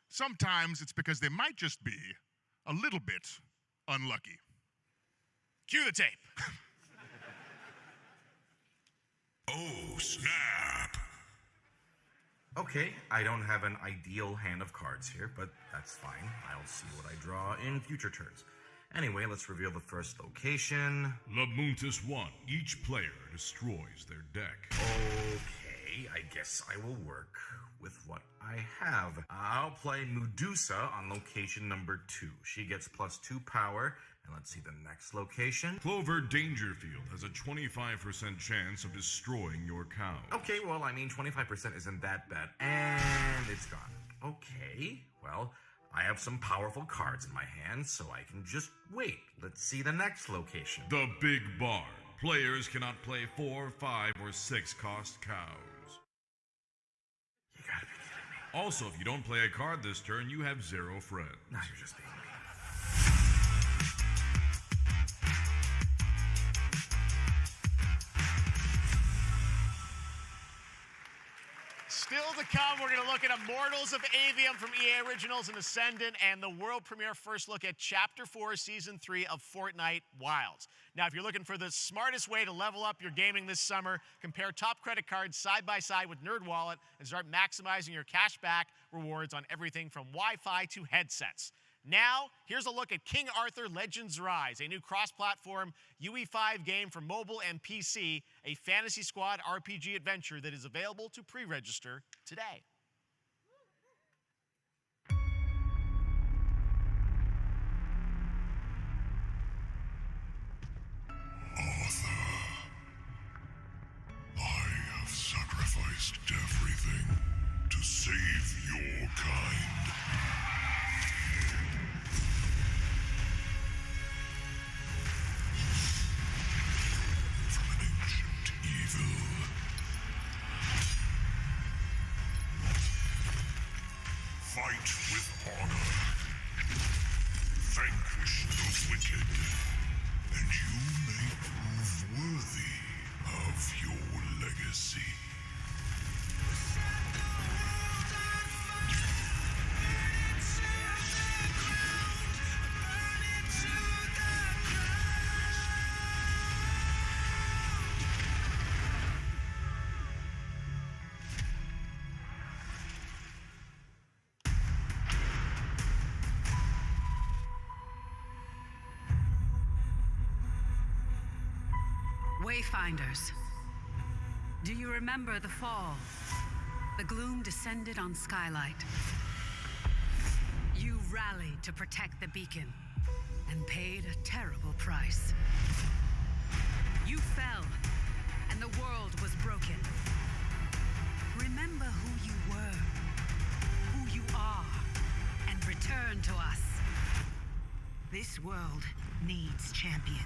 sometimes it's because they might just be a little bit unlucky. Cue the tape. Oh, snap. Okay, I don't have an ideal hand of cards here, but that's fine. I'll see what I draw in future turns. Anyway, let's reveal the first location. Lamuntis 1. Each player destroys their deck. Okay, I guess I will work with what I have. I'll play Medusa on location number 2. She gets +2 power. And let's see the next location. Clover Dangerfield has a 25% chance of destroying your cow. Okay, well, I mean, 25% isn't that bad. And it's gone. Okay, well, I have some powerful cards in my hand, so I can just wait. Let's see the next location. The Big Barn. Players cannot play 4, 5, or 6 cost cows. You gotta be kidding me. Also, if you don't play a card this turn, you have 0 friends. Now you're just being mean. Still to come, we're going to look at Immortals of Avium from EA Originals and Ascendant and the world premiere first look at Chapter 4, Season 3 of Fortnite Wilds. Now, if you're looking for the smartest way to level up your gaming this summer, compare top credit cards side by side with NerdWallet and start maximizing your cashback rewards on everything from Wi-Fi to headsets. Now, here's a look at King Arthur Legends Rise, a new cross-platform UE5 game for mobile and PC, a Fantasy Squad RPG adventure that is available to pre-register today. Arthur, I have sacrificed everything to save your kind. From an ancient evil fight with honor. Vanquish the wicked, and you may prove worthy of your legacy. Wayfinders, do you remember the fall? The gloom descended on Skylight. You rallied to protect the beacon and paid a terrible price. You fell, and the world was broken. Remember who you were, who you are, and return to us. This world needs champions.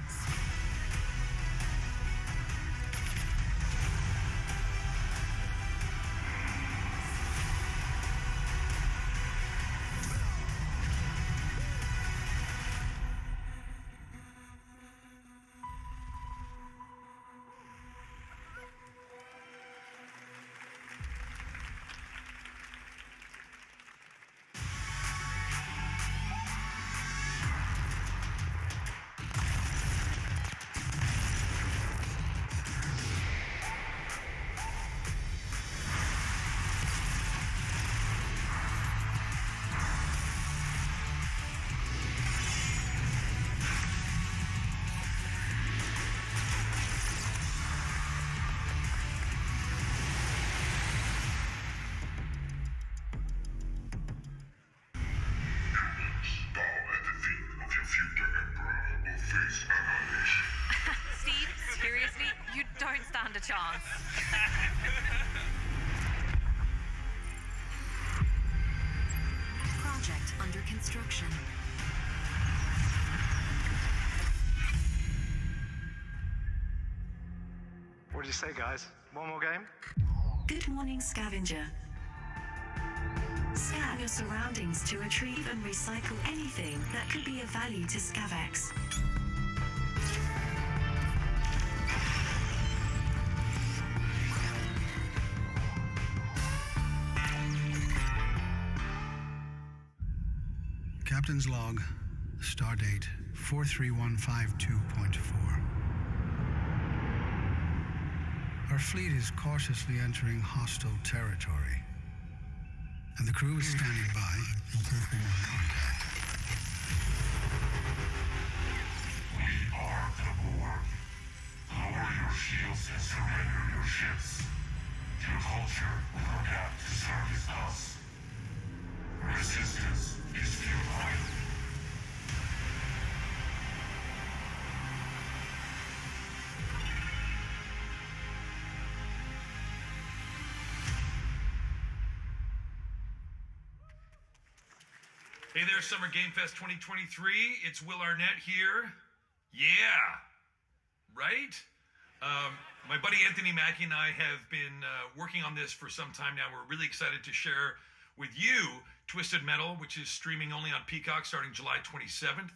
Steve, seriously? You don't stand a chance. Project under construction. What did you say, guys? One more game? Good morning, scavenger. Scan your surroundings to retrieve and recycle anything that could be of value to Scavex. Captain's log, stardate 43152.4. Our fleet is cautiously entering hostile territory, and the crew is standing by in case they want contact. We are the Borg. Lower your shields and surrender your ships. Your culture will adapt to service us. Resistance is futile. Hey there, Summer Game Fest 2023. It's Will Arnett here. Yeah, right? My buddy Anthony Mackie and I have been working on this for some time now. We're really excited to share with you Twisted Metal, which is streaming only on Peacock starting July 27th.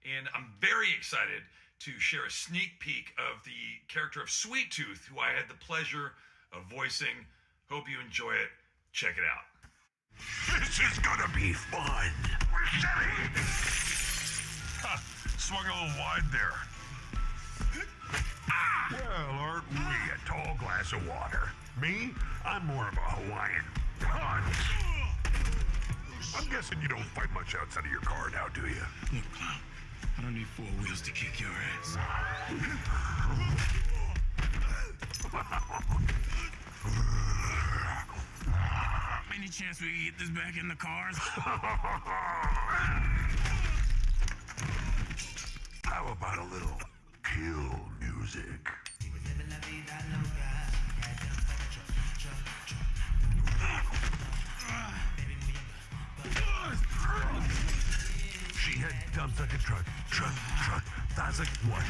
And I'm very excited to share a sneak peek of the character of Sweet Tooth, who I had the pleasure of voicing. Hope you enjoy it. Check it out. This is gonna be fun. We're setting. Swung a little wide there. Well, aren't we a tall glass of water? Me? I'm more of a Hawaiian punch. I'm guessing you don't fight much outside of your car now, do you? Look, Clown, I don't need four wheels to kick your ass. Any chance we can get this back in the cars? How about a little kill music? She had dumps like a truck. That's like what?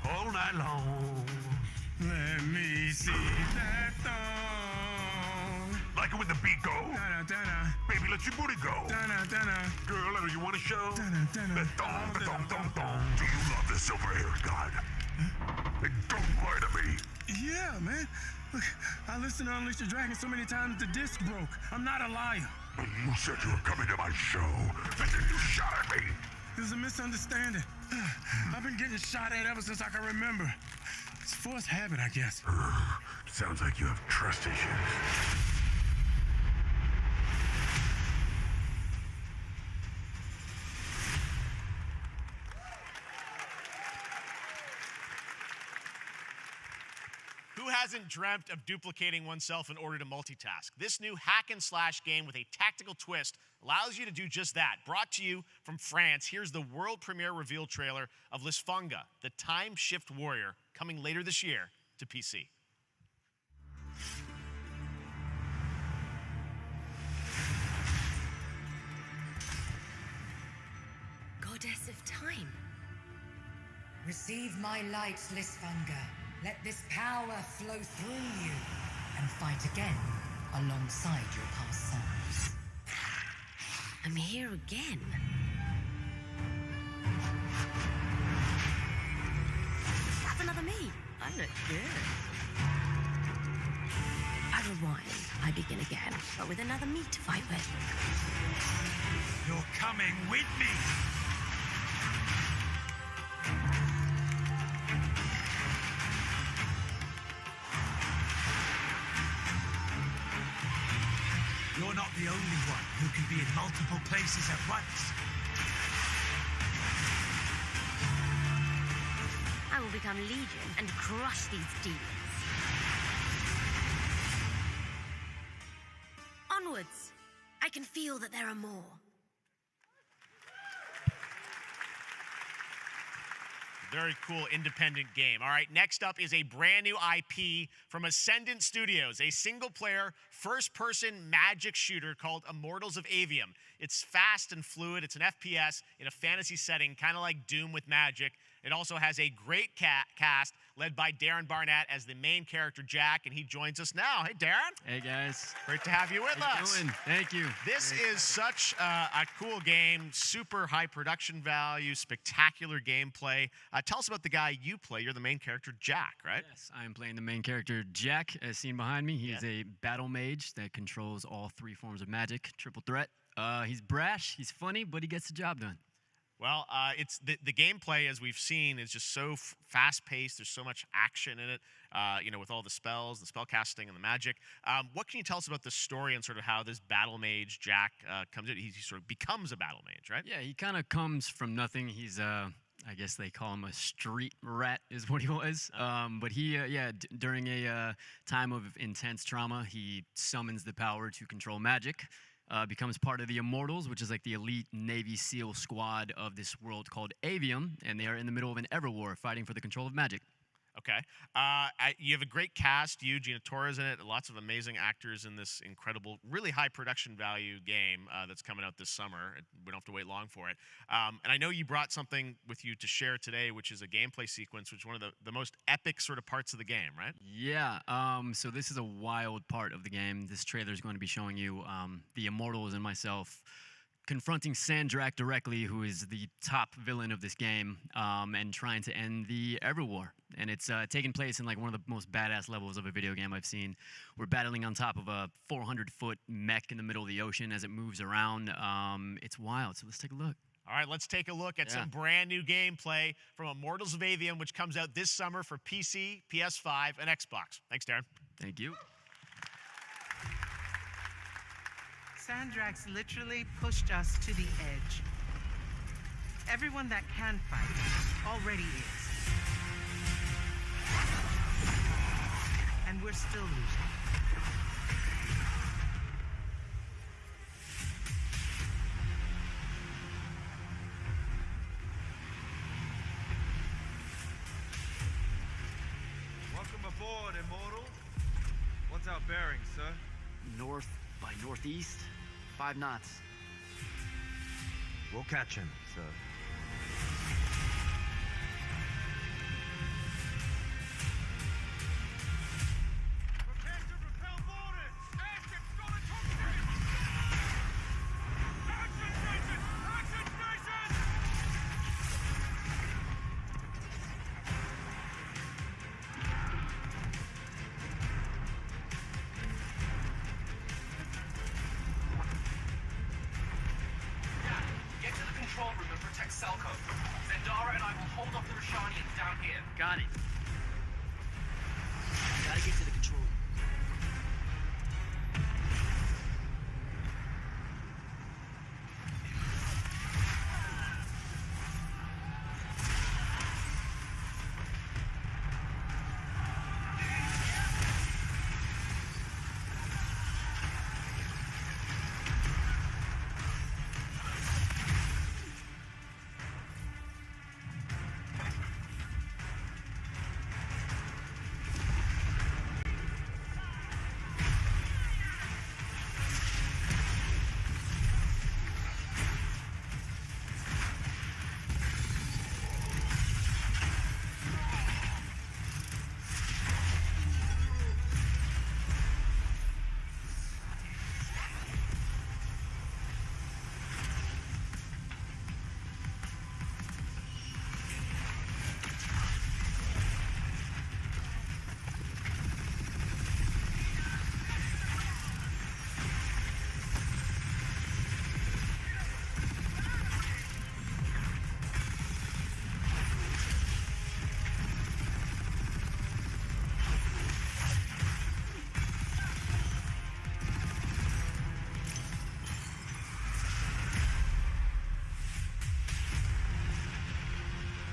All night long. Let me see that thong. Like it when the beat go? Dana. Baby, let your booty go. Dana. Girl, do you want to show? Dana. Ba-dong. Do you love the silver-haired god? Don't lie to me. Yeah, man. Look, I listened to Unleash the Dragon so many times the disc broke. I'm not a liar. But you said you were coming to my show, and then you shot at me. It was a misunderstanding. I've been getting shot at ever since I can remember. It's forced habit, I guess. Sounds like you have trust issues. Who hasn't dreamt of duplicating oneself in order to multitask? This new hack and slash game with a tactical twist allows you to do just that. Brought to you from France, here's the world premiere reveal trailer of Lisfunga, the time shift warrior, coming later this year to PC. Goddess of time. Receive my light, Lisfunga. Let this power flow through you and fight again alongside your past selves. I'm here again. That's another me. I look good. I rewind. I begin again, but with another me to fight with. You're coming with me. You're not the only one who can be in multiple places at once. I will become Legion and crush these demons. Onwards! I can feel that there are more. Very cool independent game. All right, next up is a brand new IP from Ascendant Studios, a single-player, first-person magic shooter called Immortals of Avium. It's fast and fluid. It's an FPS in a fantasy setting, kind of like Doom with magic. It also has a great cast led by Darren Barnett as the main character, Jack, and he joins us now. Hey, Darren. Hey, guys. Great to have you with How you us. doing? Thank you. This is such a cool game, super high production value, spectacular gameplay. Tell us about the guy you play. You're the main character, Jack, right? Yes, I am playing the main character, Jack, as seen behind me. He is a battle mage that controls all three forms of magic, triple threat. He's brash, he's funny, but he gets the job done. Well, it's the gameplay, as we've seen, is just so fast-paced. There's so much action in it, with all the spells, the spell casting, and the magic. What can you tell us about the story and sort of how this battle mage, Jack, comes in? He sort of becomes a battle mage, right? Yeah, he kind of comes from nothing. He's, I guess they call him a street rat is what he was. But he, during a time of intense trauma, he summons the power to control magic. Becomes part of the Immortals, which is like the elite Navy SEAL squad of this world called Avium, and they are in the middle of an Everwar fighting for the control of magic. Okay. You have a great cast. You, Gina Torres in it. Lots of amazing actors in this incredible, really high production value game that's coming out this summer. We don't have to wait long for it. And I know you brought something with you to share today, which is a gameplay sequence, which is one of the most epic sort of parts of the game, right? Yeah. So this is a wild part of the game. This trailer is going to be showing you the Immortals and myself confronting Sandrak directly, who is the top villain of this game, and trying to end the Everwar. And it's taking place in like one of the most badass levels of a video game I've seen. We're battling on top of a 400-foot mech in the middle of the ocean as it moves around. It's wild, so let's take a look. All right, let's take a look at some brand new gameplay from Immortals of Avium, which comes out this summer for PC, PS5, and Xbox. Thanks, Darren. Thank you. Sandrax literally pushed us to the edge. Everyone that can fight already is. And we're still losing. Welcome aboard, Immortal. What's our bearing, sir? North by northeast, 5 knots. We'll catch him, sir. Prepare to repel boarders! Airship's gone cell code. Zendara and I will hold off the Rashanians down here. Got it. Gotta get to the control room.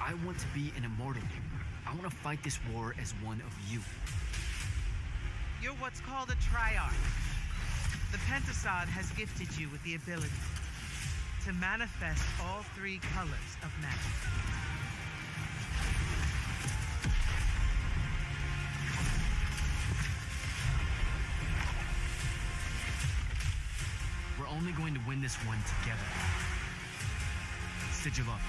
I want to be an immortal. I want to fight this war as one of you. You're what's called a triarch. The Pentasod has gifted you with the ability to manifest all three colors of magic. We're only going to win this one together. Sigil up.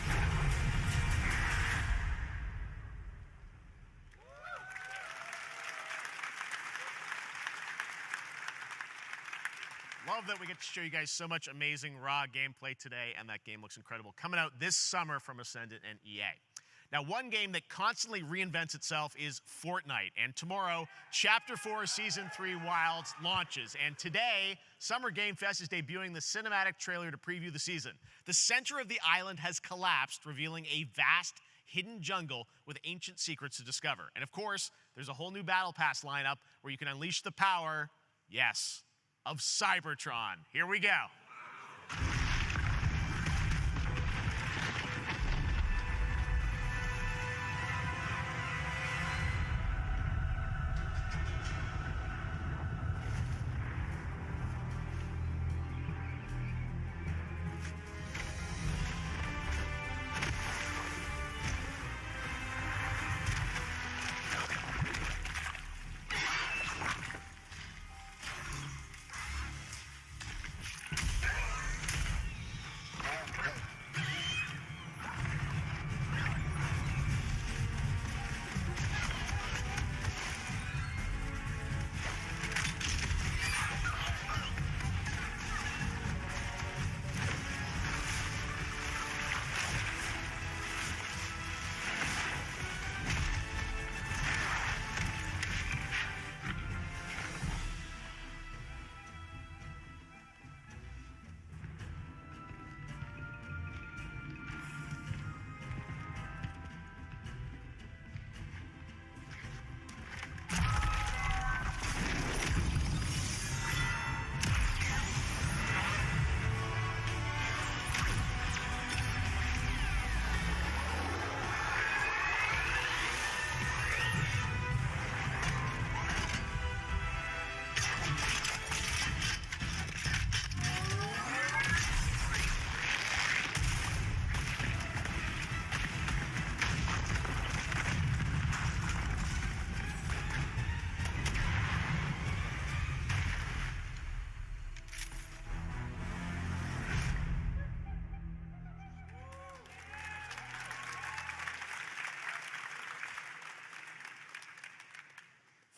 Love that we get to show you guys so much amazing raw gameplay today, and that game looks incredible. Coming out this summer from Ascendant and EA. Now, one game that constantly reinvents itself is Fortnite, and tomorrow, Chapter 4 Season 3 Wilds launches, and today, Summer Game Fest is debuting the cinematic trailer to preview the season. The center of the island has collapsed, revealing a vast, hidden jungle with ancient secrets to discover. And of course, there's a whole new Battle Pass lineup where you can unleash the power, yes, of Cybertron. Here we go.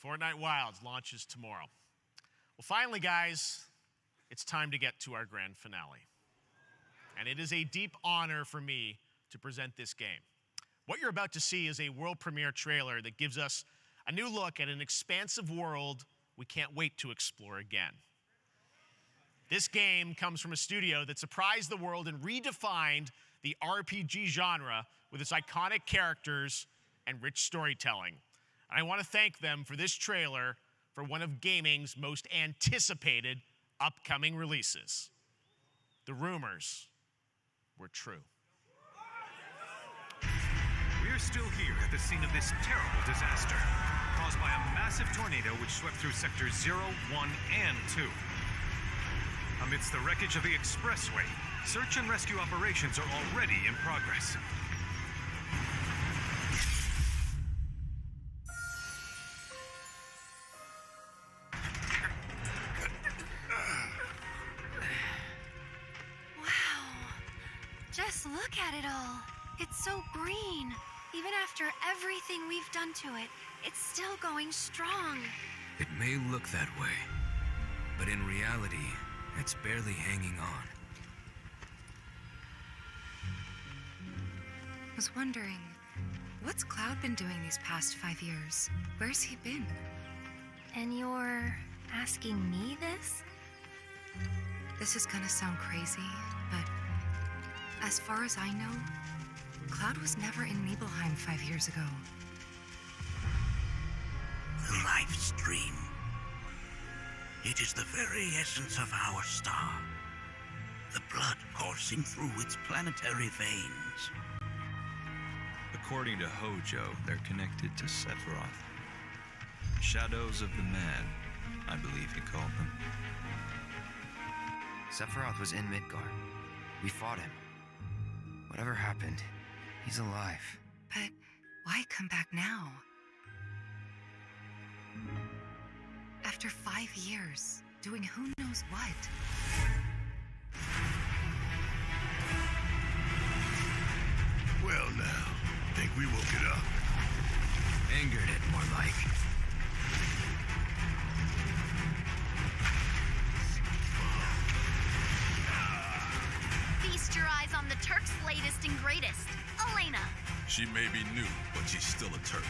Fortnite Wilds launches tomorrow. Well, finally, guys, it's time to get to our grand finale. And it is a deep honor for me to present this game. What you're about to see is a world premiere trailer that gives us a new look at an expansive world we can't wait to explore again. This game comes from a studio that surprised the world and redefined the RPG genre with its iconic characters and rich storytelling. And I want to thank them for this trailer for one of gaming's most anticipated upcoming releases. The rumors were true. We're still here at the scene of this terrible disaster, caused by a massive tornado which swept through sectors 0, 1, and 2. Amidst the wreckage of the expressway, search and rescue operations are already in progress. Just look at it all. It's so green. Even after everything we've done to it, it's still going strong. It may look that way, but in reality, it's barely hanging on. I was wondering, what's Cloud been doing these past 5 years? Where's he been? And you're asking me this? This is gonna sound crazy, but as far as I know, Cloud was never in Nibelheim 5 years ago. The life stream. It is the very essence of our star. The blood coursing through its planetary veins. According to Hojo, they're connected to Sephiroth. Shadows of the Mad, I believe he called them. Sephiroth was in Midgard. We fought him. Whatever happened, he's alive. But why come back now? After 5 years, doing who knows what? Well now, think we woke it up. Angered it, more like. Feast your eyes on the Turk's latest and greatest, Elena. She may be new, but she's still a Turk.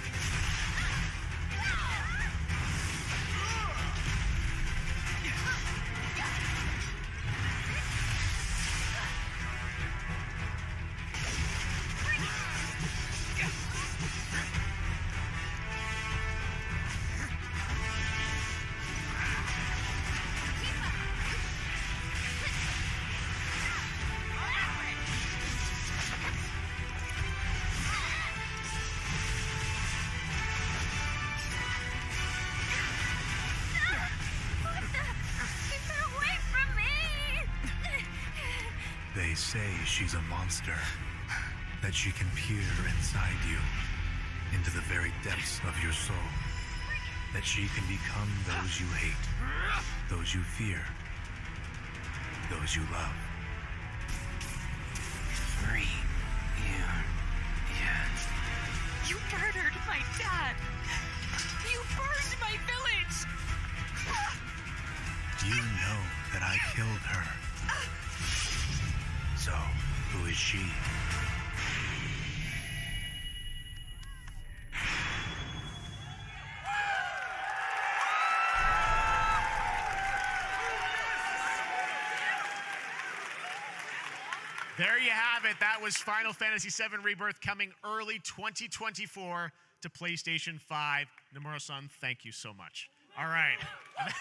They say she's a monster, that she can peer inside you, into the very depths of your soul, that she can become those you hate, those you fear, those you love. You murdered my dad. You burned my village. You know that I killed her. So, who is she? There you have it. That was Final Fantasy VII Rebirth coming early 2024 to PlayStation 5. Nomura-san, thank you so much. All right,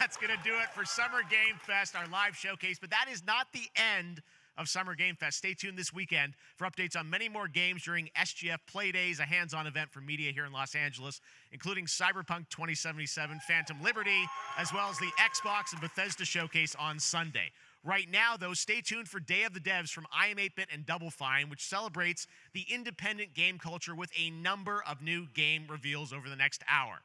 that's going to do it for Summer Game Fest, our live showcase. But that is not the end of Summer Game Fest. Stay tuned this weekend for updates on many more games during SGF Play Days, a hands-on event for media here in Los Angeles, including Cyberpunk 2077, Phantom Liberty, as well as the Xbox and Bethesda showcase on Sunday. Right now, though, stay tuned for Day of the Devs from I Am 8-Bit and Double Fine, which celebrates the independent game culture with a number of new game reveals over the next hour.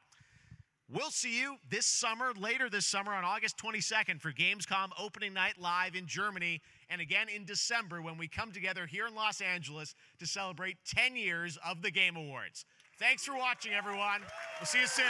We'll see you this summer, later this summer on August 22nd for Gamescom opening night live in Germany, and again in December when we come together here in Los Angeles to celebrate 10 years of the Game Awards. Thanks for watching, everyone. We'll see you soon.